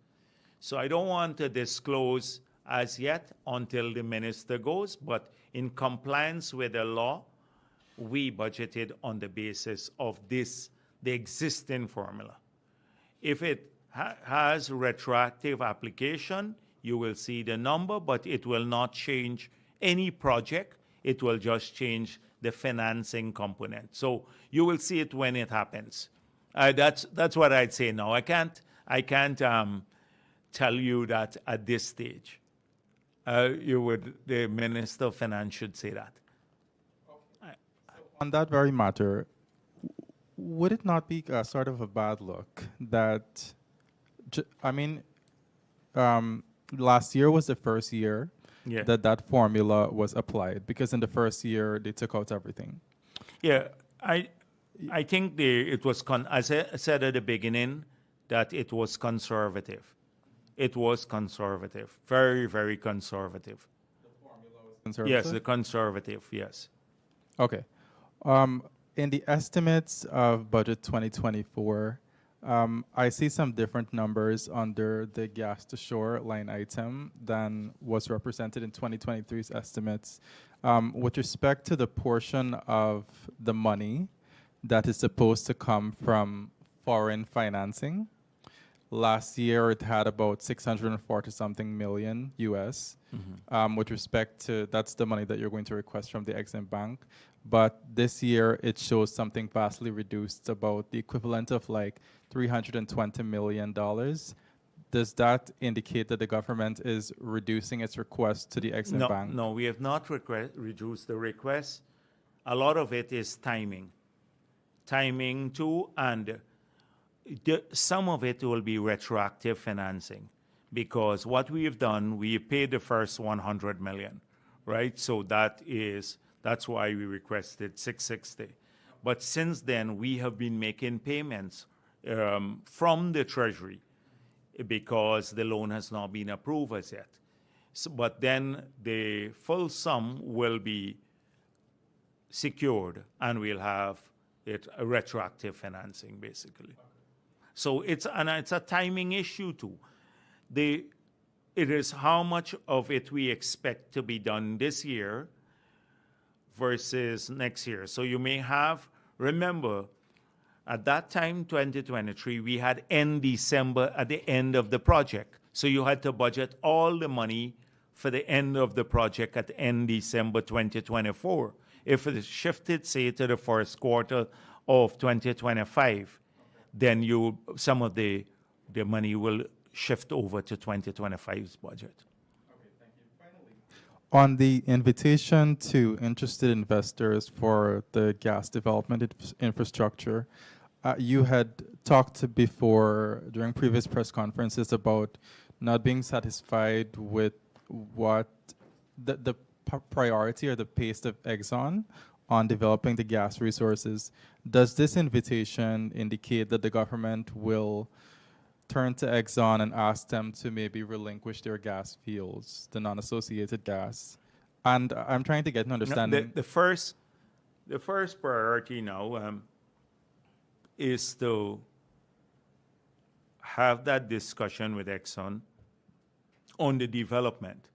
So I don't want to disclose as yet until the minister goes, but in compliance with the law, we budgeted on the basis of this, the existing formula. If it has retroactive application, you will see the number, but it will not change any project. It will just change the financing component. So you will see it when it happens. That's what I'd say now. I can't tell you that at this stage. The Minister of Finance should say that. On that very matter, would it not be sort of a bad look that, last year was the first year Yeah. that formula was applied, because in the first year they took out everything. Yeah, I think it was, as I said at the beginning, that it was conservative. It was conservative, very, very conservative. Conservative? Yes, the conservative, yes. Okay. In the estimates of budget 2024, I see some different numbers under the gas to shore line item than was represented in 2023's estimates. With respect to the portion of the money that is supposed to come from foreign financing, last year it had about 640 something million US. With respect to, that's the money that you're going to request from the Exim Bank. But this year it shows something vastly reduced, about the equivalent of like $320 million. Does that indicate that the government is reducing its request to the Exim Bank? No, we have not reduced the request. A lot of it is timing. Timing too, and some of it will be retroactive financing, because what we have done, we paid the first 100 million, right? So that's why we requested 660. But since then, we have been making payments from the Treasury because the loan has not been approved as yet. So, but then the full sum will be secured, and we'll have it a retroactive financing, basically. So it's a timing issue too. It is how much of it we expect to be done this year versus next year. So you may have, remember, at that time, 2023, we had end December at the end of the project. So you had to budget all the money for the end of the project at end December 2024. If it is shifted, say, to the first quarter of 2025, then some of the money will shift over to 2025's budget. On the invitation to interested investors for the gas development infrastructure, you had talked before during previous press conferences about not being satisfied with what the priority or the pace of Exxon on developing the gas resources. Does this invitation indicate that the government will turn to Exxon and ask them to maybe relinquish their gas fields, the non-associated gas? And I'm trying to get an understanding. The first priority now is to have that discussion with Exxon on the development.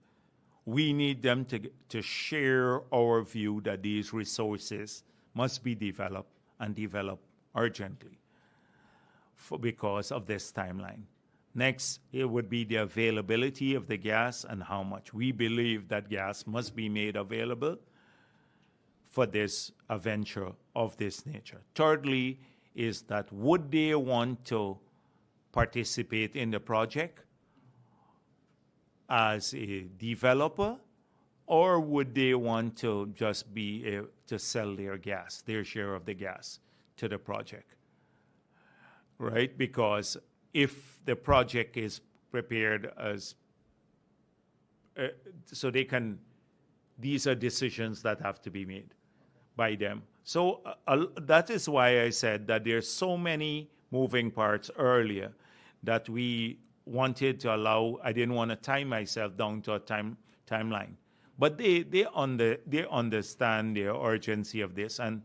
We need them to share our view that these resources must be developed and developed urgently because of this timeline. Next, it would be the availability of the gas and how much. We believe that gas must be made available for this venture of this nature. Thirdly, is that would they want to participate in the project as a developer, or would they want to just be to sell their gas, their share of the gas to the project, right? Because if the project is prepared as, so they can, these are decisions that have to be made by them. So that is why I said that there's so many moving parts earlier that we wanted to allow, I didn't want to tie myself down to a timeline. But they understand the urgency of this. And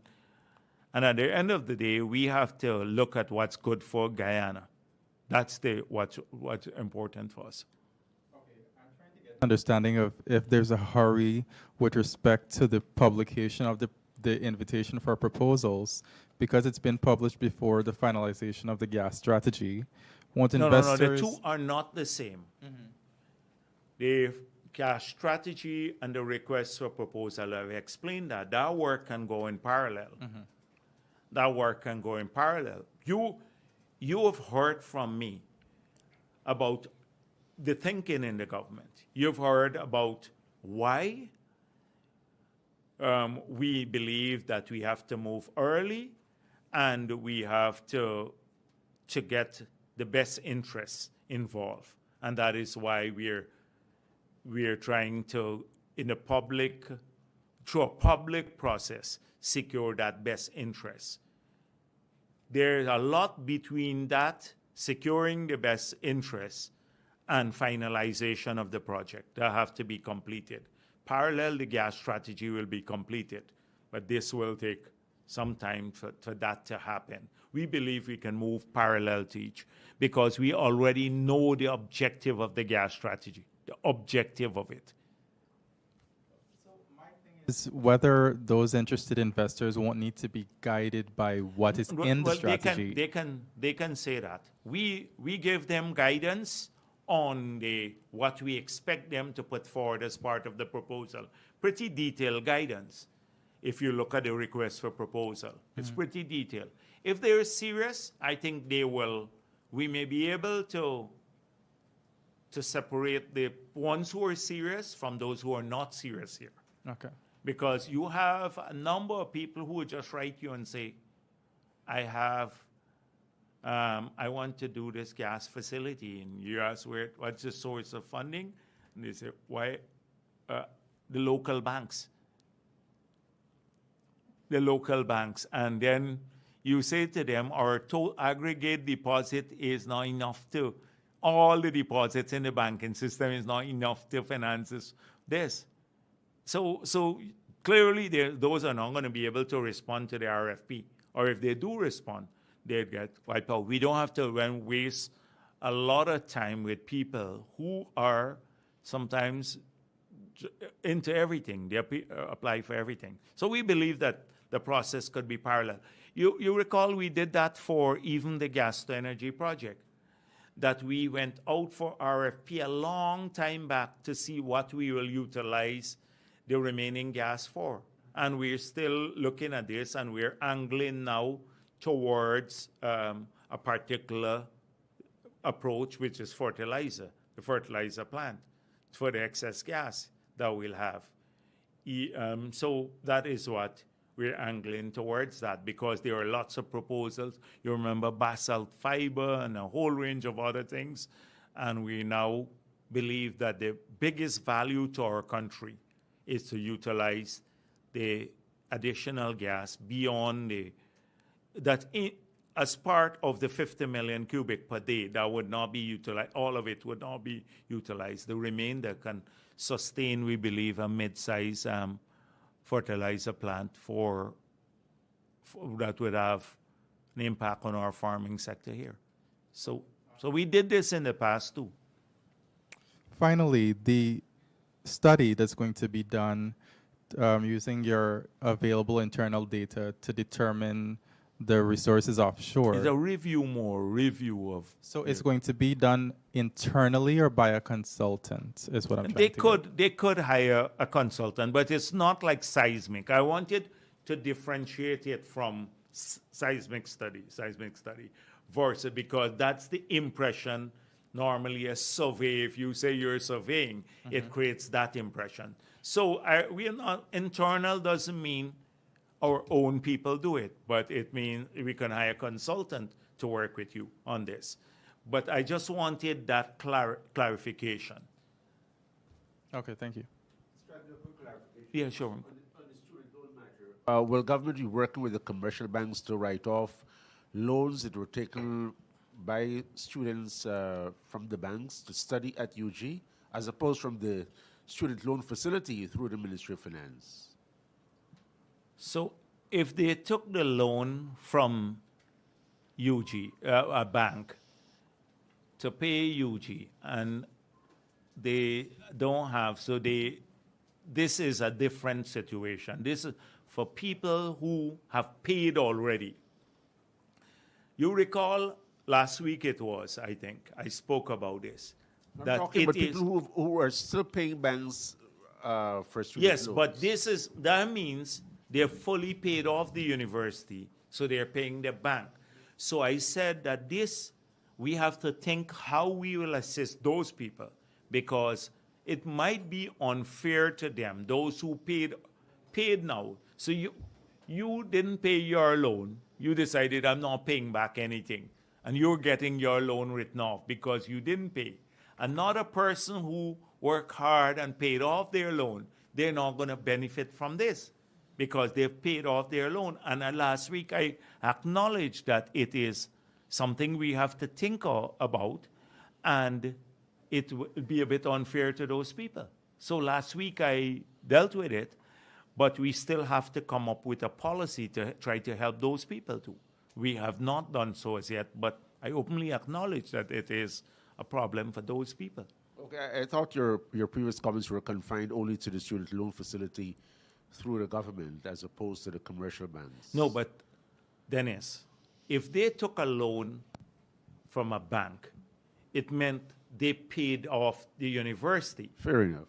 at the end of the day, we have to look at what's good for Guyana. That's what's important for us. Understanding of if there's a hurry with respect to the publication of the invitation for proposals, because it's been published before the finalization of the gas strategy. Won't investors... No, the two are not the same. The gas strategy and the request for proposal, I've explained that. That work can go in parallel. That work can go in parallel. You have heard from me about the thinking in the government. You've heard about why we believe that we have to move early and we have to get the best interests involved. And that is why we're trying to, through a public process, secure that best interest. There's a lot between that, securing the best interest, and finalization of the project that have to be completed. Parallel, the gas strategy will be completed, but this will take some time for that to happen. We believe we can move parallel to each because we already know the objective of the gas strategy, the objective of it. Is whether those interested investors won't need to be guided by what is in the strategy. They can say that. We give them guidance on what we expect them to put forward as part of the proposal. Pretty detailed guidance. If you look at the request for proposal, it's pretty detailed. If they're serious, I think we may be able to separate the ones who are serious from those who are not serious here. Okay. Because you have a number of people who would just write you and say, I want to do this gas facility. And you ask, what's the source of funding? And they say, why? The local banks. The local banks. And then you say to them, our total aggregate deposit is not enough to, all the deposits in the banking system is not enough to finance this. So clearly, those are not going to be able to respond to the RFP. Or if they do respond, they get wiped out. We don't have to waste a lot of time with people who are sometimes into everything. They apply for everything. So we believe that the process could be parallel. You recall we did that for even the gas-to-energy project, that we went out for RFP a long time back to see what we will utilize the remaining gas for. And we're still looking at this, and we're angling now towards a particular approach, which is fertilizer, the fertilizer plant for the excess gas that we'll have. So that is what we're angling towards that, because there are lots of proposals. You remember basalt fiber and a whole range of other things. And we now believe that the biggest value to our country is to utilize the additional gas beyond as part of the 50 million cubic per day that would not be utilized. All of it would not be utilized. The remainder can sustain, we believe, a mid-size fertilizer plant that would have an impact on our farming sector here. So we did this in the past too. Finally, the study that's going to be done using your available internal data to determine the resources offshore. It's a review of. So it's going to be done internally or by a consultant, is what I'm trying to get. They could hire a consultant, but it's not like seismic. I wanted to differentiate it from seismic study versus, because that's the impression. Normally, a survey, if you say you're surveying, it creates that impression. So we are not, internal doesn't mean our own people do it, but it means we can hire a consultant to work with you on this. But I just wanted that clarification. Okay, thank you. Yeah, sure. Will government be working with the commercial banks to write off loans that were taken by students from the banks to study at UG, as opposed from the student loan facility through the Ministry of Finance? So if they took the loan from UG, a bank, to pay UG, and they don't have, so this is a different situation. This is for people who have paid already. You recall last week it was, I think, I spoke about this. I'm talking about people who are still paying banks for student yes, loans. but that means they're fully paid off the university, so they're paying the bank. So I said that we have to think how we will assist those people, because it might be unfair to them, those who paid now. So you didn't pay your loan. You decided, I'm not paying back anything. And you're getting your loan written off because you didn't pay. Another person who worked hard and paid off their loan, they're not going to benefit from this because they've paid off their loan. And last week I acknowledged that it is something we have to think about, and it would be a bit unfair to those people. So last week I dealt with it, but we still have to come up with a policy to try to help those people too. We have not done so as yet, but I openly acknowledge that it is a problem for those people. Okay, I thought your previous comments were confined only to the student loan facility through the government as opposed to the commercial banks. No, but Dennis, if they took a loan from a bank, it meant they paid off the university. Fair enough.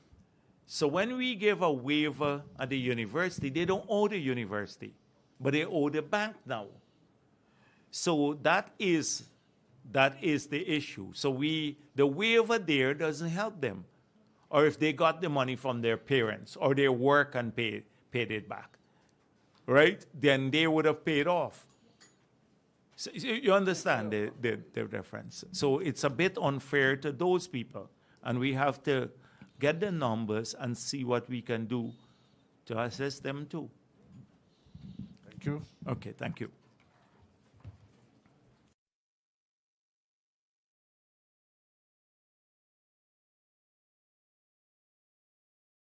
So when we give a waiver at the university, they don't owe the university, but they owe the bank now. So that is the issue. So the waiver there doesn't help them. Or if they got the money from their parents or their work and paid it back, right? Then they would have paid off. So you understand the difference. So it's a bit unfair to those people. And we have to get the numbers and see what we can do to assist them too. Thank you. Okay, thank you.